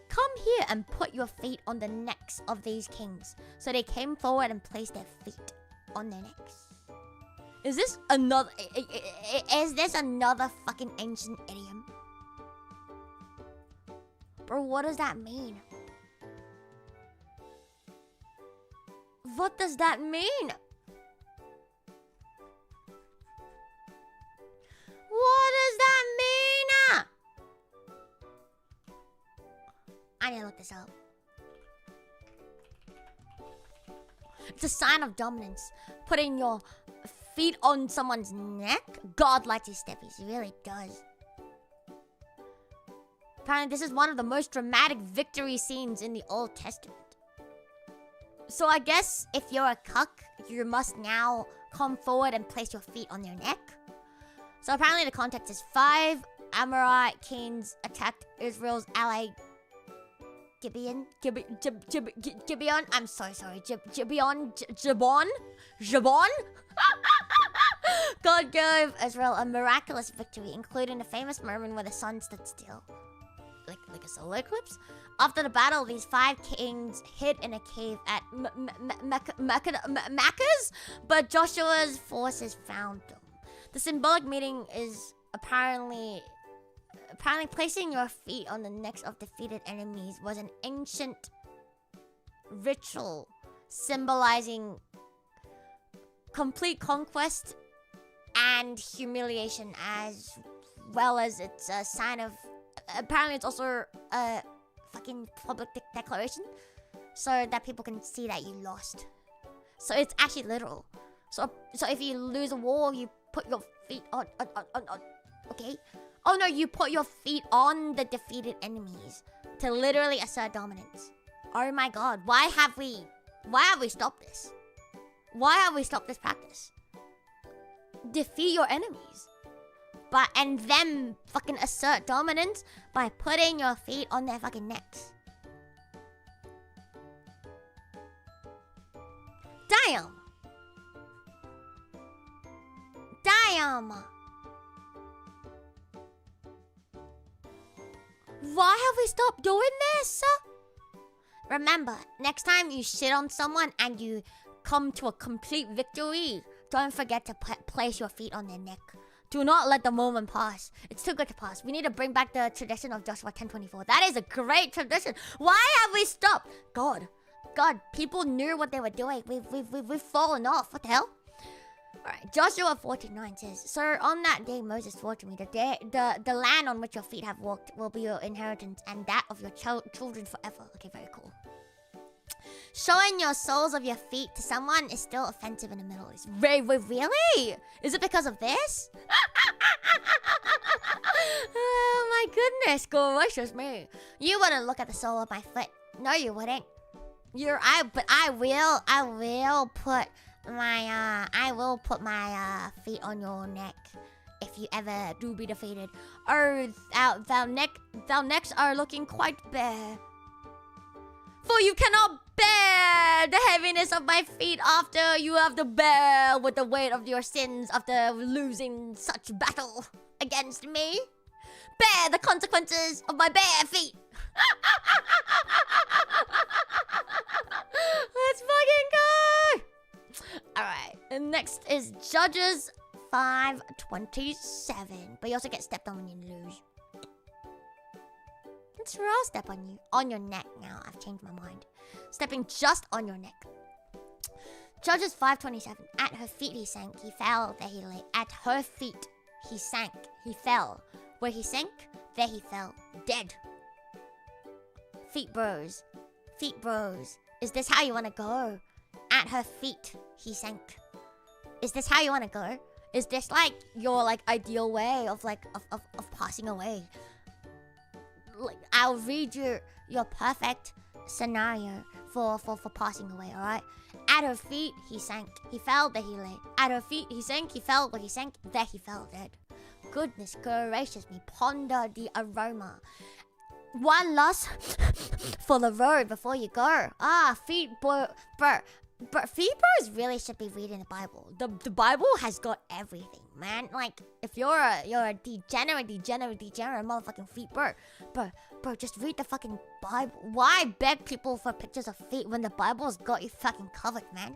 come here and put your feet on the necks of these kings. So they came forward and placed their feet on their necks. Is this another fucking ancient idiom? Bro, what does that mean? What does that mean? What does that mean? I need to look this up. It's a sign of dominance. Putting your feet on someone's neck? God likes his steppies. He really does. Apparently, this is one of the most dramatic victory scenes in the Old Testament. So I guess if you're a cuck, you must now come forward and place your feet on their neck. So apparently the context is 5 Amorite kings attacked Israel's ally Gibeon. I'm so sorry. Jabon. God gave Israel a miraculous victory, including the famous moment where the sun stood still. Like a solar eclipse? After the battle, these 5 kings hid in a cave at Makkah's, but Joshua's forces found them. The symbolic meaning is apparently placing your feet on the necks of defeated enemies was an ancient ritual symbolizing complete conquest and humiliation, as well as it's a sign of... Apparently it's also a fucking public declaration so that people can see that you lost. So it's actually literal. So if you lose a war, you put your feet on okay? Oh no, you put your feet on the defeated enemies to literally assert dominance. Oh my god, why have we stopped this? Why have we stopped this practice? Defeat your enemies. And then fucking assert dominance by putting your feet on their fucking necks. Damn. Why have we stopped doing this? Remember, next time you shit on someone and you come to a complete victory, don't forget to place your feet on their neck. Do not let the moment pass. It's too good to pass. We need to bring back the tradition of Joshua 10:24. That is a great tradition. Why have we stopped? God, people knew what they were doing. We've fallen off. What the hell? Alright, Joshua 14:9 says, "So on that day Moses swore to me, the land on which your feet have walked will be your inheritance and that of your children forever." Okay, very cool. Showing your soles of your feet to someone is still offensive in the Middle East. Really? Is it because of this? Oh my goodness, gracious me. You wouldn't look at the sole of my foot. No, you wouldn't. But I will put my feet on your neck if you ever do be defeated. Oh, thou necks are looking quite bare. For you cannot bear the heaviness of my feet after you have to bear with the weight of your sins after losing such battle against me. Bear the consequences of my bare feet. Let's fucking go! Alright, and next is Judges 5:27. But you also get stepped on when you lose. It's sure I'll step on you. On your neck now. I've changed my mind. Stepping just on your neck. Judges 5:27. At her feet he sank. He fell. There he lay. At her feet he sank. He fell. Where he sank, there he fell. Dead. Feet bros. Feet bros. Is this how you want to go? At her feet he sank. Is this how you want to go? Is this like your ideal way of passing away? I'll read your perfect scenario for passing away, alright? At her feet, he sank. He fell, there he lay. At her feet, he sank. He fell, where he sank, there he fell dead. Goodness gracious me, ponder the aroma. One last for the road before you go. Feet feet bros really should be reading the Bible. The Bible has got everything, man. Like, if you're a degenerate motherfucking feet bro, just read the fucking Bible. Why beg people for pictures of feet when the Bible's got you fucking covered, man?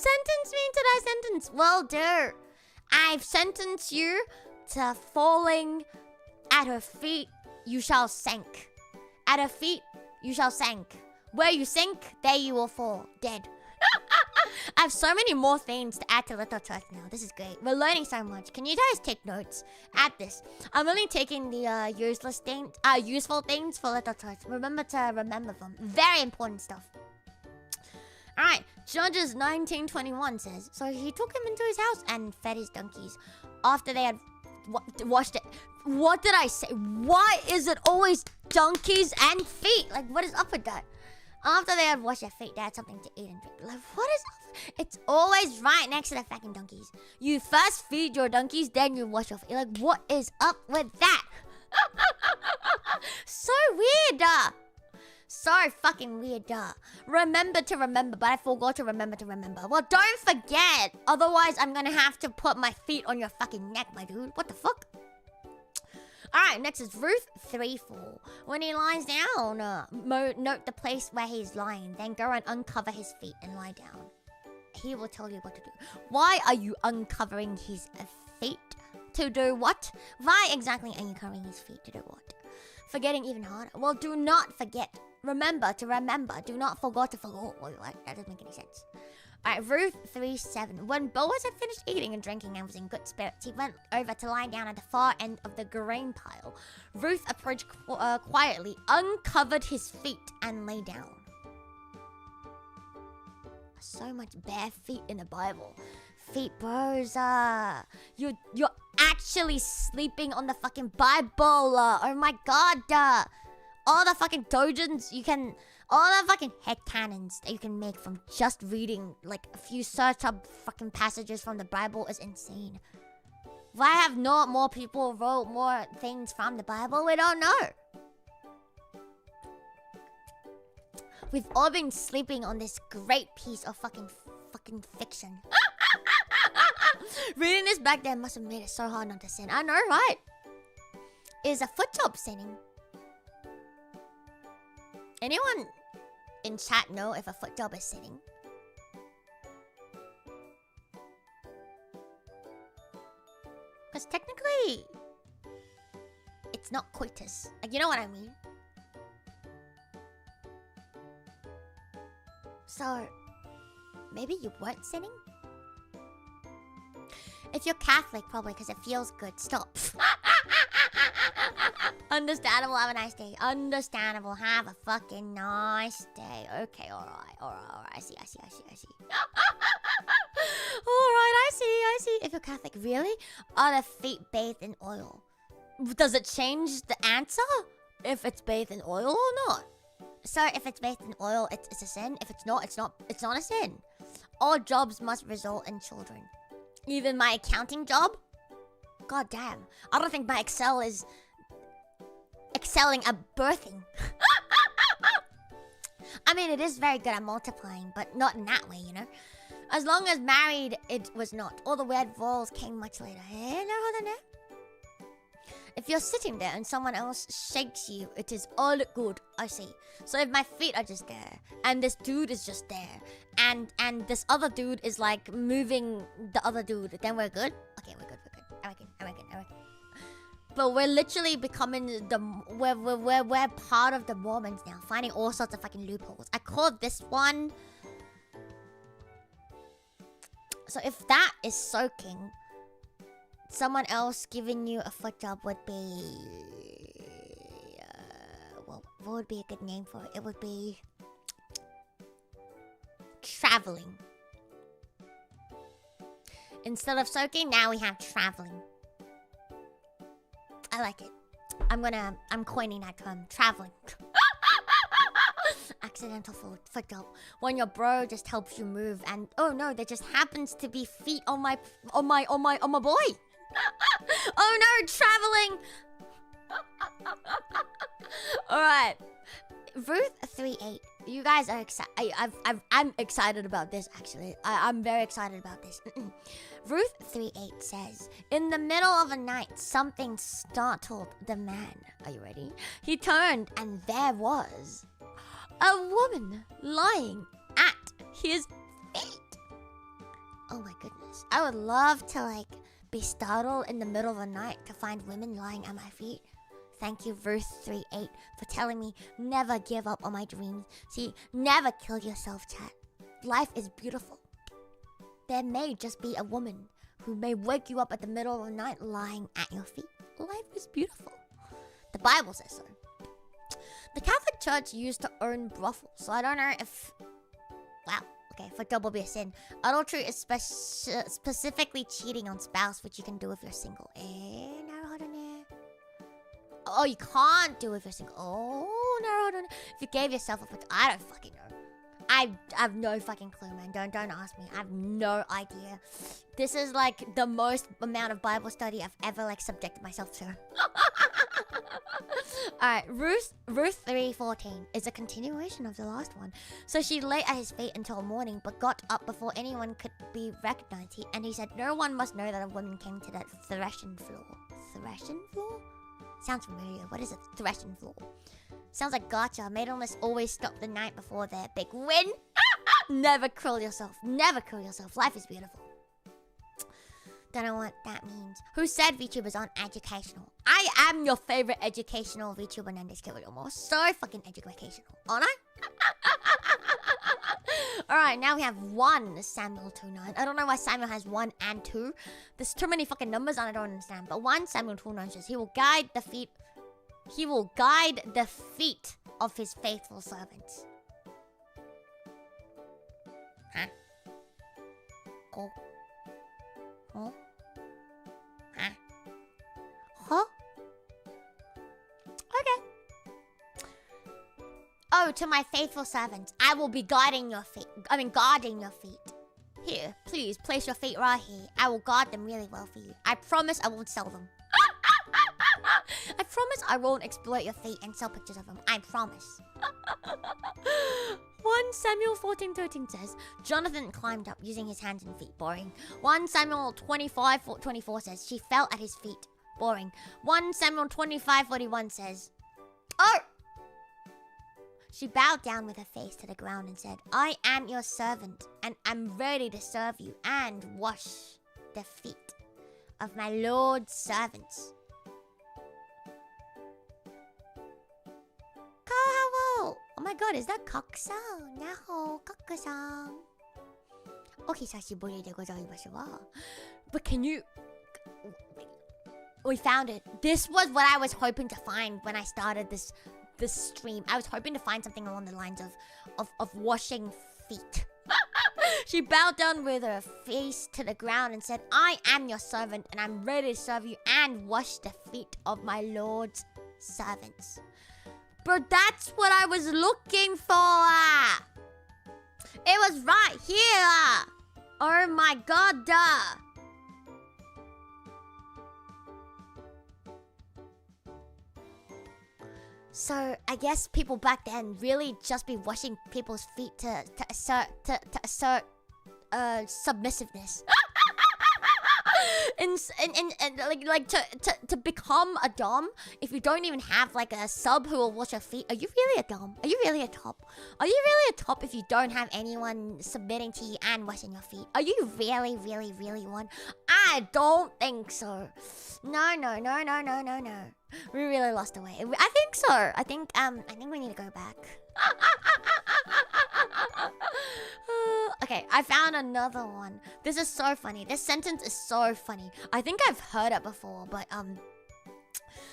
Sentence me to thy sentence. Well, dear, I've sentenced you to falling at her feet. You shall sink. At her feet, you shall sink. Where you sink, there you will fall, dead. I have so many more things to add to Little Church now. This is great. We're learning so much. Can you guys take notes? Add this. I'm only taking the useful things for Little Church. Remember to remember them. Very important stuff. Alright, Judges 19:21 says, so he took him into his house and fed his donkeys after they had washed it. What did I say? Why is it always donkeys and feet? Like, what is up with that? After they had washed their feet, they had something to eat and drink. Like, what is up? It's always right next to the fucking donkeys. You first feed your donkeys, then you wash your feet. Like, what is up with that? So weird. So fucking weird. Remember to remember, but I forgot to remember to remember. Well, don't forget. Otherwise, I'm gonna have to put my feet on your fucking neck, my dude. What the fuck? Alright, next is Ruth 3:4. When he lies down, note the place where he's lying. Then go and uncover his feet and lie down. He will tell you what to do. Why are you uncovering his feet? To do what? Why exactly are you covering his feet? To do what? Forgetting even harder. Well, do not forget. Remember to remember. Do not forget to forget. Well, that doesn't make any sense. Alright, Ruth 3:7. When Boaz had finished eating and drinking and was in good spirits, he went over to lie down at the far end of the grain pile. Ruth approached quietly, uncovered his feet, and lay down. So much bare feet in the Bible. Feet, bros. You're actually sleeping on the fucking Bible. Oh my god. All the fucking dojins you can... All the fucking headcanons that you can make from just reading like a few search up fucking passages from the Bible is insane. Why have not more people wrote more things from the Bible? We don't know. We've all been sleeping on this great piece of fucking fiction. Reading this back then must have made it so hard not to sin. I know, right? Is a foot job sinning? Anyone in chat know if a foot job is sinning? Because technically, it's not coitus. Like, you know what I mean? So, maybe you weren't sinning? If you're Catholic, probably, because it feels good. Stop. Understandable, have a nice day. Understandable, have a fucking nice day. Okay, alright. I see. Alright, I see. If you're Catholic, really? Are the feet bathed in oil? Does it change the answer? If it's bathed in oil or not? So, if it's bathed in oil, it's a sin. If it's not a sin. All jobs must result in children. Even my accounting job? God damn. I don't think my Excel is excelling at birthing. I mean, it is very good at multiplying, but not in that way, you know? As long as married, it was not. All the weird roles came much later. Hey, no, hold on there. If you're sitting there and someone else shakes you, it is all good, I see. So if my feet are just there, and this dude is just there, and this other dude is like moving the other dude, then we're good? Okay, we're good. I reckon. But we're literally becoming we're part of the Mormons now, finding all sorts of fucking loopholes. I call this one... So if that is soaking, someone else giving you a foot job would be... well, what would be a good name for it? It would be... traveling. Instead of soaking, now we have traveling. I like it. I'm coining that term. Traveling. Accidental foot job. When your bro just helps you move and oh no, there just happens to be feet on my boy. Oh no, traveling. Alright. Ruth 3:8. You guys are excited. I'm excited about this actually. I'm very excited about this. Ruth 3:8 says, in the middle of the night, something startled the man. Are you ready? He turned and there was a woman lying at his feet. Oh my goodness. I would love to like be startled in the middle of the night to find women lying at my feet. Thank you, verse 3:8, for telling me never give up on my dreams. See, never kill yourself, chat. Life is beautiful. There may just be a woman who may wake you up at the middle of the night lying at your feet. Life is beautiful. The Bible says so. The Catholic Church used to own brothels, so I don't know if... Wow. Okay, for double be a sin. Adultery is specifically cheating on spouse, which you can do if you're single. Oh, you can't do it if you're single. Oh, no. If you gave yourself up, I don't fucking know. I have no fucking clue, man. Don't ask me. I have no idea. This is like the most amount of Bible study I've ever like subjected myself to. Alright, Ruth 3:14 is a continuation of the last one. So she lay at his feet until morning, but got up before anyone could be recognized. He said, no one must know that a woman came to that threshing floor. Threshing floor? Sounds familiar. What is a threshing floor? Sounds like gotcha. Maidens always stop the night before their big win. Never kill yourself. Never kill yourself. Life is beautiful. Don't know what that means. Who said VTubers aren't educational? I am your favorite educational VTuber, Nandes Kiwidomo. So fucking educational. Aren't I? Alright, now we have 1 Samuel 2:9. I don't know why Samuel has 1 and 2. There's too many fucking numbers and I don't understand. But 1 Samuel 2:9 says, He will guide the feet of his faithful servants. Huh? Oh. Huh? Huh? Huh? Okay. Oh, to my faithful servants, I will be guarding your feet. Here, please, place your feet right here. I will guard them really well for you. I promise I won't sell them. I promise I won't exploit your feet and sell pictures of them. I promise. 1 Samuel 14:13 says, Jonathan climbed up using his hands and feet. Boring. 1 Samuel 25:24 says, she fell at his feet. Boring. 1 Samuel 25:41 says, oh! She bowed down with her face to the ground and said, I am your servant, and I'm ready to serve you and wash the feet of my Lord's servants. Oh my god, is that Kak-san? Naho, Kak-san. O hisashiburi de gozaimasu wa. But can you... We found it. This was what I was hoping to find when I started this stream. I was hoping to find something along the lines of washing feet. She bowed down with her face to the ground and said, I am your servant and I'm ready to serve you and wash the feet of my Lord's servants. But that's what I was looking for. It was right here. Oh my god. So I guess people back then really just be washing people's feet to assert submissiveness. And like to become a dom, if you don't even have like a sub who will wash your feet, are you really a dom? Are you really a top? Are you really a top if you don't have anyone submitting to you and washing your feet? Are you really one? I don't think so. No. We really lost the way. I think so. I think we need to go back. Okay, I found another one. This is so funny. This sentence is so funny. I think I've heard it before, but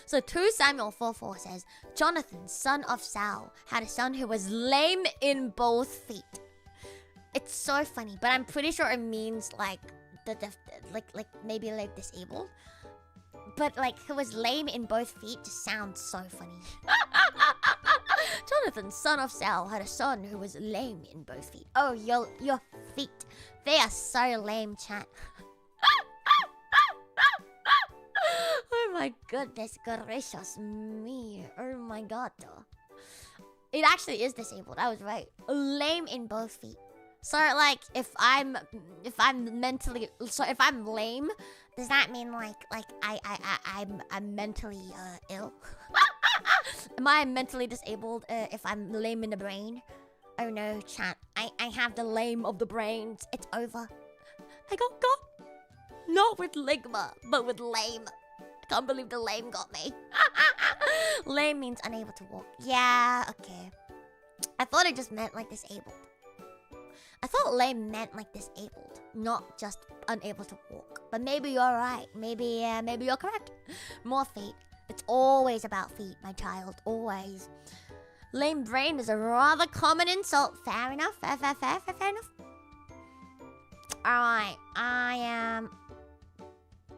so 2 Samuel 4:4 says, Jonathan, son of Saul, had a son who was lame in both feet. It's so funny, but I'm pretty sure it means like like maybe like disabled. But like who was lame in both feet just sounds so funny. Jonathan, son of Saul, had a son who was lame in both feet. Oh, your feet. They are so lame, chat. Oh my goodness gracious me. Oh my god. It actually is disabled. I was right. Lame in both feet. So like if I'm mentally, so if I'm lame, does that mean like I'm mentally ill? Am I mentally disabled if I'm lame in the brain? Oh no, chat. I have the lame of the brains. It's over. I got. Not with ligma, but with lame. I can't believe the lame got me. Lame means unable to walk. Yeah, okay. I thought it just meant like disabled. I thought lame meant like disabled, not just unable to walk. But maybe you're right. Maybe you're correct. More feet. It's always about feet, my child. Always. Lame brain is a rather common insult. Fair enough. Fair enough. Alright. I am...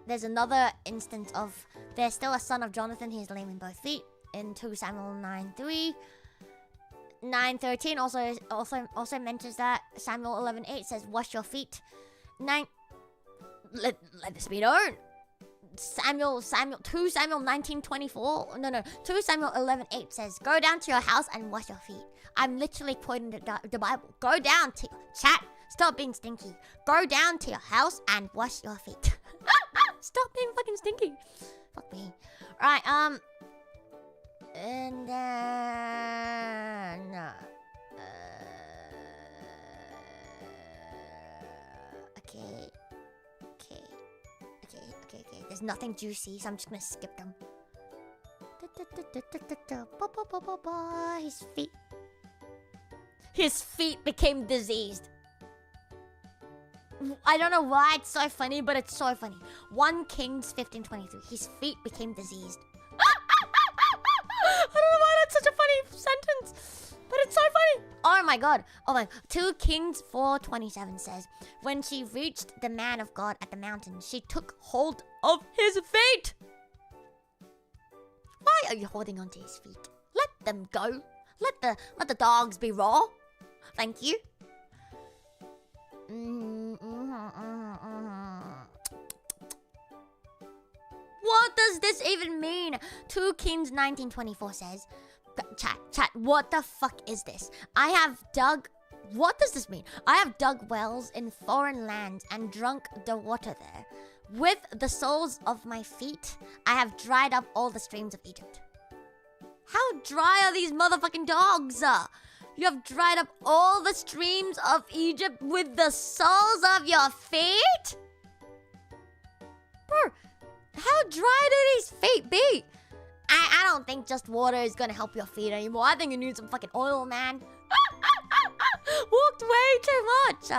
There's another instance of... There's still a son of Jonathan. He's lame in both feet. In 2 Samuel 9:3. 9:13 also mentions that. Samuel 11:8 says, wash your feet. Let this be known. 2 Samuel 19:24. No, 2 Samuel 11:8 says, go down to your house and wash your feet. I'm literally quoting the Bible. Go down to... Chat, stop being stinky. Go down to your house and wash your feet. Stop being fucking stinky. Fuck me. Right, and then... Okay. There's nothing juicy, so I'm just gonna skip them. His feet became diseased. I don't know why it's so funny, but it's so funny. 1 Kings 15:23. His feet became diseased. I don't know why that's such a funny sentence, but it's so funny. Oh my god. 2 Kings 4:27 says, when she reached the man of God at the mountain, she took hold of his feet. Why are you holding onto his feet? Let them go. Let the dogs be raw. Thank you. What does this even mean? 2 Kings 19:24 says, chat, what the fuck is this? What does this mean? I have dug wells in foreign lands and drunk the water there. With the soles of my feet, I have dried up all the streams of Egypt. How dry are these motherfucking dogs? You have dried up all the streams of Egypt with the soles of your feet? Bro, how dry do these feet be? I don't think just water is gonna help your feet anymore. I think you need some fucking oil, man. Walked way too much.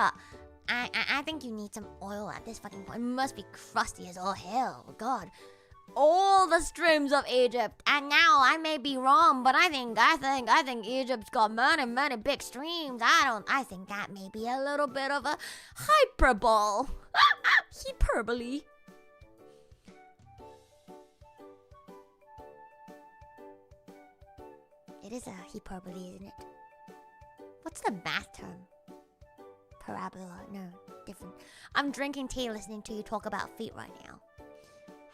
I think you need some oil at this fucking point. It must be crusty as all hell. God. All the streams of Egypt. And now I may be wrong, but I think Egypt's got many big streams. I think that may be a little bit of a hyperbole. Hyperbole. It is a hyperbole, isn't it? What's the math term? Parabola. No, different. I'm drinking tea listening to you talk about feet right now.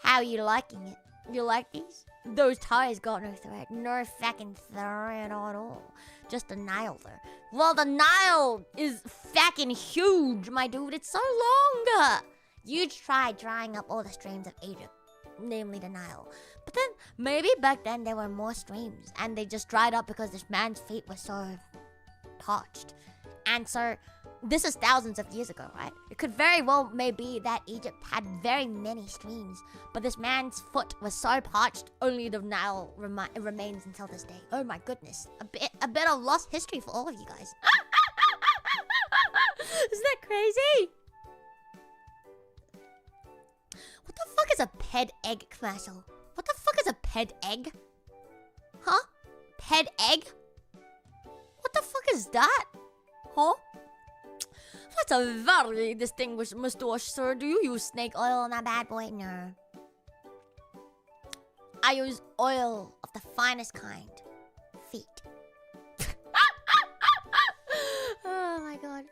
How are you liking it? You like these? Those ties got no thread. No fucking thread at all. Just a nail there. Well, the nail is fucking huge, my dude. It's so long. You tried drying up all the streams of Egypt, namely the Nile. But then, maybe back then there were more streams, and they just dried up because this man's feet were so parched. And so, this is thousands of years ago, right? It could very well maybe that Egypt had very many streams, but this man's foot was so parched, only the Nile remains until this day. Oh my goodness. A bit of lost history for all of you guys. Isn't that crazy? What the fuck is a ped egg commercial? What the fuck is a ped egg? Huh? Ped egg? What the fuck is that? Huh? That's a very distinguished moustache, sir. Do you use snake oil on that bad boy? No. I use oil of the finest kind. Feet. Oh my god.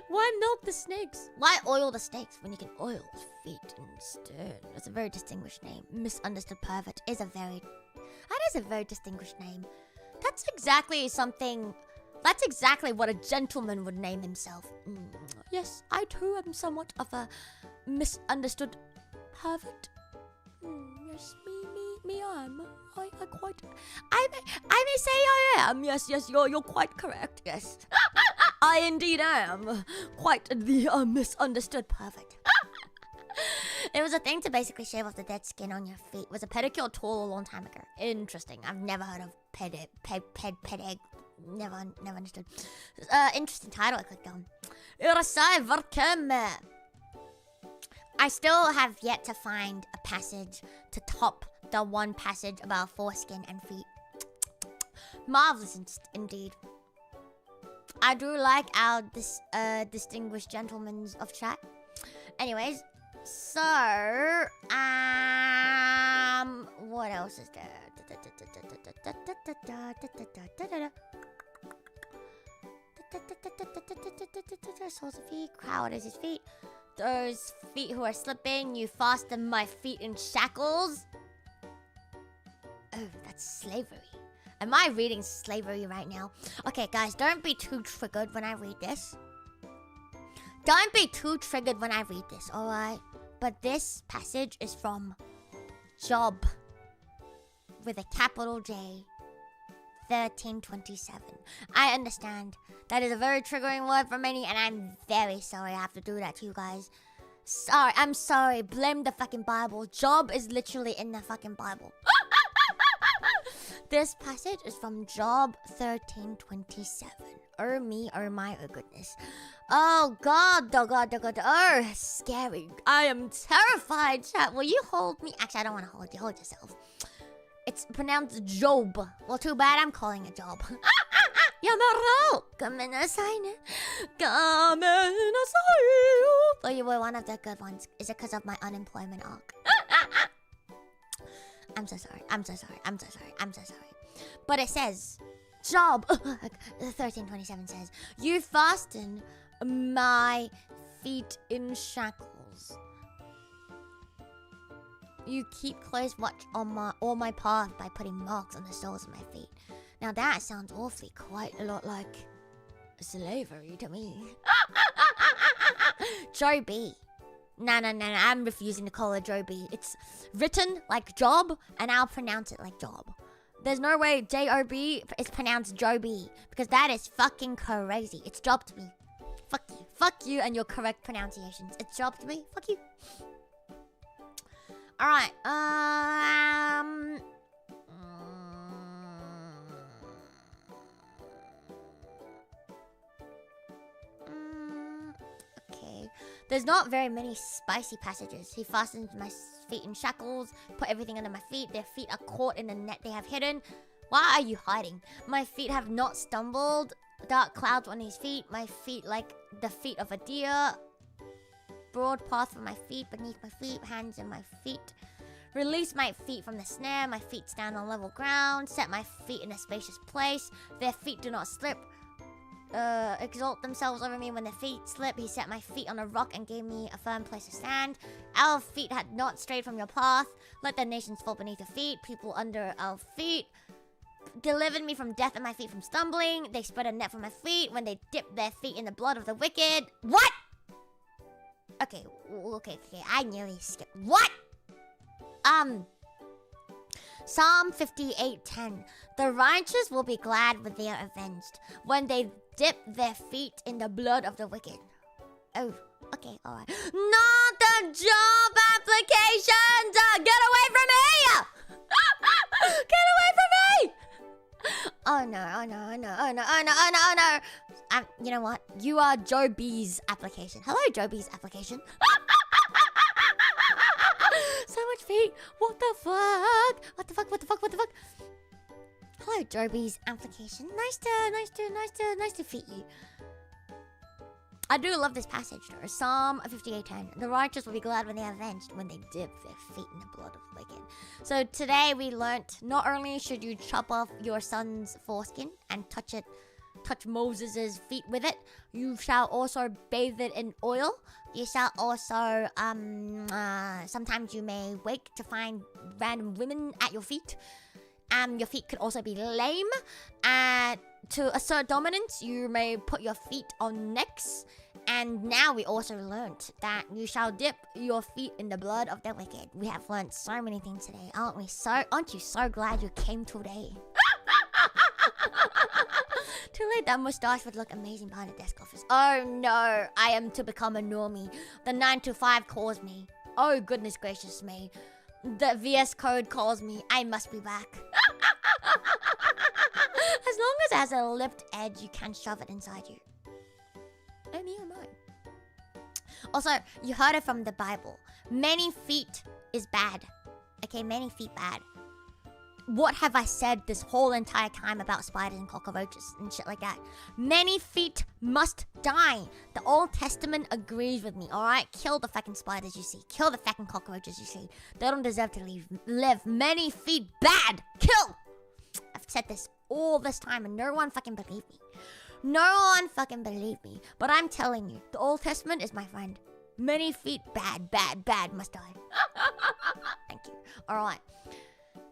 Why milk the snakes? Why oil the snakes when you can oil feet instead? That's a very distinguished name. Misunderstood pervert is a very... That is a very distinguished name. That's exactly something... That's exactly what a gentleman would name himself. Yes, I too am somewhat of a misunderstood pervert. Yes, me, I quite... I may say I am. Yes, you're quite correct. Yes. I indeed am. Quite the misunderstood pervert. It was a thing to basically shave off the dead skin on your feet. It was a pedicure tool a long time ago. Interesting. I've never heard of ped. Never understood. Interesting title I clicked on. I still have yet to find a passage to top the one passage about foreskin and feet. Marvelous indeed. I do like our distinguished gentlemen of chat. Anyways, so what else is there? Soles of feet, crowd is his feet. Those feet who are slipping, you fasten my feet in shackles. Oh, that's slavery. Am I reading slavery right now? Okay, guys, don't be too triggered when I read this. Don't be too triggered when I read this, alright? But this passage is from Job with a capital J, 1327. I understand. That is a very triggering word for many, and I'm very sorry I have to do that to you guys. Sorry, I'm sorry. Blame the fucking Bible. Job is literally in the fucking Bible. This passage is from Job 13:27. Oh me, oh my, oh goodness. Oh God, oh God, oh God, oh scary. I am terrified, chat. Will you hold me? Actually, I don't want to hold you. Hold yourself. It's pronounced Job. Well, too bad I'm calling it Job. Yamaro! Gomenasai ne. Gomenasai. Oh, you were one of the good ones. Is it because of my unemployment arc? I'm so sorry. I'm so sorry. I'm so sorry. I'm so sorry. But it says, Job 13:27 says, you fasten my feet in shackles. You keep close watch on all my path by putting marks on the soles of my feet. Now that sounds awfully quite a lot like slavery to me. Joe B. No, I'm refusing to call it Joe B. It's written like job, and I'll pronounce it like job. There's no way J-O-B is pronounced Joe B, because that is fucking crazy. It's job to me. Fuck you. Fuck you and your correct pronunciations. It's job to me. Fuck you. Alright, okay. There's not very many spicy passages. He fastens my feet in shackles, put everything under my feet. Their feet are caught in the net they have hidden. Why are you hiding? My feet have not stumbled. Dark clouds on his feet. My feet like the feet of a deer. Broad path for my feet, beneath my feet, hands in my feet. Release my feet from the snare. My feet stand on level ground. Set my feet in a spacious place. Their feet do not slip. Exalt themselves over me when their feet slip. He set my feet on a rock and gave me a firm place to stand. Our feet had not strayed from your path. Let the nations fall beneath your feet. People under our feet. Delivered me from death and my feet from stumbling. They spread a net for my feet when they dipped their feet in the blood of the wicked. What? Okay. I nearly skipped. What? Psalm 58:10. The righteous will be glad when they are avenged, when they dip their feet in the blood of the wicked. Oh, okay, alright. Not the job applications! Get away from me! Get away from me! Oh no. You know what? You are Joe B's application. Hello, Joe B's application. So much feet. What the fuck? What the fuck? Hello, Joby's application. Nice to feed you. I do love this passage though. Psalm 58:10. The righteous will be glad when they are avenged, when they dip their feet in the blood of the wicked. So today we learnt not only should you chop off your son's foreskin and touch Moses' feet with it, you shall also bathe it in oil. You shall also, sometimes you may wake to find random women at your feet. Your feet could also be lame. To assert dominance, you may put your feet on necks. And now we also learnt that you shall dip your feet in the blood of the wicked. We have learnt so many things today, aren't we? Aren't you so glad you came today? Too late, that mustache would look amazing behind a desk office. Oh no, I am to become a normie. The 9 to 5 calls me. Oh goodness gracious me. The VS Code calls me. I must be back. As long as it has a lipped edge, you can shove it inside you. Oh me, oh my. Also, you heard it from the Bible. Many feet is bad. Okay, many feet bad. What have I said this whole entire time about spiders and cockroaches and shit like that? Many feet must die. The Old Testament agrees with me, alright? Kill the fucking spiders you see. Kill the fucking cockroaches you see. They don't deserve to live. Many feet bad. Kill! I've said this all this time and no one fucking believed me. No one fucking believed me. But I'm telling you, the Old Testament is my friend. Many feet bad, bad, bad must die. Thank you. Alright.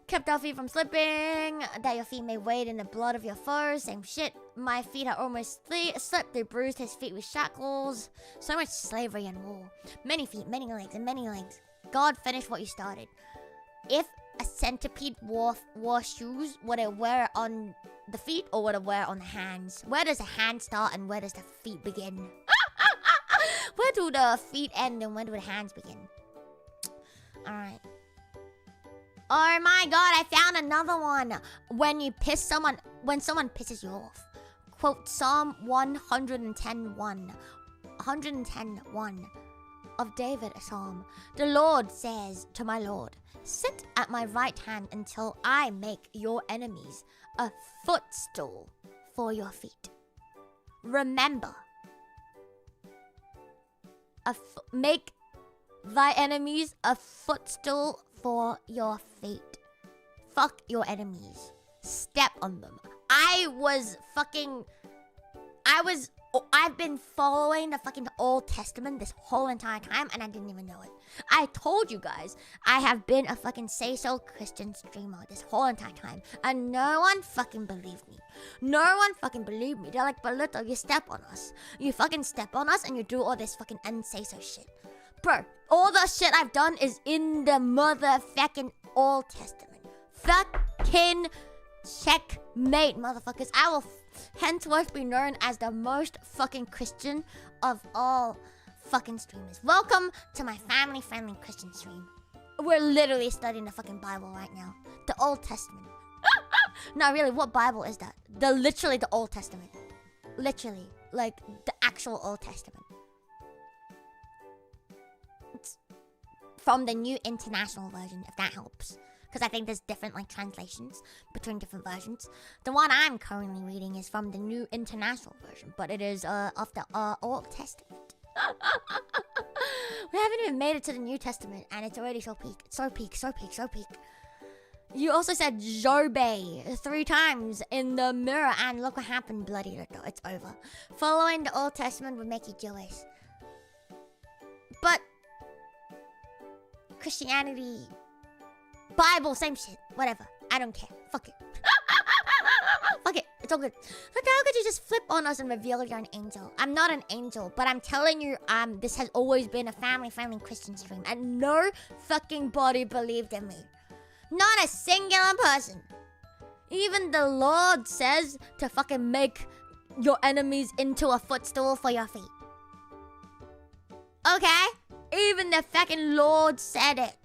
Kept our feet from slipping, that your feet may wade in the blood of your foes. Same shit. My feet had almost slipped. They bruised his feet with shackles. So much slavery and war. Many feet, many legs, and many legs. God finished what you started. If a centipede wore shoes, would it wear it on the feet or would it wear it on the hands? Where does the hand start and where does the feet begin? Where do the feet end and where do the hands begin? Alright. Oh my god, I found another one. When someone pisses you off. Quote Psalm 110:1. 110:1 of David, a psalm. The Lord says to my Lord, sit at my right hand until I make your enemies a footstool for your feet. Remember, make thy enemies a footstool for your feet. Fuck your enemies. Step on them. I've been following the fucking Old Testament this whole entire time and I didn't even know it. I told you guys, I have been a fucking say-so Christian streamer this whole entire time and no one fucking believed me. No one fucking believed me. They're like, but Luto, you step on us. You fucking step on us and you do all this fucking unsay-so shit. Bro, all the shit I've done is in the motherfucking Old Testament. Fucking checkmate, motherfuckers. I will henceforth be known as the most fucking Christian of all fucking streamers. Welcome to my family-friendly Christian stream. We're literally studying the fucking Bible right now. The Old Testament. No, really, what Bible is that? Literally the Old Testament. Literally, like the actual Old Testament. It's from the New International Version, if that helps. Because I think there's different like translations between different versions. The one I'm currently reading is from the New International Version, but it is of the Old Testament. We haven't even made it to the New Testament, and it's already so peak. So peak, so peak, so peak. You also said Jobe 3 times in the mirror, and look what happened, bloody Luto. It's over. Following the Old Testament would make you Jewish. But Christianity, Bible, same shit. Whatever. I don't care. Fuck it. Fuck it. It's all good. But how could you just flip on us and reveal you're an angel? I'm not an angel, but I'm telling you, this has always been a family-friendly Christian stream, and no fucking body believed in me. Not a singular person. Even the Lord says to fucking make your enemies into a footstool for your feet. Okay? Even the fucking Lord said it.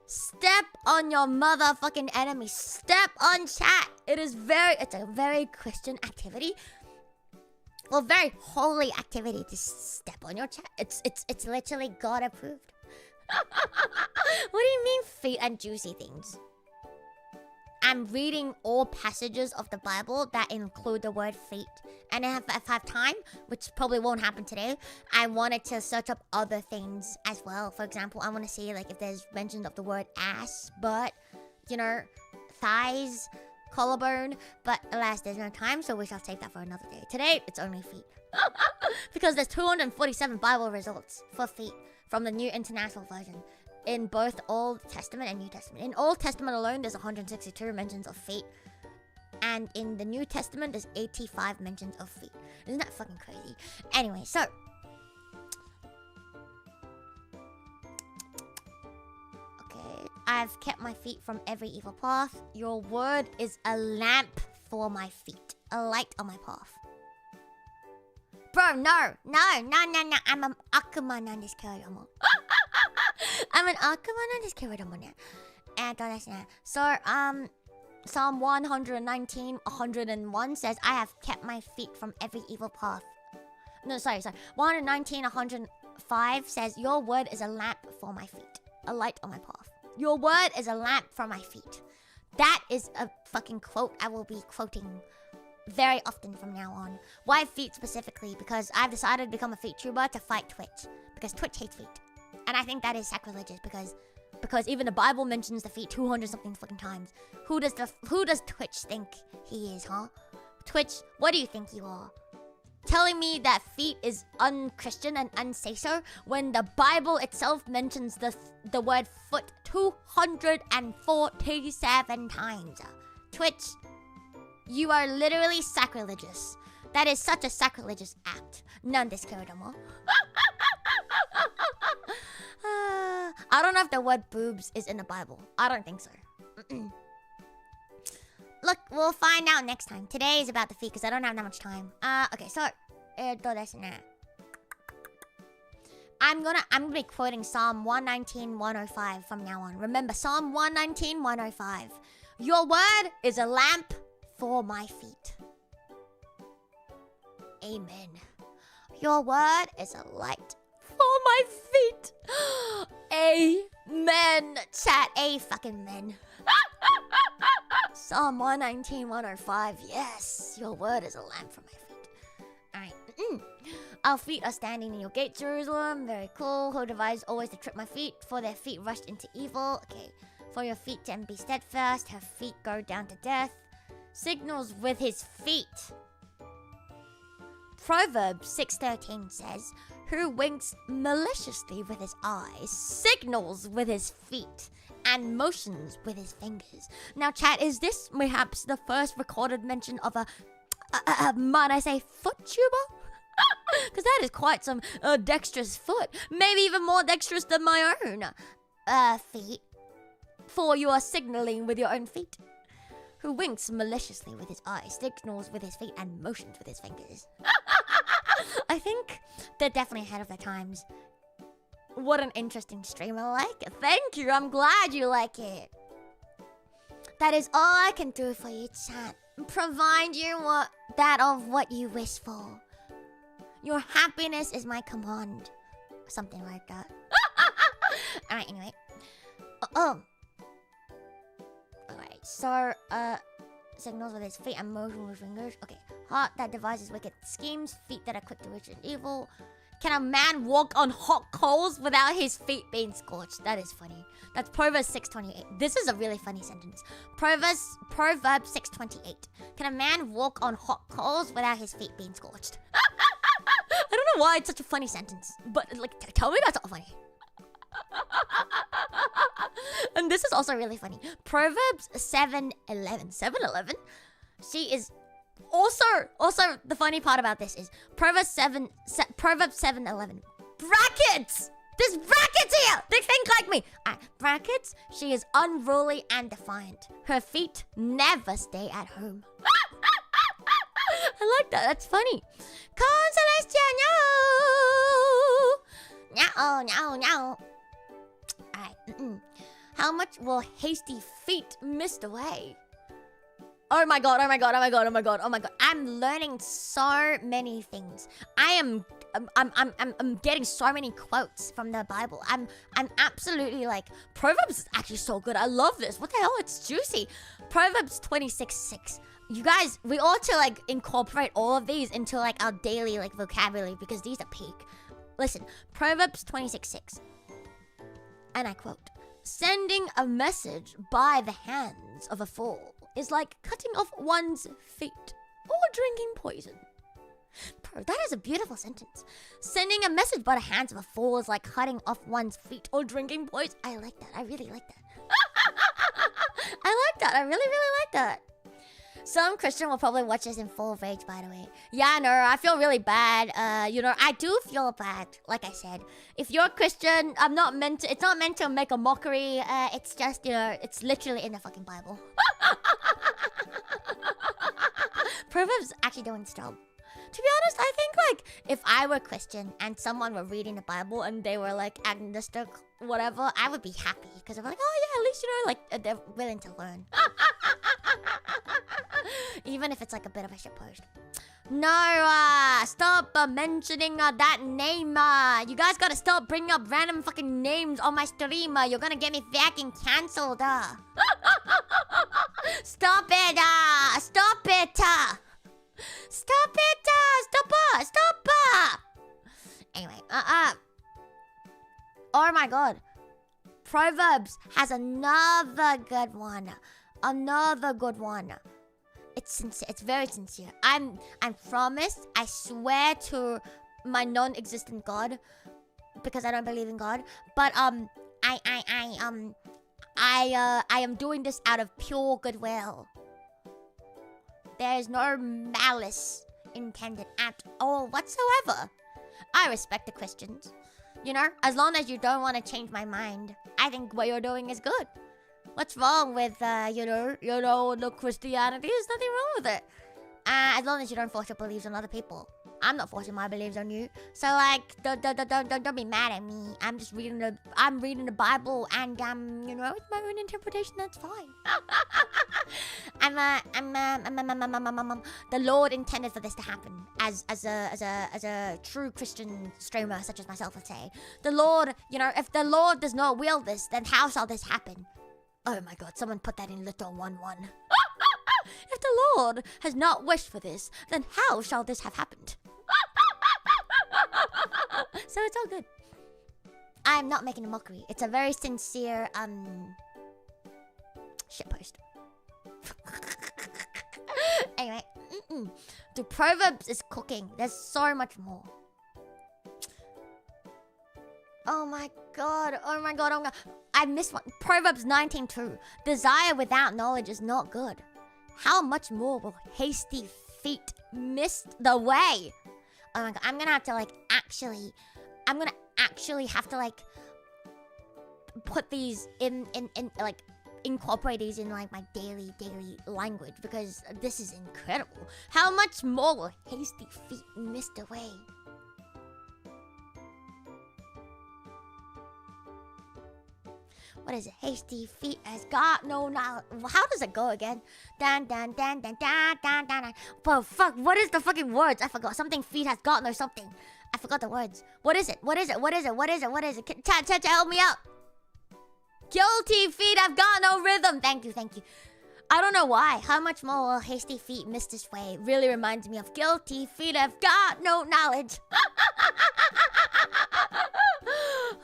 Step on your motherfucking enemy. Step on chat. It's a very Christian activity. Well, very holy activity to step on your chat. It's literally God approved. What do you mean feet and juicy things? I'm reading all passages of the Bible that include the word feet. And if I have time, which probably won't happen today, I wanted to search up other things as well. For example, I want to see like if there's mention of the word ass, butt, you know, thighs, collarbone. But alas, there's no time, so we shall save that for another day. Today, it's only feet. Because there's 247 Bible results for feet from the New International Version in both Old Testament and New Testament. In Old Testament alone, there's 162 mentions of feet. And in the New Testament, there's 85 mentions of feet. Isn't that fucking crazy? Anyway, so okay, I've kept my feet from every evil path. Your word is a lamp for my feet. a light on my path. Bro, no. I'm an akumaなんですけれども. I'm an akuma なんですけれどもね. ですね. So, Psalm 119, 101 says, I have kept my feet from every evil path. No, sorry. 119, 105 says, your word is a lamp for my feet, a light on my path. Your word is a lamp for my feet. That is a fucking quote I will be quoting very often from now on. Why feet specifically? Because I've decided to become a feet tuber to fight Twitch. Because Twitch hates feet. And I think that is sacrilegious because even the Bible mentions the feet 200 something fucking times. Who does Twitch think he is, huh? Twitch, what do you think you are? Telling me that feet is un-Christian and unsay-so when the Bible itself mentions the word foot 247 times. Twitch, you are literally sacrilegious. That is such a sacrilegious act. None desu keredomo. I don't know if the word boobs is in the Bible. I don't think so. Look, we'll find out next time. Today is about the feet because I don't have that much time. Okay, so I'm gonna be quoting Psalm 119, 105 from now on. Remember, Psalm 119, 105. Your word is a lamp for my feet. Amen. Your word is a light for my feet. Amen. Chat, a fucking men. Psalm 119, 105. Yes, your word is a lamp for my feet. Alright. Our feet are standing in your gate, Jerusalem. Very cool. Who devised always to trip my feet? For their feet rushed into evil. Okay. For your feet to be steadfast, her feet go down to death. Signals with his feet. Proverbs 6:13 says, who winks maliciously with his eyes, signals with his feet, and motions with his fingers. Now, chat, is this perhaps the first recorded mention of might I say, foot tuber? Because that is quite some dexterous foot. Maybe even more dexterous than my own feet. For you are signaling with your own feet. Who winks maliciously with his eyes, signals with his feet, and motions with his fingers. I think they're definitely ahead of their times. What an interesting stream. I like it. Thank you. I'm glad you like it. That is all I can do for you, chat. Provide you what you wish for. Your happiness is my command. Something like that. Alright, anyway. Alright, so, signals with his feet and motion with fingers. Okay. Heart that devises wicked schemes, feet that are quick to wish evil. Can a man walk on hot coals without his feet being scorched? That is funny. That's Proverbs 6:28. This is a really funny sentence. Proverbs 6:28. Can a man walk on hot coals without his feet being scorched? I don't know why it's such a funny sentence, but like, tell me that's not funny. And this is also really funny. Proverbs 7:11. 7:11? She is also the funny part about this is Proverbs 7:11. Brackets! There's brackets here! They think like me! Brackets, she is unruly and defiant. Her feet never stay at home. I like that. That's funny. No. Alright. How much will hasty feet missed away? Oh my god. I'm learning so many things. I'm getting so many quotes from the Bible. I'm absolutely like, Proverbs is actually so good. I love this. What the hell? It's juicy. Proverbs 26:6. You guys, we ought to like incorporate all of these into like our daily like vocabulary because these are peak. Listen, Proverbs 26:6. And I quote, sending a message by the hands of a fool is like cutting off one's feet or drinking poison. Bro, that is a beautiful sentence. Sending a message by the hands of a fool is like cutting off one's feet or drinking poison. I like that. I really like that. I like that. I really, really like that. Some Christian will probably watch this in full rage, by the way. Yeah, no, I feel really bad. I do feel bad, like I said. If you're a Christian, it's not meant to make a mockery. It's just, it's literally in the fucking Bible. Proverbs actually doing its job. To be honest, I think like if I were Christian and someone were reading the Bible and they were like agnostic, whatever, I would be happy because I'm like, oh yeah, at least like they're willing to learn. Even if it's like a bit of a shitpost. No, stop mentioning that name. You guys gotta stop bringing up random fucking names on my stream. You're gonna get me fucking cancelled. Stop it. Stop it. Stop it. Stop. Anyway, oh my god. Proverbs has another good one. It's sincere. It's very sincere. I'm promised. I swear to my non-existent God, because I don't believe in God. But I am doing this out of pure goodwill. There is no malice intended at all whatsoever. I respect the Christians. You know, as long as you don't want to change my mind, I think what you're doing is good. What's wrong with, the Christianity? There's nothing wrong with it. As long as you don't force your beliefs on other people. I'm not forcing my beliefs on you. So, like, don't be mad at me. I'm just reading the Bible and, it's my own interpretation. That's fine. The Lord intended for this to happen. As a true Christian streamer such as myself would say. The Lord, if the Lord does not will this, then how shall this happen? Oh my god, someone put that in Luto 1-1. If the Lord has not wished for this, then how shall this have happened? So it's all good. I'm not making a mockery. It's a very sincere, shitpost. Anyway, the Proverbs is cooking. There's so much more. Oh my god. I missed one. Proverbs 19:2. Desire without knowledge is not good. How much more will hasty feet miss the way? Oh my god. I'm gonna have to have to put these in incorporate these in like my daily language, because this is incredible. How much more will hasty feet miss the way? What is it? Hasty feet has got no knowledge. How does it go again? Dan. Bro, fuck. What is the fucking words? I forgot. Something feet has got no something. I forgot the words. What is it? Chat, help me out. Guilty feet have got no rhythm. Thank you. I don't know why. How much more will hasty feet miss this way? Really reminds me of guilty feet have got no knowledge.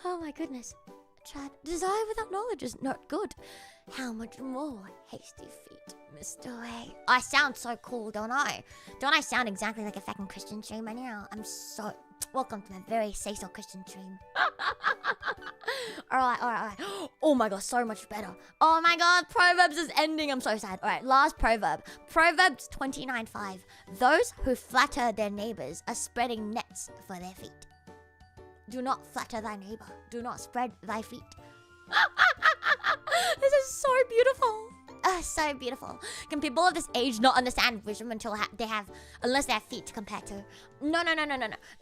Oh my goodness. Chad, desire without knowledge is not good. How much more hasty feet missed away? I sound so cool, don't I? Don't I sound exactly like a fucking Christian streamer now? I'm so... Welcome to my very say-so Christian stream. Alright. Oh my god, so much better. Oh my god, Proverbs is ending. I'm so sad. Alright, last proverb. Proverbs 29:5. Those who flatter their neighbors are spreading nets for their feet. Do not flatter thy neighbor. Do not spread thy feet. This is so beautiful. So beautiful. Can people of this age not understand wisdom until unless they have feet to compare to? No.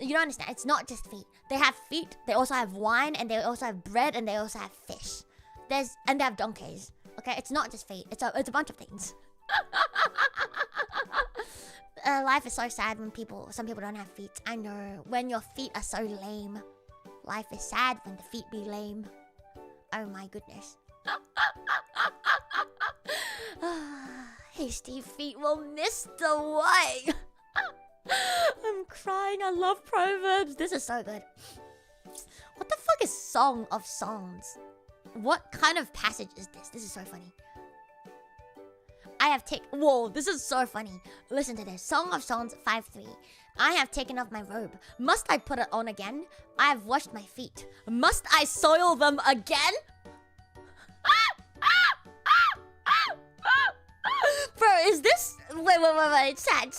You don't understand. It's not just feet. They have feet. They also have wine, and they also have bread, and they also have fish. And they have donkeys. Okay, it's not just feet. It's a bunch of things. Life is so sad when some people don't have feet. I know. When your feet are so lame. Life is sad when the feet be lame. Oh my goodness. Hasty feet will miss the way. I'm crying. I love Proverbs. This is so good. What the fuck is Song of Songs? What kind of passage is this? This is so funny. Whoa, this is so funny. Listen to this. Song of Songs 5:3. I have taken off my robe. Must I put it on again? I have washed my feet. Must I soil them again? Bro, is this... Wait. Chat.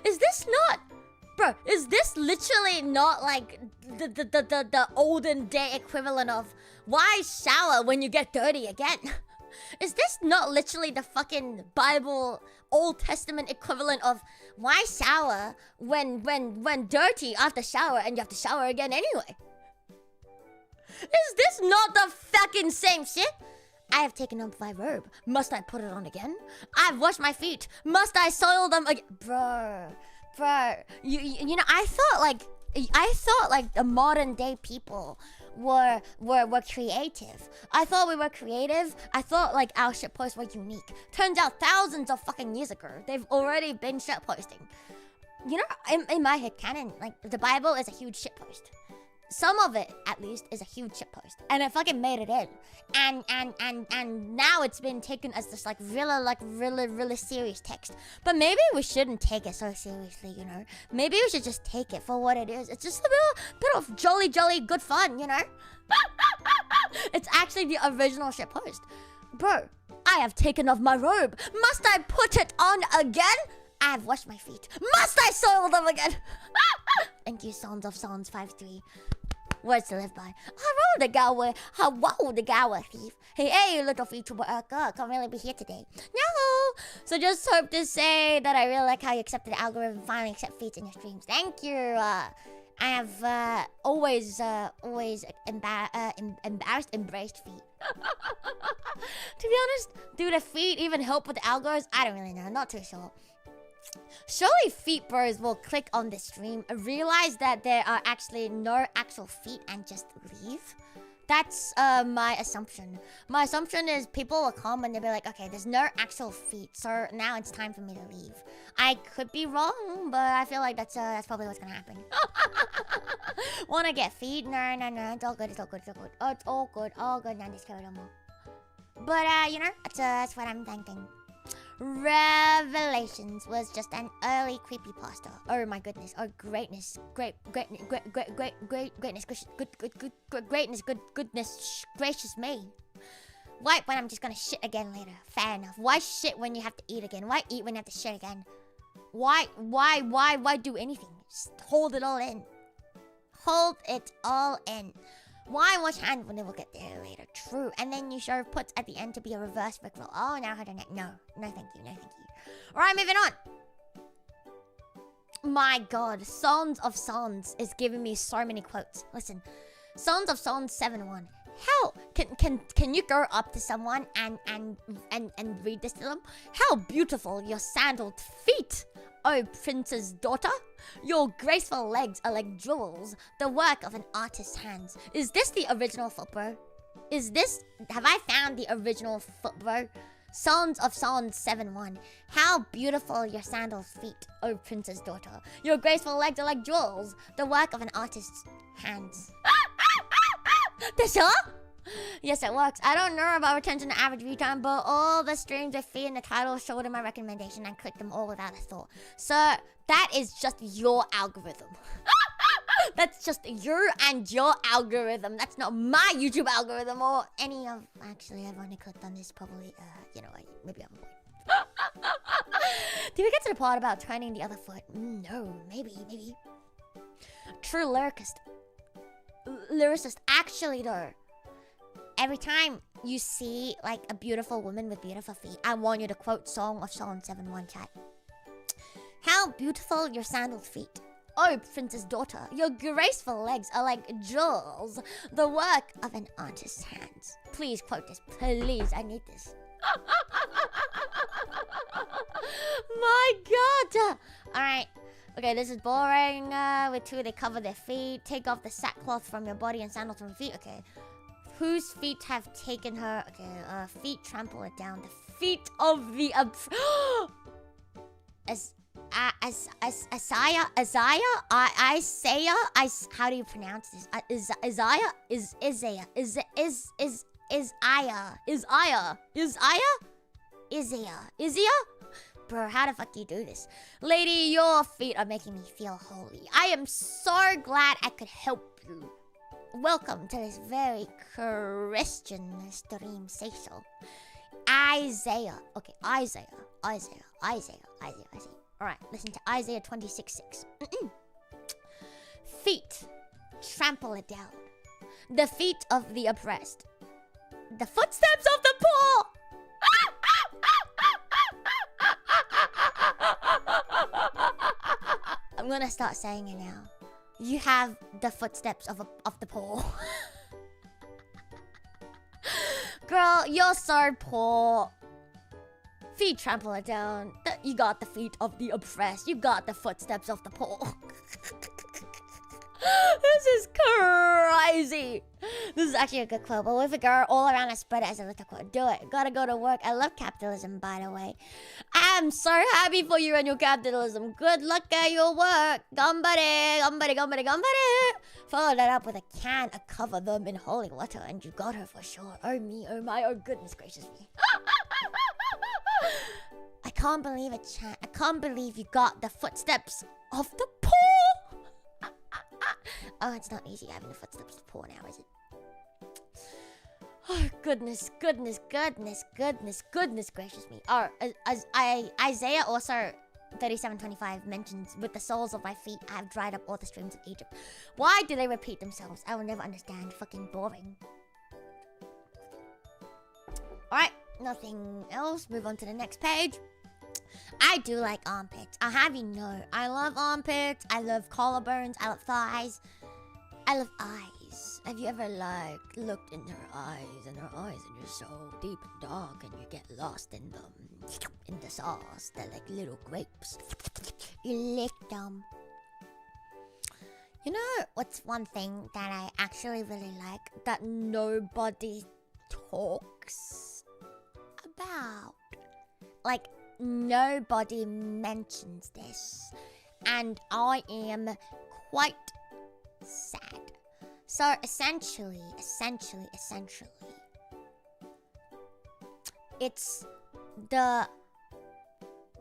Is this not... Bro, is this literally not like the olden day equivalent of why shower when you get dirty again? Is this not literally the fucking Bible Old Testament equivalent of why shower when dirty after shower and you have to shower again anyway? Is this not the fucking same shit? I have taken up thy robe. Must I put it on again? I've washed my feet. Must I soil them again? Bro. You know, I thought like the modern day people were creative. I thought we were creative. I thought like our shitposts were unique. Turns out thousands of fucking years ago, they've already been shitposting. You know, in my head canon, like the Bible is a huge shitpost. Some of it, at least, is a huge shitpost. And it fucking made it in. And now it's been taken as this really serious text. But maybe we shouldn't take it so seriously, you know? Maybe we should just take it for what it is. It's just a bit of jolly good fun, you know? It's actually the original shitpost. Bro, I have taken off my robe. Must I put it on again? I have washed my feet. Must I soil them again? Thank you, Songs of Songs 5-3. Words to live by. Hello, the Gower thief. Hey, little Vtuber Araka. Can't really be here today. No. So just hope to say that I really like how you accepted the algorithm and finally accept feet in your streams. Thank you. I have always embraced feet. To be honest, do the feet even help with the algos? I don't really know. Not too sure. Surely feet bros will click on the stream, realize that there are actually no actual feet and just leave. That's my assumption. My assumption is people will come and they'll be like, okay, there's no actual feet, so now it's time for me to leave. I could be wrong, but I feel like that's probably what's gonna happen. Wanna get feet? No, it's all good, Oh, it's all good, not just no more. But you know, that's what I'm thinking. Revelations was just an early creepypasta. Oh my goodness. Oh greatness. Greatness. Goodness gracious me. Why when I'm just gonna shit again later? Fair enough. Why shit when you have to eat again? Why eat when you have to shit again? Why do anything? Just hold it all in. Hold it all in. Why wash hands when they will get there later? True. And then you shove puts at the end to be a reverse rickroll. Oh, now how to neck. No, thank you. Alright, moving on. My god, Songs of Songs is giving me so many quotes. Listen, Songs of Songs 7-1. How can you go up to someone and read this to them? How beautiful your sandaled feet, oh prince's daughter. Your graceful legs are like jewels, the work of an artist's hands. Is this the original foot, bro? Have I found the original foot, bro? Songs of Songs 7-1. How beautiful your sandals feet, oh prince's daughter. Your graceful legs are like jewels, the work of an artist's hands. This Yes, it works. I don't know about retention and average view time, but all the streams with feet in the title showed in my recommendation and clicked them all without a thought. So that is just your algorithm. That's just you and your algorithm. That's not my YouTube algorithm or any of... Actually, I've only clicked on this probably, you know, maybe I'm... Did we get to the part about turning the other foot? No, maybe. True lyricist. Actually, though, every time you see, like, a beautiful woman with beautiful feet, I want you to quote Song of Song 7-1 chat. How beautiful your sandaled feet. Oh, princess daughter, your graceful legs are like jewels, the work of an artist's hands. Please quote this, please, I need this. My god! Alright, okay, this is boring. With two, they cover their feet. Take off the sackcloth from your body and sandals from feet. Okay. Whose feet have taken her? Okay, feet trample it down. The feet of the Isaiah, how do you pronounce this? Isaiah? Bro, how the fuck do you do this? Lady, your feet are making me feel holy. I am so glad I could help you. Welcome to this very Christian stream, say so. Isaiah. Okay, Isaiah. Alright, listen to Isaiah 26:6. Feet, trample it down. The feet of the oppressed. The footsteps of the poor. I'm gonna start saying it now. You have the footsteps of the poor. Girl, you're so poor. Feet trample it down. You got the feet of the oppressed. You got the footsteps of the poor. This is crazy. This is actually a good quote. But with a girl all around, I spread it as a little quote. Do it. Gotta go to work. I love capitalism, by the way. I'm so happy for you and your capitalism. Good luck at your work. Gambare, gambare, gambare, gambare. Follow that up with a can of cover them in holy water, and you got her for sure. Oh me, oh my, oh goodness gracious me. I can't believe it, chat. I can't believe you got the footsteps of the poor. Oh, it's not easy having the footsteps of the poor now, is it? Oh, goodness, goodness, goodness, goodness, goodness gracious me. Oh, Isaiah also 37:25 mentions, with the soles of my feet, I have dried up all the streams of Egypt. Why do they repeat themselves? I will never understand. Fucking boring. Alright, nothing else. Move on to the next page. I do like armpits. I'll have you know. I love armpits. I love collarbones. I love thighs. I love eyes. Have you ever, like, looked in her eyes, and her eyes are just so deep and dark, and you get lost in them, in the sauce? They're like little grapes. You lick them. You know what's one thing that I actually really like that nobody talks about? Like, nobody mentions this, and I am quite sad. So essentially, it's the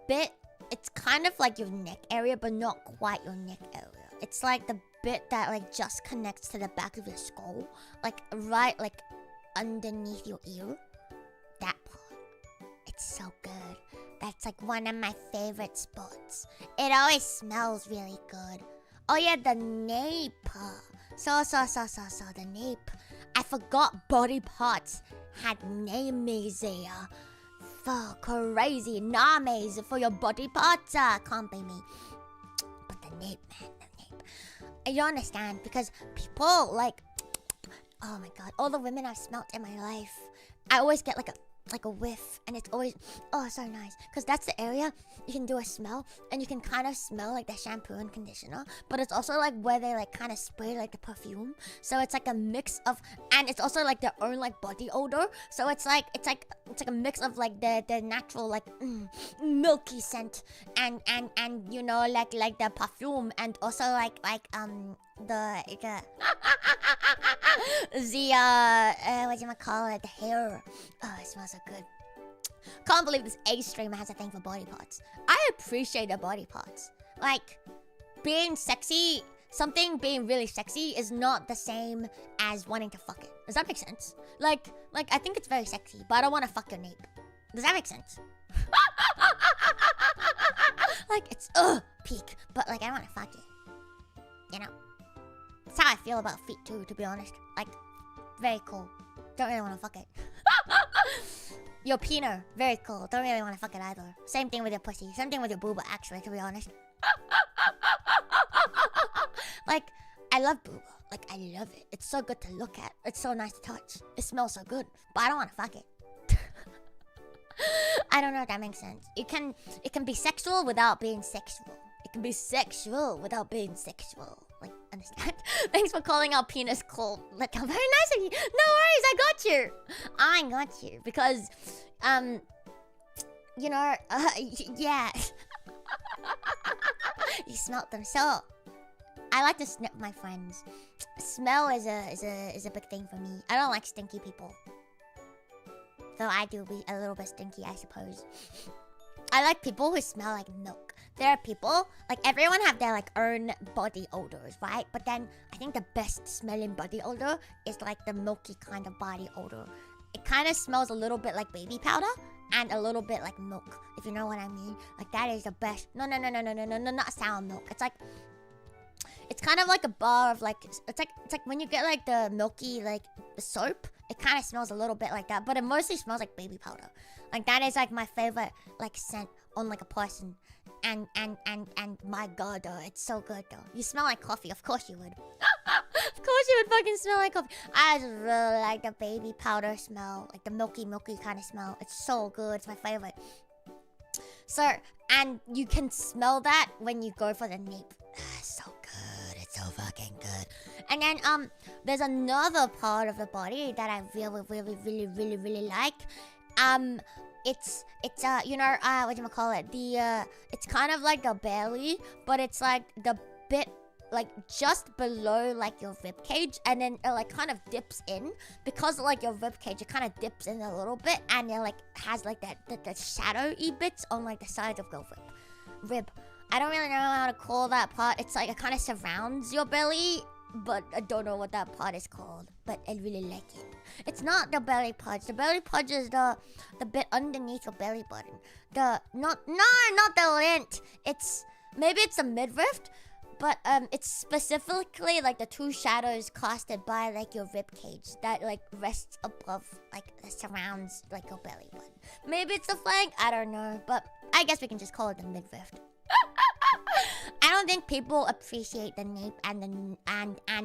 bit, it's kind of like your neck area, but not quite your neck area. It's like the bit that like just connects to the back of your skull, like right like underneath your ear. That part. It's so good. That's like one of my favorite spots. It always smells really good. Oh yeah, the nape. So, the nape. I forgot body parts had names there. For crazy names for your body parts. Can't be me. But the nape, man, the nape. You don't understand, because people like, oh my god, all the women I've smelt in my life, I always get like a whiff, and it's always, oh, so nice, because that's the area you can do a smell, and you can kind of smell like the shampoo and conditioner, but it's also like where they like kind of spray like the perfume, so it's like a mix of, and it's also like their own like body odor, so it's like a mix of like the natural like milky scent and you know like the perfume, and also like the whatchamacallit, the hair. Oh, it smells so good. Can't believe this A streamer has a thing for body parts. I appreciate the body parts. Like, being sexy, something being really sexy is not the same as wanting to fuck it. Does that make sense? Like I think it's very sexy, but I don't want to fuck your nape. Does that make sense? Like, it's peak, but like I don't want to fuck it. You know? That's how I feel about feet too, to be honest. Like, very cool. Don't really want to fuck it. Your penis, very cool. Don't really want to fuck it either. Same thing with your pussy. Same thing with your booba, actually, to be honest. Like, I love booba. Like, I love it. It's so good to look at. It's so nice to touch. It smells so good. But I don't want to fuck it. I don't know if that makes sense. It can be sexual without being sexual. It can be sexual without being sexual. Like, understand? Thanks for calling out penis cool. Like, very nice of you. No worries, I got you. I got you. Because, you know, yeah. You smelt them. So, I like to snip my friends. Smell is a big thing for me. I don't like stinky people. Though I do be a little bit stinky, I suppose. I like people who smell like milk. There are people, like everyone have their like own body odors, right? But then I think the best smelling body odor is like the milky kind of body odor. It kind of smells a little bit like baby powder and a little bit like milk, if you know what I mean. Like that is the best. No, not sour milk. It's kind of like a bar of like, it's like when you get like the milky like the soap, it kind of smells a little bit like that, but it mostly smells like baby powder. Like that is like my favorite like scent on like a person. and my god, though, it's so good though. You smell like coffee, of course you would. Of course you would fucking smell like coffee. I just really like the baby powder smell, like the milky kind of smell. It's so good. It's my favorite. So, and you can smell that when you go for the nape. It's so good. It's so fucking good. And then there's another part of the body that I really like. It's you know, what do you call it? It's kind of like the belly, but it's like the bit like just below like your rib cage, and then it like kind of dips in because like your rib cage, it kind of dips in a little bit, and it like has like that shadowy bits on like the sides of your rib. I don't really know how to call that part. It's like it kind of surrounds your belly, but I don't know what that part is called. But I really like it. It's not the belly pudge. The belly pudge is the bit underneath your belly button. Not the lint. Maybe it's a midriff, but it's specifically like the two shadows casted by like your rib cage that like rests above, like surrounds like your belly button. Maybe it's the flank. I don't know, but I guess we can just call it the midriff. I don't think people appreciate the nape and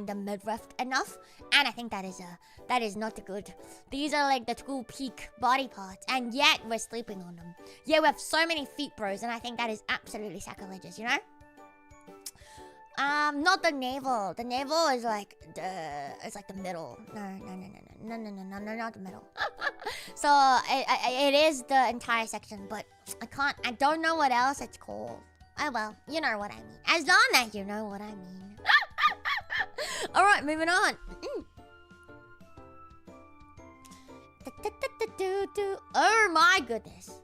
the midriff enough, and I think that is not good. These are like the two peak body parts, and yet we're sleeping on them. Yeah, we have so many feet, bros, and I think that is absolutely sacrilegious. You know? Not the navel. The navel is like it's like the middle. No, not the middle. So it is the entire section, but I don't know what else it's called. Oh well, you know what I mean. As long as you know what I mean. Alright, moving on. Oh my goodness.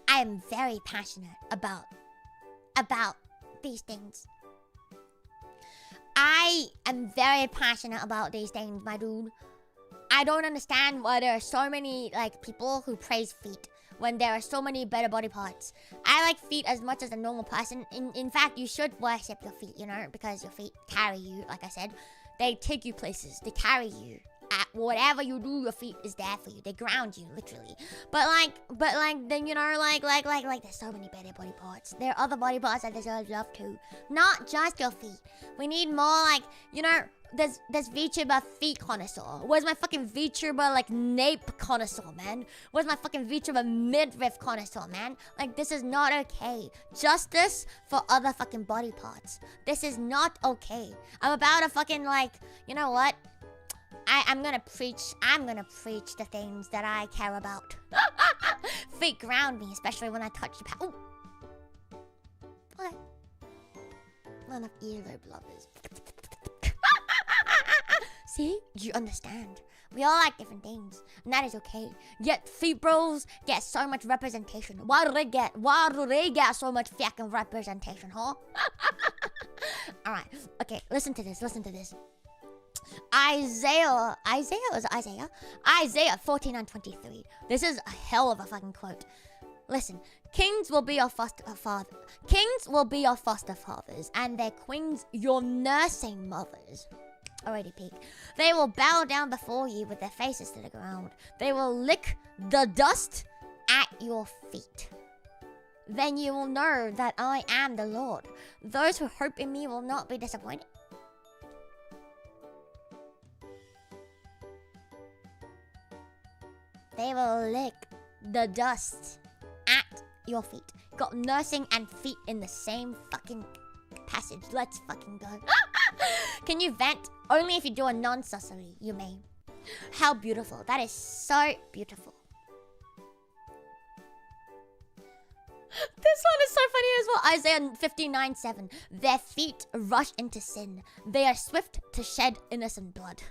I am very passionate about these things. I am very passionate about these things, my dude. I don't understand why there are so many like people who praise feet when there are so many better body parts. I like feet as much as a normal person. In fact, you should worship your feet, you know, because your feet carry you, like I said. They take you places. They carry you. At whatever you do, your feet is there for you. They ground you, literally. But then, you know, like, there's so many better body parts. There are other body parts that deserve love too. Not just your feet. We need more, like, you know, there's Vtuber feet connoisseur. Where's my fucking Vtuber, like, nape connoisseur, man? Where's my fucking Vtuber midriff connoisseur, man? Like, this is not okay. Justice for other fucking body parts. This is not okay. I'm about to fucking, like, you know what? I'm gonna preach the things that I care about. Feet ground me, especially when I touch the Ooh. Okay. Not enough earlobe lovers. See? You understand. We all like different things, and that is okay. Yet feet bros get so much representation. Why do they get so much fucking representation, huh? Alright, okay, listen to this. Isaiah 14 and 23. This is a hell of a fucking quote. Listen, kings will be your foster fathers, and their queens your nursing mothers. Already peak. They will bow down before you with their faces to the ground. They will lick the dust at your feet. Then you will know that I am the Lord. Those who hope in me will not be disappointed. They will lick the dust at your feet. Got nursing and feet in the same fucking passage. Let's fucking go. Can you vent? Only if you do a non-sussery, you may. How beautiful. That is so beautiful. This one is so funny as well. Isaiah 59:7. Their feet rush into sin. They are swift to shed innocent blood.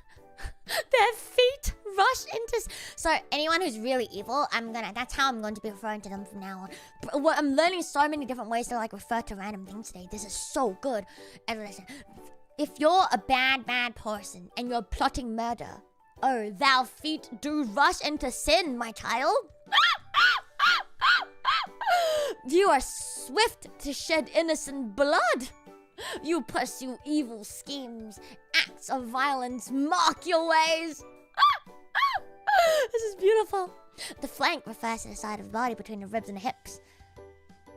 Their feet rush into... So, anyone who's really evil, that's how I'm going to be referring to them from now on. I'm learning so many different ways to, like, refer to random things today. This is so good. And listen, if you're a bad person and you're plotting murder, oh, thou feet do rush into sin, my child. You are swift to shed innocent blood. You pursue evil schemes, acts of violence, mark your ways. This is beautiful. The flank refers to the side of the body between the ribs and the hips.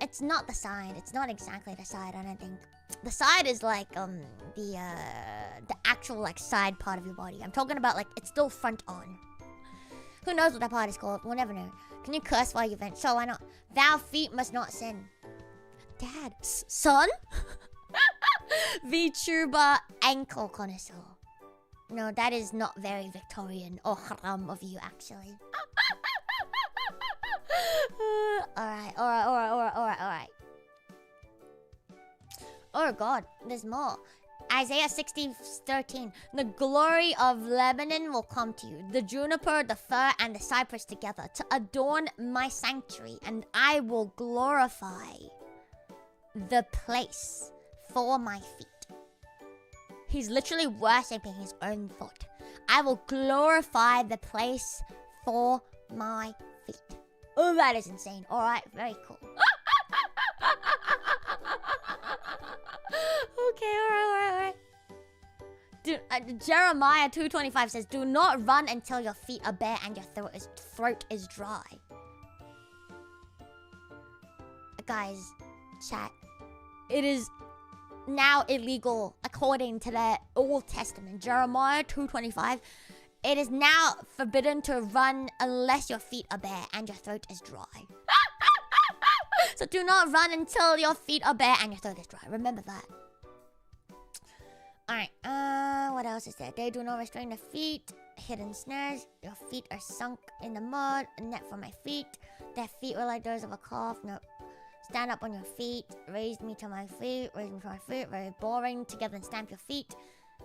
It's not the side. It's not exactly the side, I don't think. The side is like the actual like side part of your body. I'm talking about like it's still front on. Who knows what that part is called? We'll never know. Can you curse while you vent? Sure, why not? Thou feet must not sin. Dad, son? Vtuber ankle connoisseur. No, that is not very Victorian or haram of you, actually. Alright. Oh god, there's more. Isaiah 60:13. The glory of Lebanon will come to you, the juniper, the fir, and the cypress together, to adorn my sanctuary, and I will glorify the place for my feet. He's literally worshipping his own foot. I will glorify the place for my feet. Oh, that is insane. Alright, very cool. Okay, alright. Dude, Jeremiah 2:25 says, do not run until your feet are bare and your throat is dry. Guys, chat. It is now illegal according to the Old Testament. Jeremiah 2:25. It is now forbidden to run unless your feet are bare and your throat is dry. So do not run until your feet are bare and your throat is dry. Remember that. Alright, what else is there? They do not restrain the feet. Hidden snares. Your feet are sunk in the mud. A net for my feet. Their feet were like those of a calf. No. Stand up on your feet. Raise me to my feet. Raise me to my feet. Very boring. Together and stamp your feet.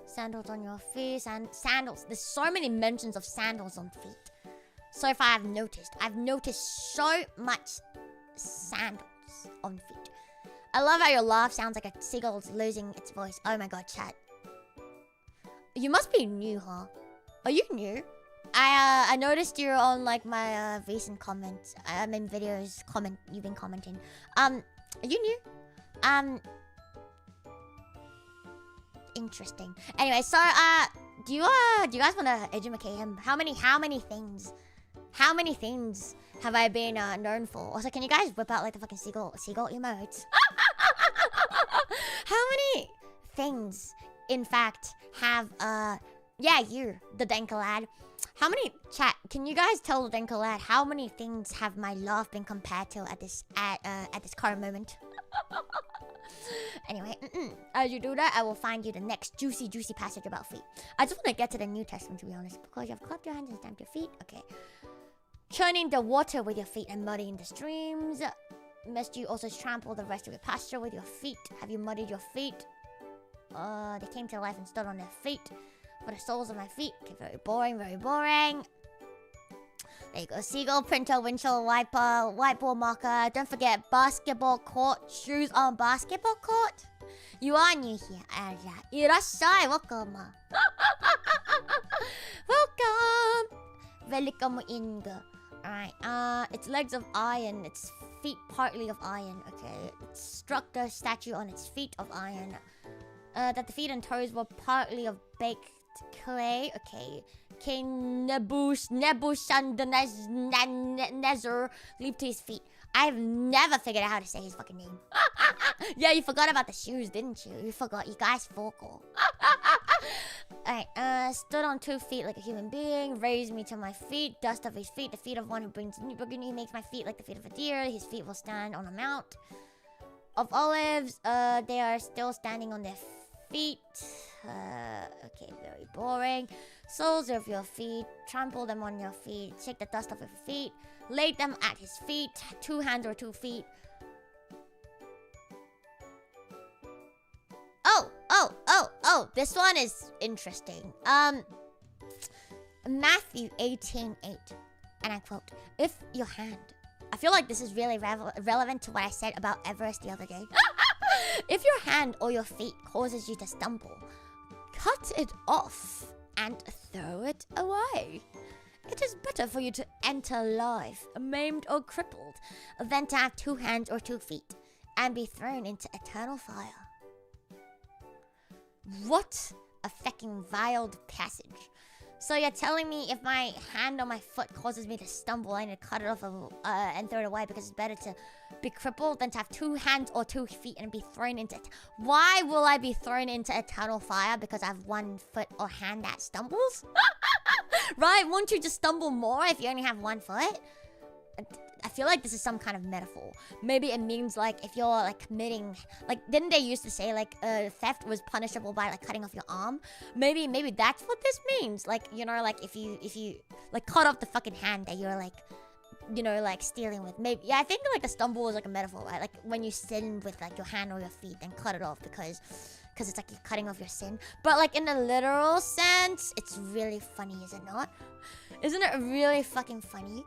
Sandals on your feet. Sandals. There's so many mentions of sandals on feet. So far I've noticed so much sandals on feet. I love how your laugh sounds like a seagull's losing its voice. Oh my god, chat. You must be new, huh? Are you new? I noticed you're on like my recent comments. I mean videos you've been commenting. Are you new? Interesting. Anyway, so do you guys wanna educate him? How many things have I been known for? Also, can you guys whip out like the fucking seagull emotes? How many things, in fact, have you, the Denka lad. How many can you guys tell the Denka lad how many things have my laugh been compared to at this current moment? Anyway, as you do that, I will find you the next juicy passage about feet. I just want to get to the New Testament, to be honest, because you have clapped your hands and stamped your feet. Okay. Churning the water with your feet and muddying the streams. Must you also trample the rest of your pasture with your feet? Have you muddied your feet? They came to life and stood on their feet. For the soles of my feet. Okay, very boring. There you go. Seagull, printer, windshield wiper, whiteboard marker. Don't forget basketball court. Shoes on basketball court. You are new here. Irashai. Welcome. Welcome. Inga. Alright. Its legs of iron. Its feet partly of iron. Okay. It struck the statue on its feet of iron. That the feet and toes were partly of baked clay. Okay. King Nebuchadnezzar leaped to his feet. I've never figured out how to say his fucking name. Yeah, you forgot about the shoes, didn't you? You forgot. You guys forgot. Alright, stood on 2 feet like a human being. Raised me to my feet. Dust of his feet. The feet of one who brings new beginning. He makes my feet like the feet of a deer. His feet will stand on a mount of olives. They are still standing on their feet. Okay, very boring. Soles of your feet. Trample them on your feet. Shake the dust off of your feet. Lay them at his feet. 2 hands or 2 feet. Oh, this one is interesting. Matthew 18:8. And I quote, if your hand... I feel like this is really relevant to what I said about Everest the other day. If your hand or your feet causes you to stumble, cut it off and throw it away. It is better for you to enter life maimed or crippled than to have 2 hands or 2 feet and be thrown into eternal fire. What a fucking wild passage. So you're telling me if my hand or my foot causes me to stumble, I need to cut it off and throw it away because it's better to be crippled than to have 2 hands or 2 feet and be thrown into it. Why will I be thrown into eternal fire because I have 1 foot or hand that stumbles? Right? Won't you just stumble more if you only have 1 foot? I feel like this is some kind of metaphor. Maybe it means like if you're like committing, like didn't they used to say like theft was punishable by like cutting off your arm? Maybe that's what this means. Like, you know, like if you like cut off the fucking hand that you're like, you know, like stealing with. Maybe, yeah, I think like the stumble is like a metaphor, right? Like when you sin with like your hand or your feet, then cut it off because it's like you're cutting off your sin. But like in the literal sense, it's really funny, is it not? Isn't it really fucking funny?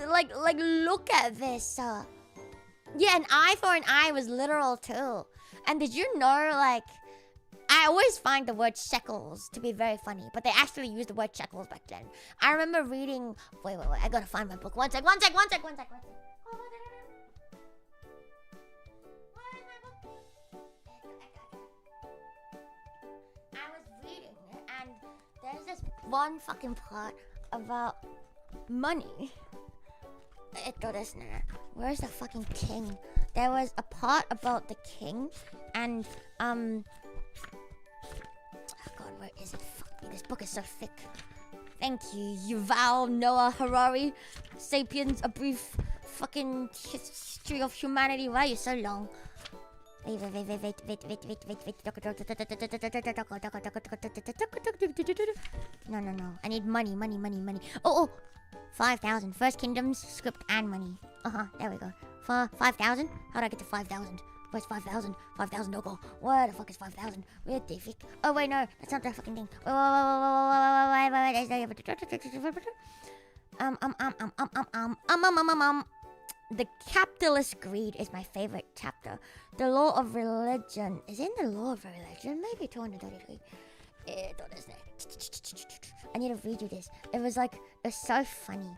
Like look at this. Yeah, an eye for an eye was literal too. And did you know, like, I always find the word shekels to be very funny, but they actually used the word shekels back then. I remember reading. Wait, I gotta find my book. One sec. Where's my book? I was reading it, and there's this one fucking part about money. Where's the fucking king? There was a part about the king, and oh god, where is it? Fuck me, this book is so thick. Thank you, Yuval Noah Harari. Sapiens, a brief fucking history of humanity. Why are you so long? Wait. No. I need money. Oh. 5,000. First Kingdoms, script, and money. There we go. 5,000? How do I get to 5,000? Where's 5,000? 5,000 no go. Where the fuck is 5,000? Where the fuck? Oh wait, no, that's not the fucking thing. The capitalist greed is my favorite chapter. The law of religion is in the law of religion. Maybe 233. I need to read you this. It was so funny.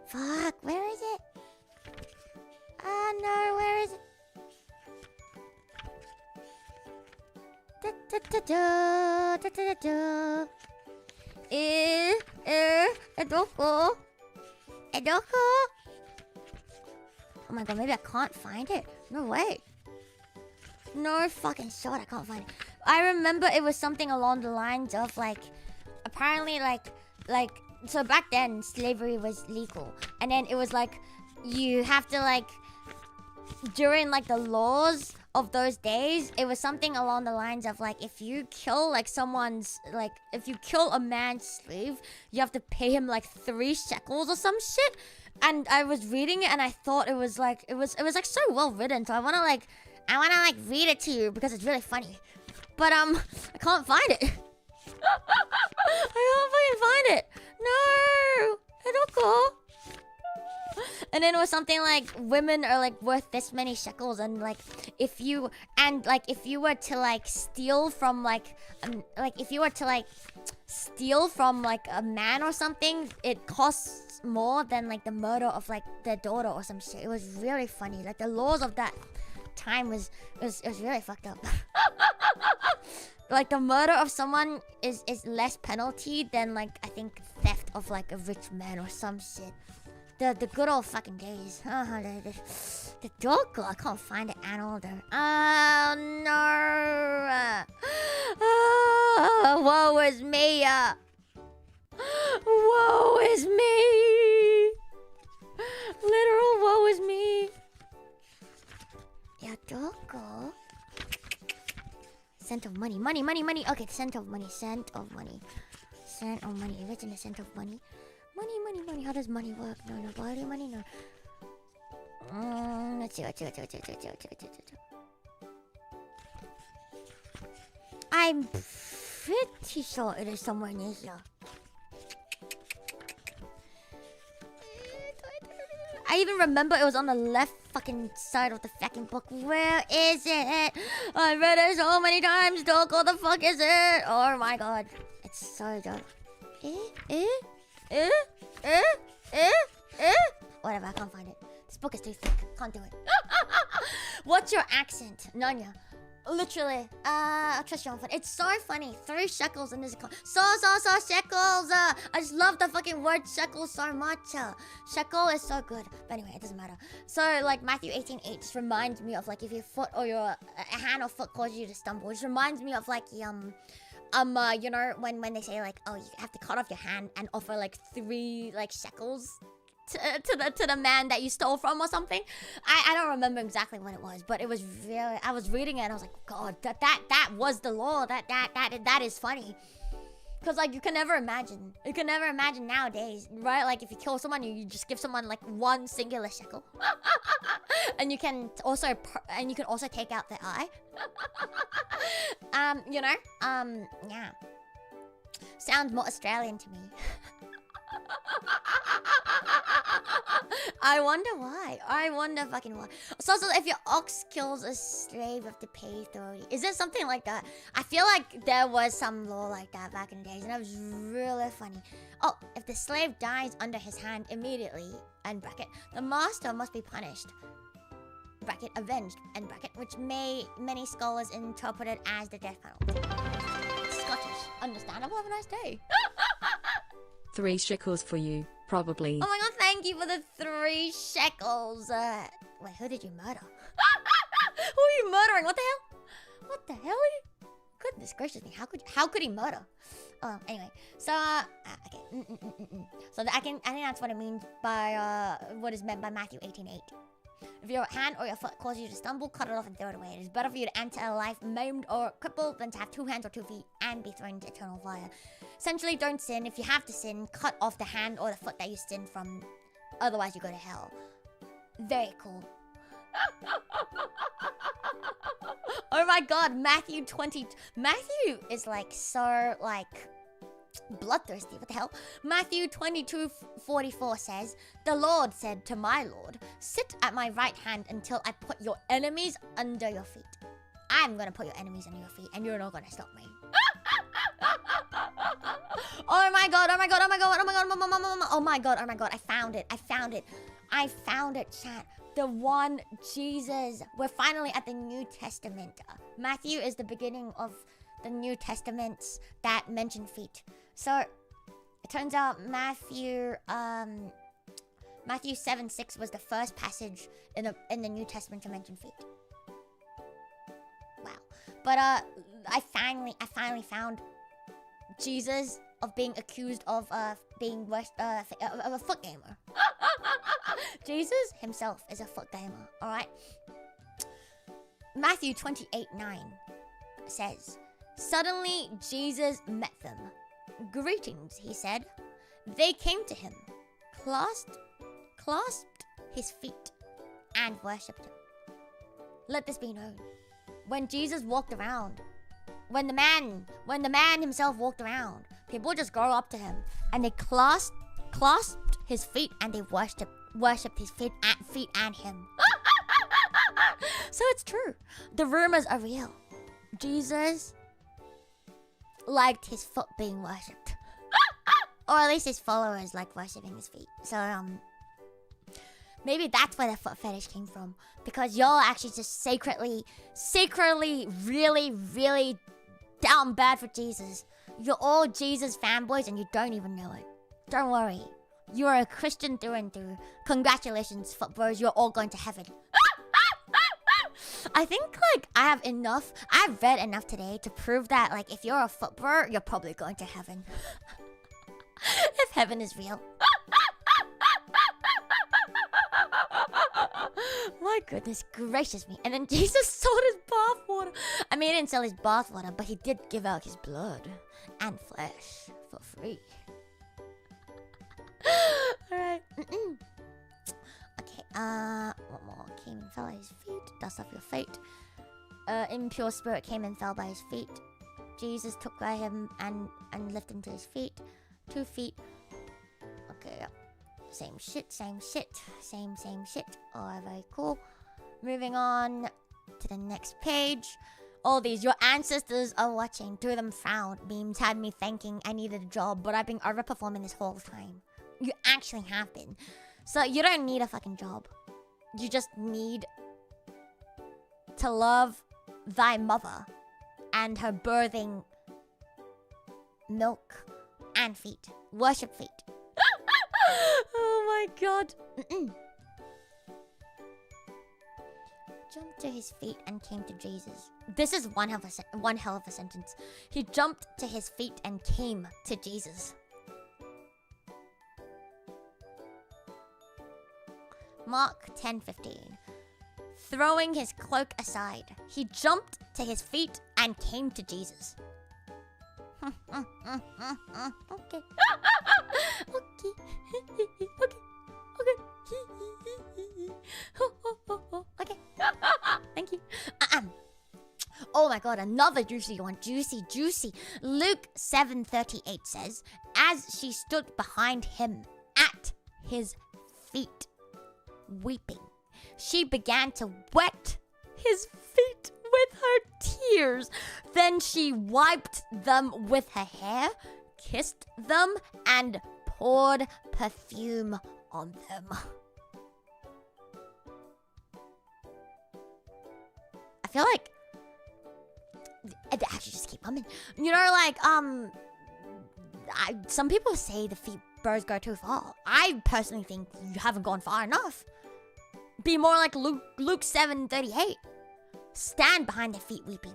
Fuck, where is it? Oh no, where is it? Edoko? Oh my god, maybe I can't find it. No way. No fucking shot, I can't find it. I remember it was something along the lines of like, apparently like, so back then slavery was legal. And then it was like, you have to like, during like the laws of those days, it was something along the lines of like, if you kill like someone's, like if you kill a man's slave, you have to pay him like 3 shekels or some shit. And I was reading it and I thought it was like like so well written. So I wanna read it to you because it's really funny. But I can't find it. I can't fucking find it. No, I don't go. And then it was something like women are like worth this many shekels, and like if you were to like steal from like a man or something, it costs more than like the murder of like their daughter or some shit. It was really funny. Like the laws of that time was really fucked up. Like the murder of someone is less penalty than like I think theft of like a rich man or some shit. The good old fucking days. The dog girl, I can't find it at all though. Oh no. Woe is me. Woe is me. Literal woe is me. Yeah, dog girl. Scent of money. Money. Okay, scent of money. Scent of money. What's in the scent of money? Money. How does money work? No. Body money, no. Let's see. I'm pretty sure it is somewhere near here. I even remember it was on the left fucking side of the fucking book. Where is it? I read it so many times. Dog, what the fuck is it? Oh my god. It's so dope. Whatever, I can't find it. This book is too thick. Can't do it. What's your accent? Nanya. Literally. I'll trust you on foot. It's so funny. 3 shekels in this. So shekels. I just love the fucking word shekel so much. Shekel is so good. But anyway, it doesn't matter. So, like, Matthew 18:8 just reminds me of, like, if your foot or your hand or foot causes you to stumble. It just reminds me of, like, you know, when they say, like, oh, you have to cut off your hand and offer, like, 3, like, shekels to the man that you stole from or something. I don't remember exactly what it was, but it was very. I was reading it and I was like, God, that was the law. That is funny. Cause like you can never imagine. You can never imagine nowadays, right? Like if you kill someone, you just give someone like 1 singular shekel, and you can also take out their eye. You know, yeah. Sounds more Australian to me. I wonder why. I wonder fucking why. So if your ox kills a slave, you have to pay 30. Is there something like that? I feel like there was some law like that back in the days, and it was really funny. Oh, if the slave dies under his hand immediately, end bracket, the master must be punished. Bracket, avenged, end bracket, which many scholars interpret it as the death penalty. Scottish. Understandable. Have a nice day. 3 shekels for you, probably. Oh my god, thank you for the 3 shekels. Wait, who did you murder? Who are you murdering? What the hell? What the hell? Goodness gracious me, how could he murder? Anyway, so okay. So I think that's what it means by what is meant by Matthew 18:8. If your hand or your foot causes you to stumble, cut it off and throw it away. It is better for you to enter a life maimed or crippled than to have 2 hands or 2 feet and be thrown into eternal fire. Essentially, don't sin. If you have to sin, cut off the hand or the foot that you sinned from. Otherwise, you go to hell. Very cool. Oh my god, Matthew 20. Matthew is like so like bloodthirsty. What the hell? Matthew 22:44 says, "The Lord said to my Lord, sit at my right hand until I put your enemies under your feet." I'm gonna put your enemies under your feet, and you're not gonna stop me. Oh my god, oh my god, oh my god, oh my god, oh my god, oh my god, I found it, chat. The one Jesus. We're finally at the New Testament. Matthew is the beginning of the New Testaments that mention feet. So it turns out Matthew 7:6 was the first passage in the New Testament to mention feet. Wow. But I finally found Jesus of being accused of being a foot gamer. Jesus himself is a foot gamer, alright? Matthew 28:9 says, "Suddenly Jesus met them. 'Greetings,' he said. They came to him, clasped his feet, and worshipped him." Let this be known. When Jesus walked around, when the man himself walked around, people just go up to him and they clasped his feet and they worshipped his feet and him. So it's true. The rumors are real. Jesus liked his foot being worshipped. Or at least his followers like worshipping his feet. So maybe that's where the foot fetish came from. Because y'all actually just secretly, really, really down bad for Jesus. You're all Jesus fanboys and you don't even know it. Don't worry. You are a Christian through and through. Congratulations, foot bros. You're all going to heaven. I think, like, I've read enough today to prove that, like, if you're a foot bro, you're probably going to heaven. If heaven is real. My goodness gracious me. And then Jesus sold his bathwater. I mean, he didn't sell his bathwater, but he did give out his blood and flesh for free. Alright. Okay, what more? Came and fell at his feet. Dust off your feet. Impure spirit came and fell by his feet. Jesus took by him and lifted him to his feet. 2 feet. Okay, yeah. Same shit. Same shit. Alright, very cool. Moving on to the next page. All these, your ancestors are watching. 2 of them frowned. Memes had me thinking I needed a job, but I've been overperforming this whole time. You actually have been. So you don't need a fucking job. You just need to love thy mother and her birthing milk and feet. Worship feet. Oh my god. Jumped to his feet and came to Jesus. This is one hell of a sentence. He jumped to his feet and came to Jesus. Mark 10:15. Throwing his cloak aside, he jumped to his feet and came to Jesus. Okay. Okay. Okay. Thank you. Oh my god, another juicy one. Juicy. Luke 7:38 says, as she stood behind him at his feet, weeping, she began to wet his feet with her tears. Then she wiped them with her hair, kissed them, and poured perfume on them. I feel like it actually just keep coming. You know, like some people say the feet birds go too far. I personally think you haven't gone far enough. Be more like Luke 7:38. Stand behind their feet weeping.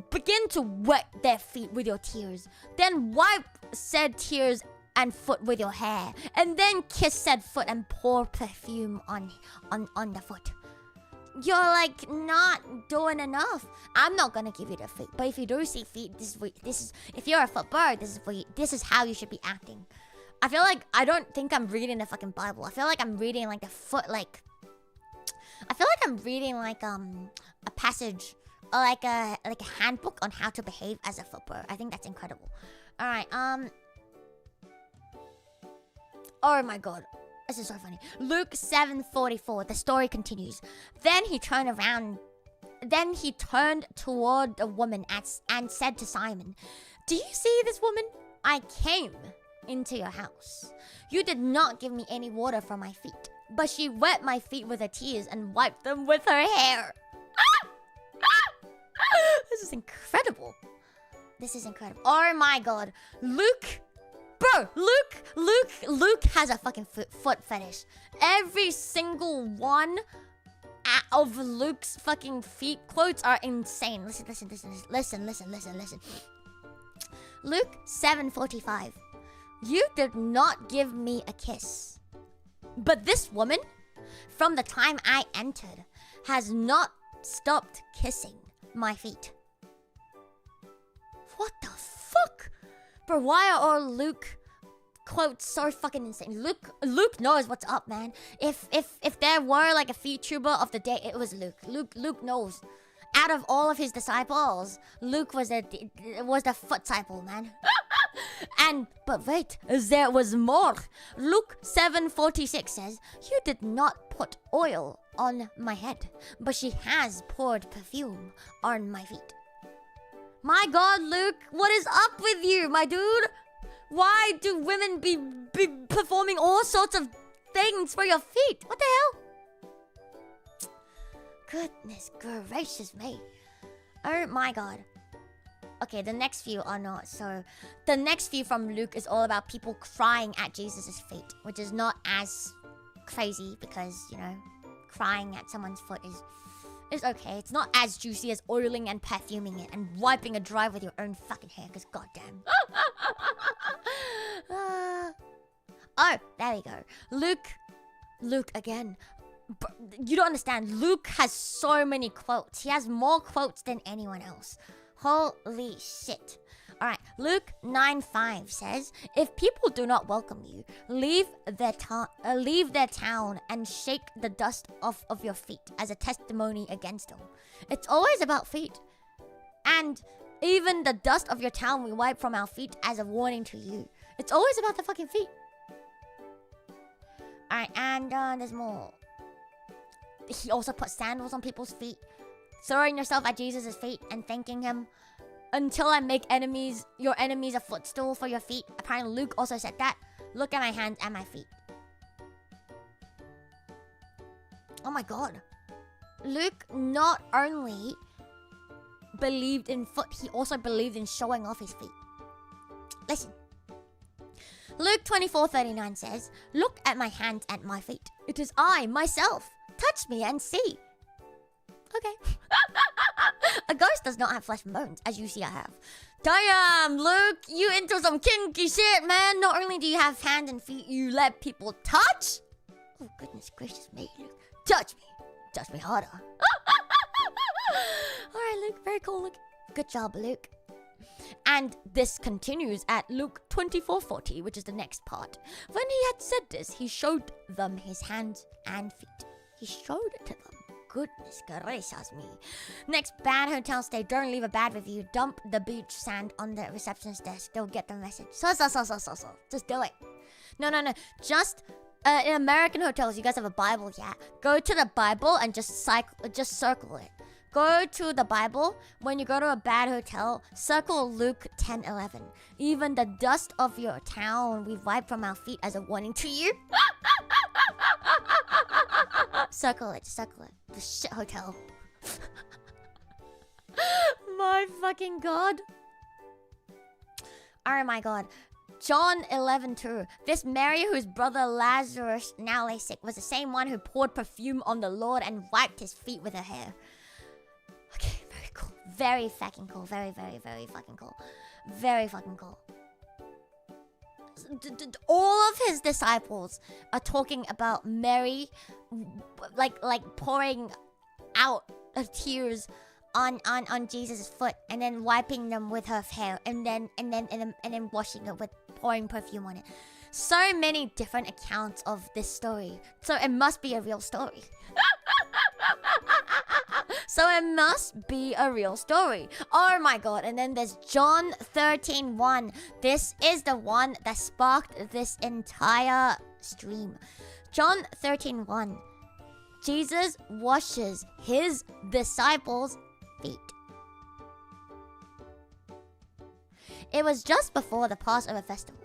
Begin to wet their feet with your tears. Then wipe said tears and foot with your hair. And then kiss said foot and pour perfume on the foot. You're like not doing enough. I'm not gonna give you the feet. But if you do see feet, this is if you're a foot bird, this is how you should be acting. I feel like I don't think I'm reading the fucking Bible. I feel like I'm reading like the foot like I feel like I'm reading like a passage or like a handbook on how to behave as a foot bird. I think that's incredible. All right. Oh my god. This is so funny. Luke 7:44. The story continues. Then he turned toward the woman and said to Simon, "Do you see this woman? I came into your house. You did not give me any water for my feet, but she wet my feet with her tears and wiped them with her hair." This is incredible. This is incredible. Oh my god. Luke has a fucking foot fetish. Every single one of Luke's fucking feet quotes are insane. Listen. Luke 7:45. You did not give me a kiss, but this woman, from the time I entered, has not stopped kissing my feet. What the fuck? Bro, why are all Luke quotes so fucking insane? Luke knows what's up, man. If there were like a Vtuber of the day, it was Luke. Luke knows. Out of all of his disciples, Luke was the foot disciple, man. But wait, there was more. Luke 7:46 says, "You did not put oil on my head, but she has poured perfume on my feet." My god, Luke, what is up with you, my dude? Why do women be performing all sorts of things for your feet? What the hell? Goodness gracious me. Oh my god. Okay, the next few are not. So, the next few from Luke is all about people crying at Jesus' feet, which is not as crazy because, you know, crying at someone's foot is okay. It's not as juicy as oiling and perfuming it and wiping it dry with your own fucking hair, because goddamn. Oh, there we go. Luke again. You don't understand. Luke has so many quotes. He has more quotes than anyone else. Holy shit. Alright, Luke 9:5 says, "If people do not welcome you, leave their town and shake the dust off of your feet as a testimony against them." It's always about feet. And even the dust of your town we wipe from our feet as a warning to you. It's always about the fucking feet. Alright, and there's more. He also put sandals on people's feet. Throwing yourself at Jesus' feet and thanking him. "Until I make your enemies a footstool for your feet." Apparently Luke also said that. "Look at my hands and my feet." Oh my god. Luke not only believed in foot, he also believed in showing off his feet. Listen. Luke 24:39 says, "Look at my hands and my feet. It is I, myself. Touch me and see." Okay. A ghost does not have flesh and bones, as you see I have. Damn, Luke, you into some kinky shit, man. Not only do you have hands and feet, you let people touch? Oh, goodness gracious me, Luke. Touch me. Touch me harder. Alright, Luke, very cool, Luke. Good job, Luke. And this continues at Luke 24:40, which is the next part. When he had said this, he showed them his hands and feet. He showed it to them. Goodness gracious me. Next, bad hotel stay. Don't leave a bad review. Dump the beach sand on the receptionist desk. They'll get the message. So. Just do it. No. Just in American hotels, you guys have a Bible, yeah? Go to the Bible and just circle it. Go to the Bible. When you go to a bad hotel, circle Luke 10:11. Even the dust of your town we wipe from our feet as a warning to you. Circle it. The shit hotel. My fucking god. Oh my god. John 11:2. This Mary, whose brother Lazarus now lay sick, was the same one who poured perfume on the Lord and wiped his feet with her hair. Okay, very cool. Very fucking cool. Very fucking cool. Very fucking cool. All of his disciples are talking about Mary, like pouring out tears on Jesus' foot and then wiping them with her hair and then washing it with pouring perfume on it. So many different accounts of this story. So it must be a real story. Oh my god. And then there's John 13:1. This is the one that sparked this entire stream. John 13:1. Jesus washes his disciples' feet. It was just before the Passover festival.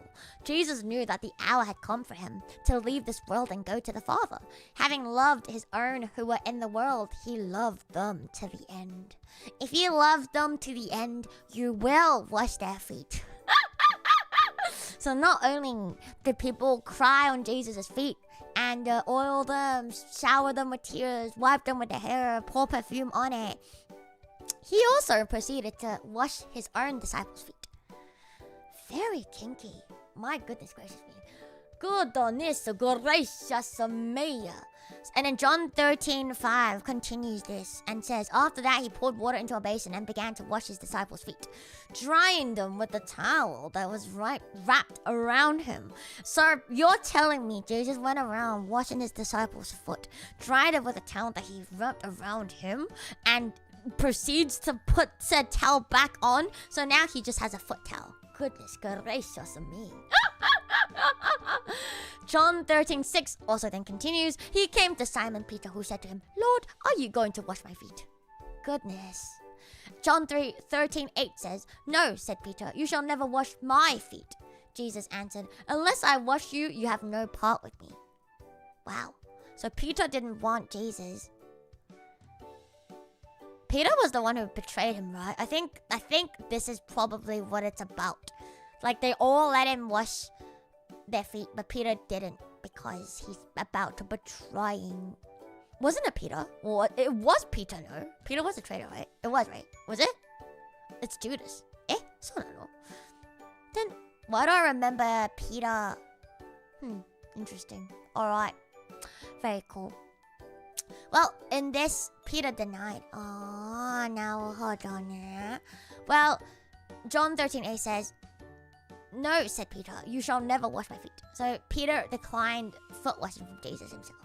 Jesus knew that the hour had come for him to leave this world and go to the Father. Having loved his own who were in the world, he loved them to the end. If you love them to the end, you will wash their feet. So not only did people cry on Jesus' feet and oil them, shower them with tears, wipe them with their hair, pour perfume on it, he also proceeded to wash his own disciples' feet. Very kinky. My goodness gracious me. Goodness gracious me. And then John 13:5 continues this and says, after that he poured water into a basin and began to wash his disciples' feet, drying them with the towel that was wrapped around him. So you're telling me Jesus went around washing his disciples' foot, dried it with a towel that he wrapped around him, and proceeds to put said towel back on? So now he just has a foot towel. Goodness gracious me. John 13:6 also then continues. He came to Simon Peter, who said to him, Lord, are you going to wash my feet? Goodness. John 13:8 says, No, said Peter, you shall never wash my feet. Jesus answered, Unless I wash you, you have no part with me. Wow. So Peter didn't want Jesus. Peter was the one who betrayed him, right? I think this is probably what it's about. Like, they all let him wash their feet, but Peter didn't because he's about to betray him. Wasn't it Peter? Well, it was Peter, no? Peter was a traitor, right? It was, right? Was it? It's Judas. So I don't know. Then, why do I remember Peter? Interesting. Alright. Very cool. Well, in this, Peter denied. Oh, now hold on there. Well, John 13:8 says, No, said Peter, you shall never wash my feet. So Peter declined foot washing from Jesus himself.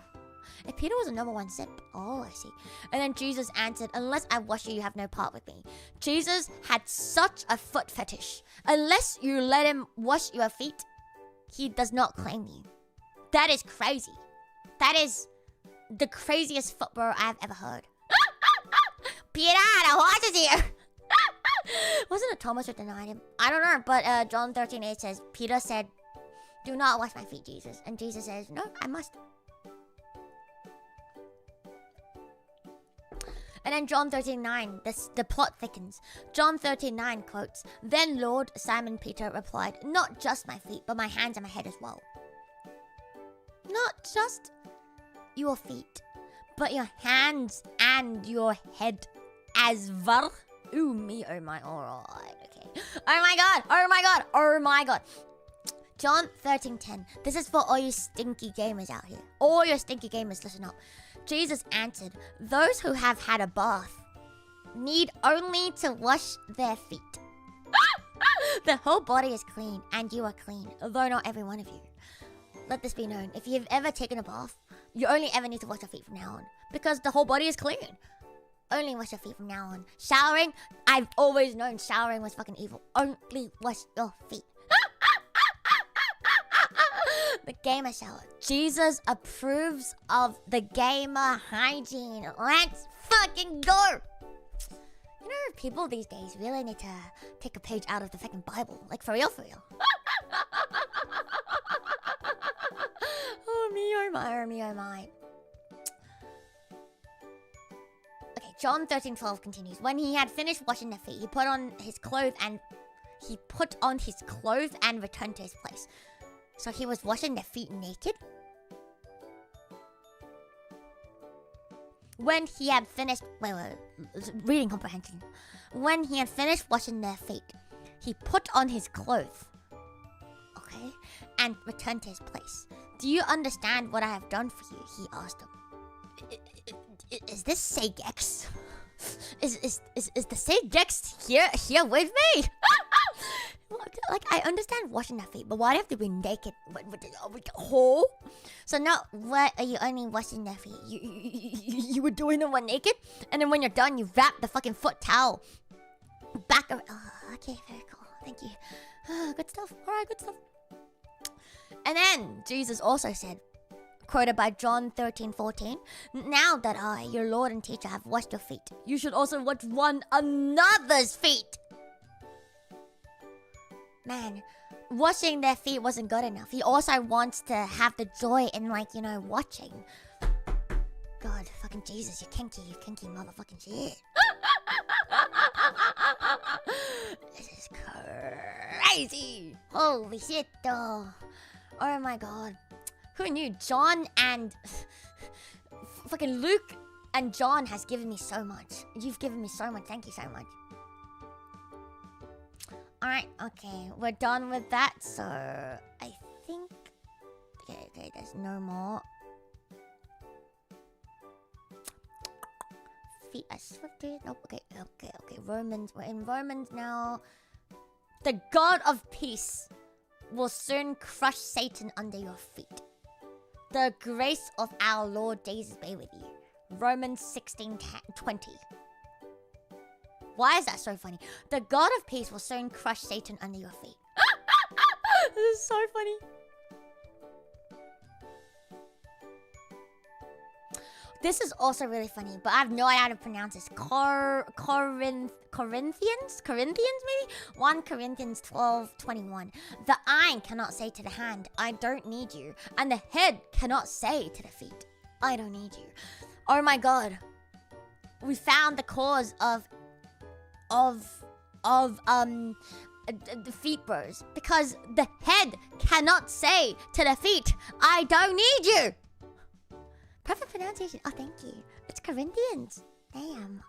If Peter was a number one simp. Oh, I see. And then Jesus answered, Unless I wash you, you have no part with me. Jesus had such a foot fetish. Unless you let him wash your feet, he does not claim you. That is crazy. That is the craziest foot bro I've ever heard. Peter, the horse is here. Wasn't it Thomas who denied him? I don't know, but John 13:8 says, Peter said, Do not wash my feet, Jesus. And Jesus says, No, I must. And then John 13:9, the plot thickens. John 13:9 quotes, "Then Lord, Simon Peter replied, 'Not just my feet, but my hands and my head as well.'" Not just your feet, but your hands and your head as well. Ooh, me, oh my, alright, okay. Oh my god, oh my god, oh my god. John 13:10. This is for all you stinky gamers out here. All your stinky gamers, listen up. Jesus answered, "Those who have had a bath need only to wash their feet. The whole body is clean, and you are clean, though not every one of you. Let this be known. If you've ever taken a bath, you only ever need to wash your feet from now on, because the whole body is clean. Only wash your feet from now on. Showering, I've always known showering was fucking evil. Only wash your feet." The gamer shower. Jesus approves of the gamer hygiene. Let's fucking go. You know, people these days really need to take a page out of the fucking Bible. Like, for real, for real. Oh, me, oh my, oh me, oh my. Okay, John 13:12 continues. When he had finished washing their feet, he put on his clothes and returned to his place. So he was washing their feet naked? When he had finished... Wait, reading comprehension. When he had finished washing their feet, he put on his clothes. Okay? And returned to his place. "Do you understand what I have done for you?" he asked them. Is this Sagex? Is the Sagex here with me? Like, I understand washing their feet, but why do you have to be naked? Whole? So now, what are you only washing their feet? You were doing it when naked? And then when you're done, you wrap the fucking foot towel back around. Oh, okay, very cool. Thank you. Good stuff. Alright, good stuff. And then, Jesus also said, quoted by John 13:14, "Now that I, your Lord and teacher, have washed your feet, you should also wash one another's feet." Man, washing their feet wasn't good enough. He also wants to have the joy in, like, you know, watching. God, fucking Jesus, you kinky motherfucking shit. This is crazy. Holy shit, though. Oh my god. Who knew? John and... fucking Luke and John has given me so much. You've given me so much. Thank you so much. Alright, okay. We're done with that, so... I think... Okay, there's no more. Feet are swifted. Nope, okay. Romans. We're in Romans now. "The God of peace will soon crush Satan under your feet. The grace of our Lord Jesus be with you." Romans 16:20. Why is that so funny? "The God of peace will soon crush Satan under your feet." This is so funny. This is also really funny, but I have no idea how to pronounce this. Corinthians maybe? 1 Corinthians 12:21. "The eye cannot say to the hand, 'I don't need you,' and the head cannot say to the feet, 'I don't need you.'" Oh my god. We found the cause of the feet bros. Because the head cannot say to the feet, "I don't need you." Perfect pronunciation. Oh, thank you. It's Corinthians. Damn.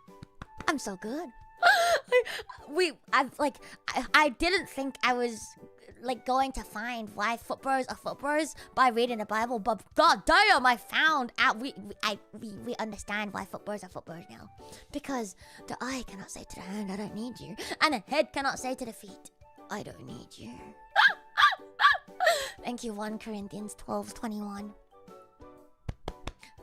I'm so good. I didn't think I was like going to find why foot bros are foot bros by reading the Bible, but god damn, I found out we understand why foot bros are foot bros now. Because the eye cannot say to the hand, "I don't need you," and the head cannot say to the feet, "I don't need you." Thank you, 1 Corinthians 12:21.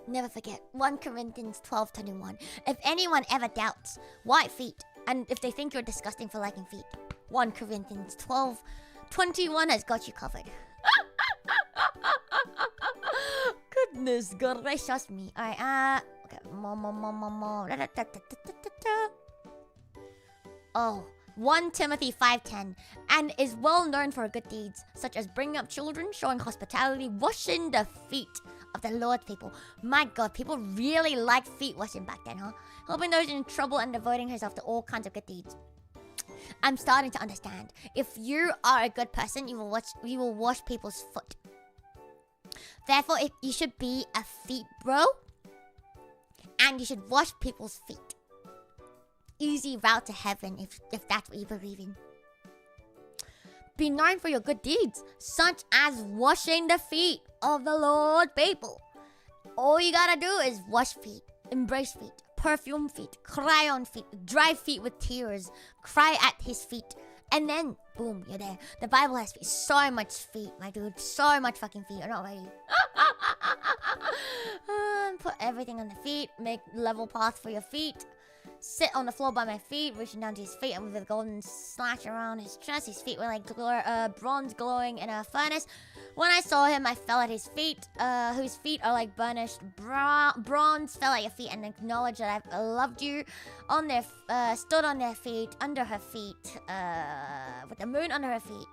Never forget, 1 Corinthians 12:21. If anyone ever doubts white feet, and if they think you're disgusting for liking feet, 1 Corinthians 12:21 has got you covered. Goodness gracious me. Alright, okay, more. Oh, 1 Timothy 5:10, and is well known for good deeds, such as bringing up children, showing hospitality, washing the feet of the Lord's people. My God, people really liked feet washing back then, huh? Helping those in trouble and devoting herself to all kinds of good deeds. I'm starting to understand. If you are a good person, you will wash people's foot. Therefore, if you should be a feet bro, and you should wash people's feet. Easy route to heaven if that's what you believe in. Be known for your good deeds, such as washing the feet of the Lord's people. All you gotta do is wash feet, embrace feet, perfume feet, cry on feet, dry feet with tears, cry at his feet, and then, boom, you're there. The Bible has feet. So much feet, my dude. So much fucking feet. You're not ready. Put everything on the feet. Make level path for your feet. Sit on the floor by my feet, reaching down to his feet, and with a golden slash around his chest, his feet were like bronze glowing in a furnace. When I saw him, I fell at his feet, whose feet are like burnished bronze. Fell at your feet and acknowledged that I loved you. On their stood on their feet, under her feet, with the moon under her feet,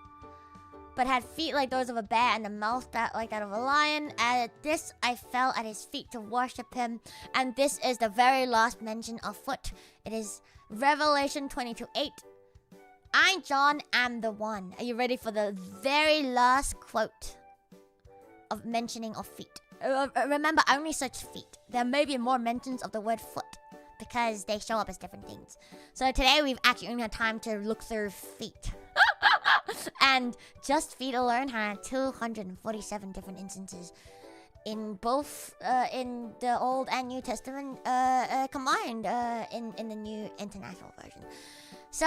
but had feet like those of a bear and a mouth like that of a lion. At this, I fell at his feet to worship him. And this is the very last mention of foot. It is Revelation 22:8. I, John, am the one. Are you ready for the very last quote of mentioning of feet? Remember, I only searched feet. There may be more mentions of the word foot because they show up as different things. So today, we've actually only had time to look through feet. And just feet alone had 247 different instances in both in the Old and New Testament combined in the New International Version. So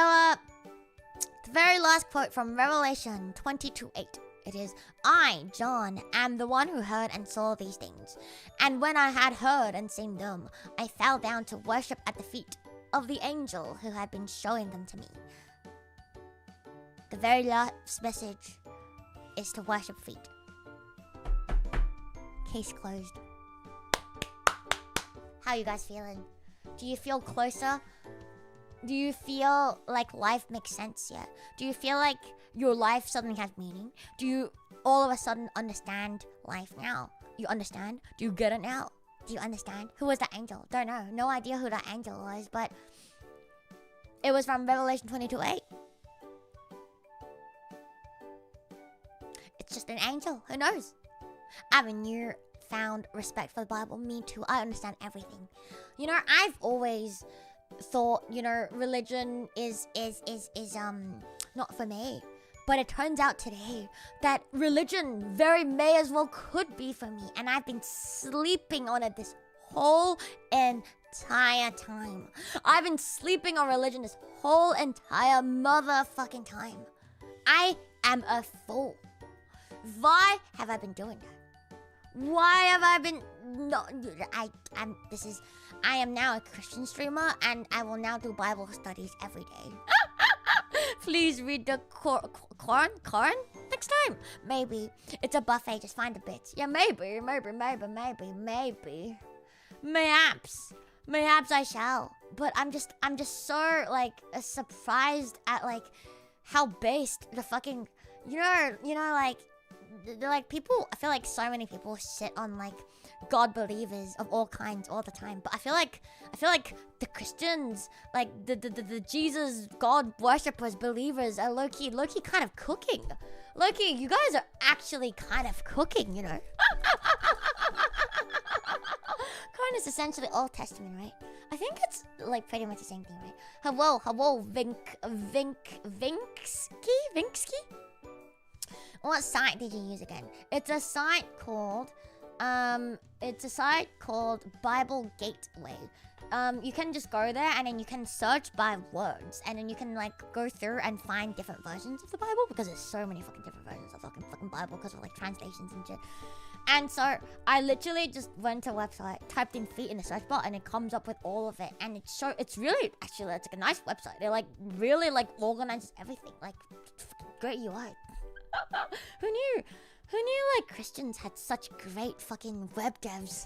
the very last quote from Revelation 22:8. It is, I, John, am the one who heard and saw these things. And when I had heard and seen them, I fell down to worship at the feet of the angel who had been showing them to me. The very last message is to worship feet. Case closed. How you guys feeling? Do you feel closer? Do you feel like life makes sense yet? Do you feel like your life suddenly has meaning? Do you all of a sudden understand life now? You understand? Do you get it now? Do you understand? Who was that angel? Don't know. No idea who that angel was, but it was from Revelation 22:8. It's just an angel. Who knows? I have a newfound respect for the Bible. Me too. I understand everything. You know, I've always thought, you know, religion is not for me. But it turns out today that religion very may as well could be for me. And I've been sleeping on it this whole entire time. I've been sleeping on religion this whole entire motherfucking time. I am a fool. Why have I been doing that? Why have I been... No, I am now a Christian streamer, and I will now do Bible studies every day. Please read the Quran next time. Maybe. It's a buffet, just find the bits. Yeah, maybe. Mayhaps I shall. But I'm just so, like, surprised at, like, how based the fucking... You know, like people, I feel like so many people shit on like God believers of all kinds all the time. But I feel like the Christians, like the Jesus God worshippers, believers are low-key kind of cooking. Low-key, you guys are actually kind of cooking, you know. Quran is essentially Old Testament, right? I think it's like pretty much the same thing, right? Hello, Vinksky? What site did you use again? It's a site called Bible Gateway. You can just go there and then you can search by words, and then you can like go through and find different versions of the Bible, because there's so many fucking different versions of fucking Bible because of like translations and shit. And so I literally just went to a website, typed in feet in the search bar, and it comes up with all of it. And it's really actually, it's like a nice website. They're like really like organizes everything. Like great UI. Who knew like Christians had such great fucking web devs?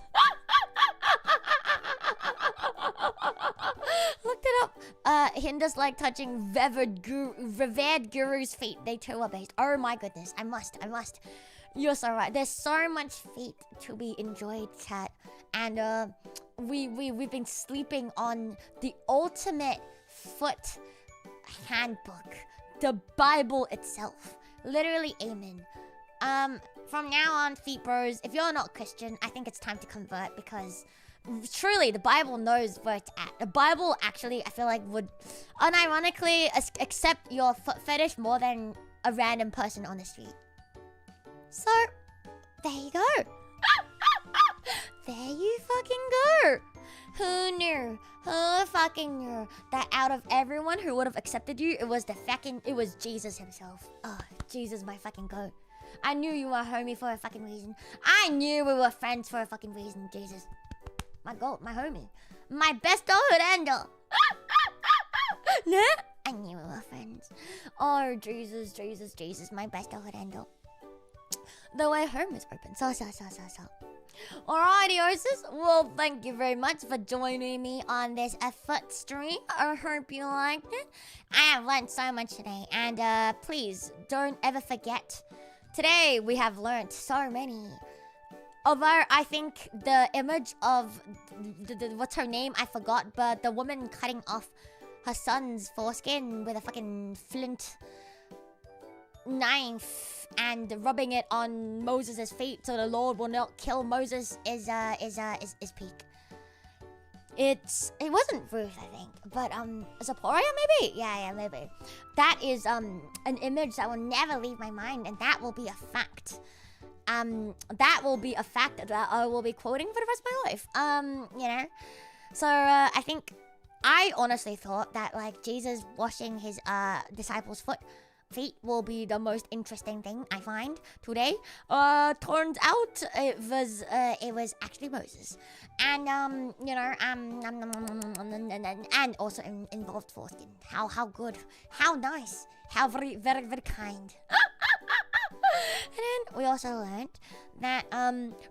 Looked it up. Hindus like touching revered guru's feet. They too are based. Oh my goodness. I must. You're so right. There's so much feet to be enjoyed, chat. And we've been sleeping on the ultimate foot handbook, the Bible itself. Literally, amen. From now on, feet bros, if you're not Christian, I think it's time to convert, because truly the Bible knows where it's at. The Bible actually, I feel like, would unironically accept your foot fetish more than a random person on the street. So, there you go. There you fucking go. Who knew? Who fucking knew that out of everyone who would have accepted you, it was Jesus himself. Oh, Jesus, my fucking goat. I knew you were a homie for a fucking reason. I knew we were friends for a fucking reason, Jesus. My goat, my homie. My best old handle. I knew we were friends. Oh, Jesus, Jesus, Jesus, my best old handle. The way home is open. So. Alrighty, Osis. Well, thank you very much for joining me on this foot stream. I hope you liked it. I have learned so much today. And please, don't ever forget. Today, we have learned so many. Although, I think the image of... what's her name? I forgot. But the woman cutting off her son's foreskin with a fucking flint knife and rubbing it on Moses' feet so the Lord will not kill Moses is peak. It wasn't Ruth, I think, but Zipporah maybe? Yeah, maybe. That is an image that will never leave my mind, and that will be a fact. That will be a fact that I will be quoting for the rest of my life. You know. So I think I honestly thought that like Jesus washing his disciples' feet will be the most interesting thing I find today. Turns out it was actually Moses, and you know, and also involved foreskin. How good, how nice, how very kind. And then we also learned that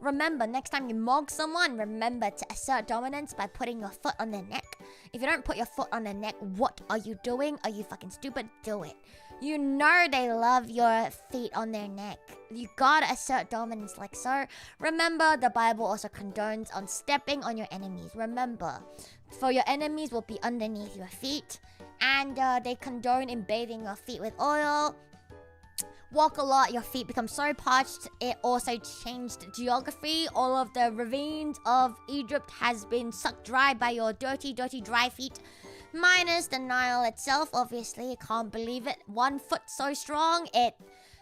remember, next time you mog someone, remember to assert dominance by putting your foot on their neck. If you don't put your foot on their neck, what are you doing? Are you fucking stupid? Do it. You know they love your feet on their neck. You gotta assert dominance like so. Remember, the Bible also condones on stepping on your enemies. Remember, for your enemies will be underneath your feet. And they condone in bathing your feet with oil. Walk a lot, your feet become so parched. It also changed geography. All of the ravines of Egypt has been sucked dry by your dirty, dry feet. Minus the Nile itself, obviously. Can't believe it. 1 foot so strong, it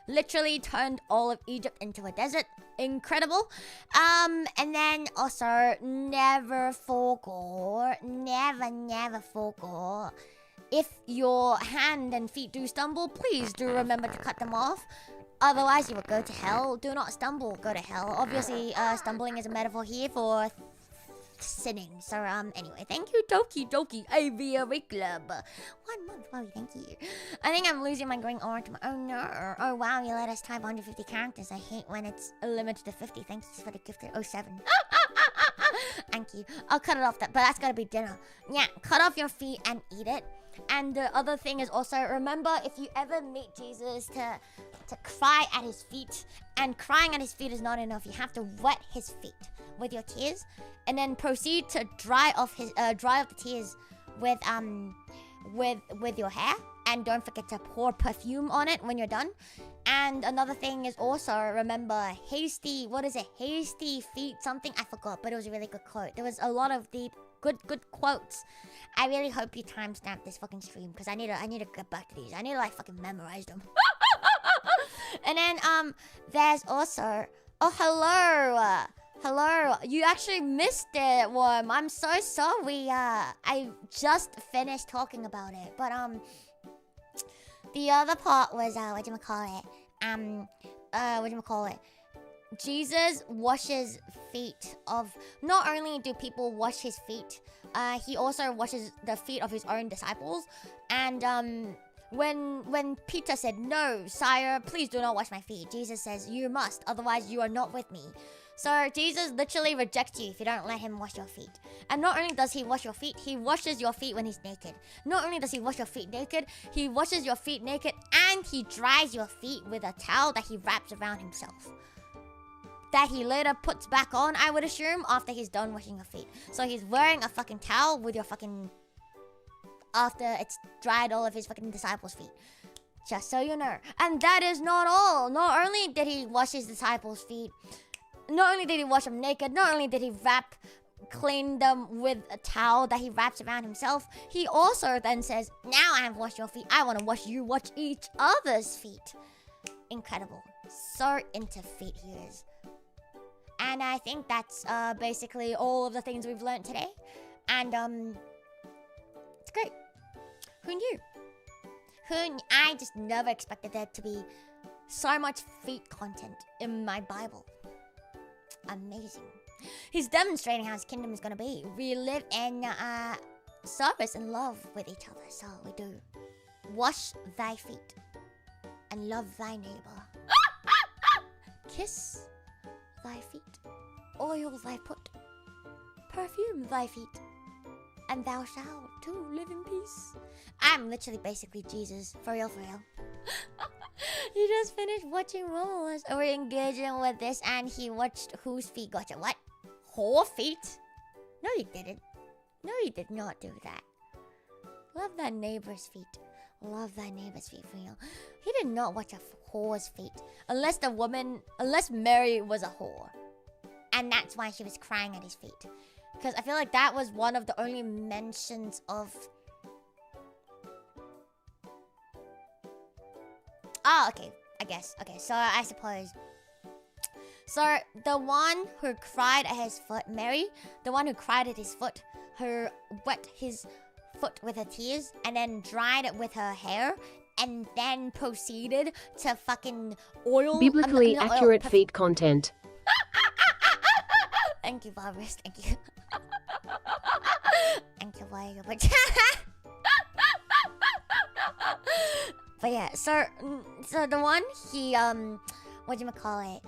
literally turned all of Egypt into a desert. Incredible. And then also, never forget. Never forget. If your hand and feet do stumble, please do remember to cut them off. Otherwise, you will go to hell. Do not stumble, go to hell. Obviously, stumbling is a metaphor here for sinning. So, anyway, thank you, Doki, Aviary Club. 1 month, wow, thank you. I think I'm losing my green aura to my... Oh, no. Oh, wow, you let us type 150 characters. I hate when it's limited to 50. Thanks for the gift of 07. Thank you. I'll cut it off, but that's gotta be dinner. Yeah, cut off your feet and eat it. And the other thing is also, remember, if you ever meet Jesus, to cry at his feet. And crying at his feet is not enough. You have to wet his feet with your tears, and then proceed to dry off the tears with your hair. And don't forget to pour perfume on it when you're done. And another thing is also, remember, hasty feet, something, I forgot, but it was a really good quote. There was a lot of deep, good quotes. I really hope you timestamp this fucking stream, because I need to get back to these. I need to like fucking memorize them. And then there's also, oh, hello, you actually missed it, Worm. I'm so sorry. I just finished talking about it, but the other part was Jesus washes feet of... Not only do people wash his feet, he also washes the feet of his own disciples. And when Peter said, "No, sire, please do not wash my feet," Jesus says, "You must, otherwise you are not with me." So Jesus literally rejects you if you don't let him wash your feet. And not only does he wash your feet, he washes your feet when he's naked. Not only does he wash your feet naked, he washes your feet naked and he dries your feet with a towel that he wraps around himself. That he later puts back on, I would assume, after he's done washing your feet. So he's wearing a fucking towel with your fucking... after it's dried all of his fucking disciples' feet. Just so you know. And that is not all. Not only did he wash his disciples' feet, not only did he wash them naked, not only did he clean them with a towel that he wraps around himself, he also then says, now I have washed your feet, I want to wash you, wash each other's feet. Incredible. So into feet he is. And I think that's basically all of the things we've learned today. And it's great. Who knew? I just never expected there to be so much feet content in my Bible. Amazing. He's demonstrating how his kingdom is going to be. We live in service and love with each other. So we do. Wash thy feet and love thy neighbor. Kiss thy feet. Oil thy foot. Perfume thy feet. And thou shalt too live in peace. I'm literally basically Jesus. For real, for real. He just finished watching Romulus. Or engaging with this and he watched whose feet gotcha. What? Whore feet? No, you didn't. No, you did not do that. Love thy neighbor's feet. Love thy neighbor's feet, for real. He did not watch a whore's feet. Unless Mary was a whore. And that's why she was crying at his feet. Because I feel like that was one of the only mentions of... Oh, okay. I guess. Okay, so I suppose... So, the one who cried at his foot, Mary, the one who cried at his foot, who wet his foot with her tears, and then dried it with her hair, and then proceeded to fucking oil... Biblically accurate feet content. Thank you, Barbara. Thank you. Thank you, Barbara. But yeah, so the one he whatchamacallit?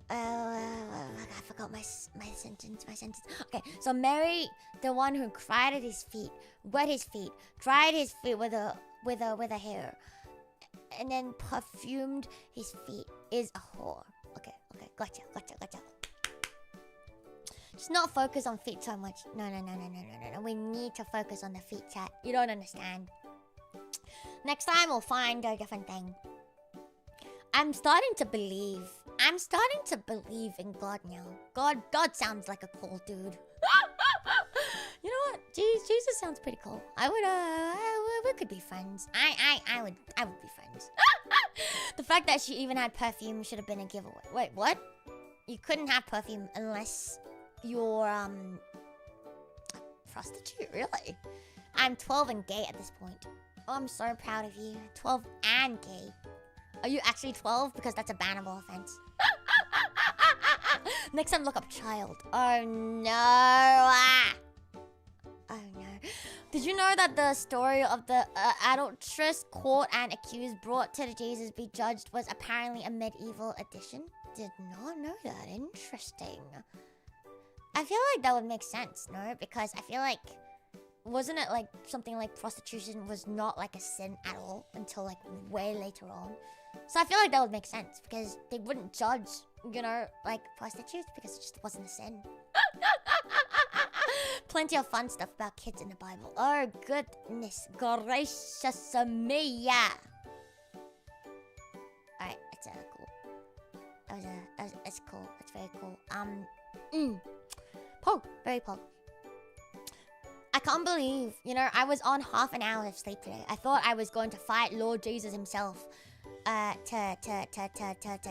I forgot my sentence. Okay, so Mary, the one who cried at his feet, wet his feet, dried his feet with her hair, and then perfumed his feet, is a whore. Okay, gotcha. Just not focus on feet so much. No. We need to focus on the feet, chat. You don't understand. Next time we'll find a different thing. I'm starting to believe in God now. God sounds like a cool dude. You know what? Jesus sounds pretty cool. We could be friends. I would be friends. The fact that she even had perfume should have been a giveaway. Wait, what? You couldn't have perfume unless you're prostitute, really? I'm 12 and gay at this point. Oh, I'm so proud of you. 12 and gay. Are you actually 12? Because that's a bannable offense. Next time, look up child. Oh, no. Oh, no. Did you know that the story of the adulteress caught and accused brought to Jesus be judged was apparently a medieval edition? Did not know that. Interesting. I feel like that would make sense, no? Because I feel like... Wasn't it like something like prostitution was not like a sin at all until like way later on? So I feel like that would make sense because they wouldn't judge, you know, like prostitutes because it just wasn't a sin. Plenty of fun stuff about kids in the Bible. Oh goodness gracious me, yeah. Alright, it's cool. It's cool. It's very cool. Pog, very pog. I can't believe, you know, I was on half an hour of sleep today. I thought I was going to fight Lord Jesus himself to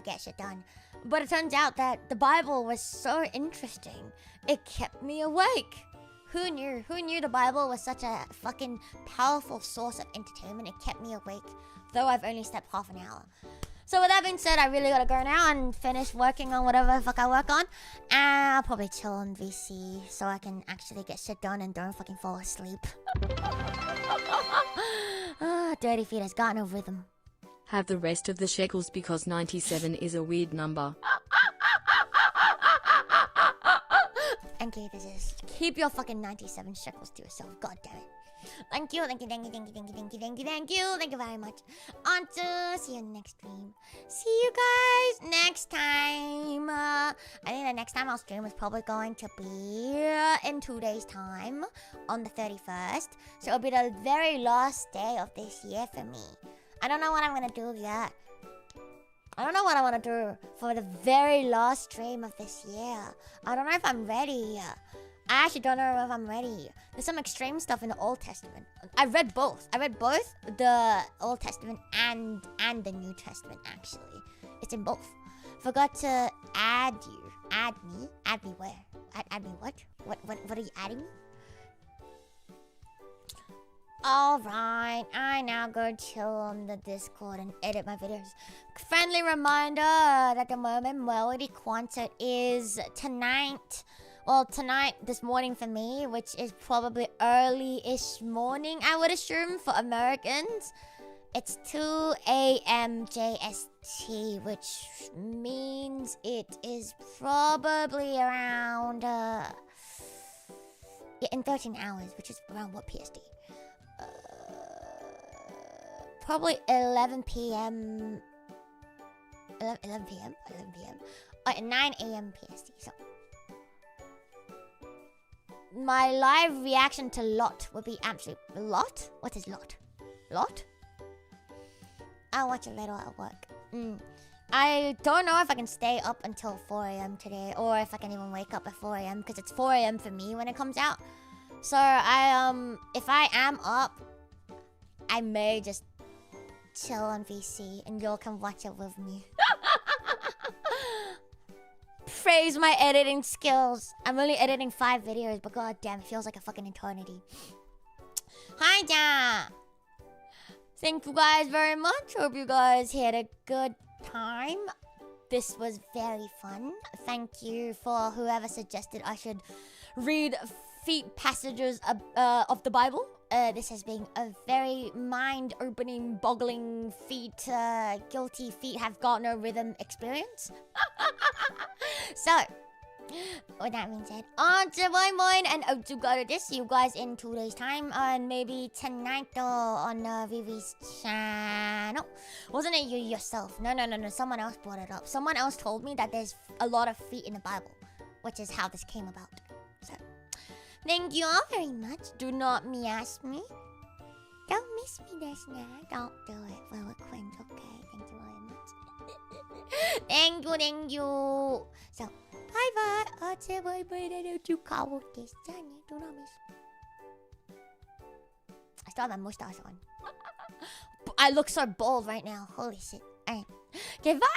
get shit done. But it turns out that the Bible was so interesting. It kept me awake. Who knew? Who knew the Bible was such a fucking powerful source of entertainment? It kept me awake, though I've only slept half an hour. So with that being said, I really gotta go now and finish working on whatever the fuck I work on. And I'll probably chill on VC so I can actually get shit done and don't fucking fall asleep. Dirty feet has got no rhythm. Have the rest of the shekels because 97 is a weird number. Thank you. This is keep your fucking 97 shekels to yourself. God damn it. Thank you. Thank you very much. On to see you next stream. See you guys next time. I think the next time I'll stream is probably going to be in 2 days' time on the 31st. So it'll be the very last day of this year for me. I don't know what I'm gonna do yet. I don't know what I want to do for the very last stream of this year. I don't know if I'm ready. I actually don't know if I'm ready. There's some extreme stuff in the Old Testament. I read both. I read both the Old Testament and the New Testament, actually. It's in both. Forgot to add you. Add me? Add me where? Add me what? What are you adding me? Alright, I now go chill on the Discord and edit my videos. Friendly reminder that the moment Melody concert is tonight. Well, tonight, this morning for me, which is probably early-ish morning, I would assume, for Americans. It's 2 a.m. JST, which means it is probably around, in 13 hours, which is around what PST? Probably 11 p.m. 11 p.m. 9 a.m. PST. So my live reaction to Lot would be absolute Lot. What is Lot? Lot? I'll watch it later at work. I don't know if I can stay up until 4 a.m. today, or if I can even wake up at 4 a.m. because it's 4 a.m. for me when it comes out. So if I am up, I may just chill on VC and y'all can watch it with me. Praise my editing skills. I'm only editing 5 videos, but god damn, it feels like a fucking eternity. Hi, da. Thank you guys very much. Hope you guys had a good time. This was very fun. Thank you for whoever suggested I should read feet passages of the Bible. This has been a very mind-opening, boggling feet, guilty feet have got no rhythm experience. So, with that being said, on to my mind and out to go to this. See you guys in 2 days' time, and maybe tonight though on Vivi's channel. Wasn't it you yourself? No. Someone else brought it up. Someone else told me that there's a lot of feet in the Bible, which is how this came about. So. Thank you all very much. Do not miss me. Don't miss me this now. Don't do it. We're queens, okay? Thank you very much. Thank you. So, bye-bye. I still have my mustache on. I look so bold right now. Holy shit. Alright. Goodbye!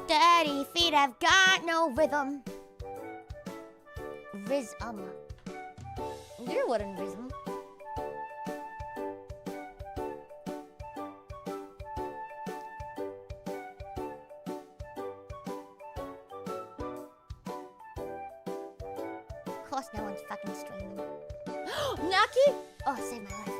Dirty feet have got no rhythm. Rhythm. You wouldn't rhythm. Of course no one's fucking streaming. Naki? Oh, save my life.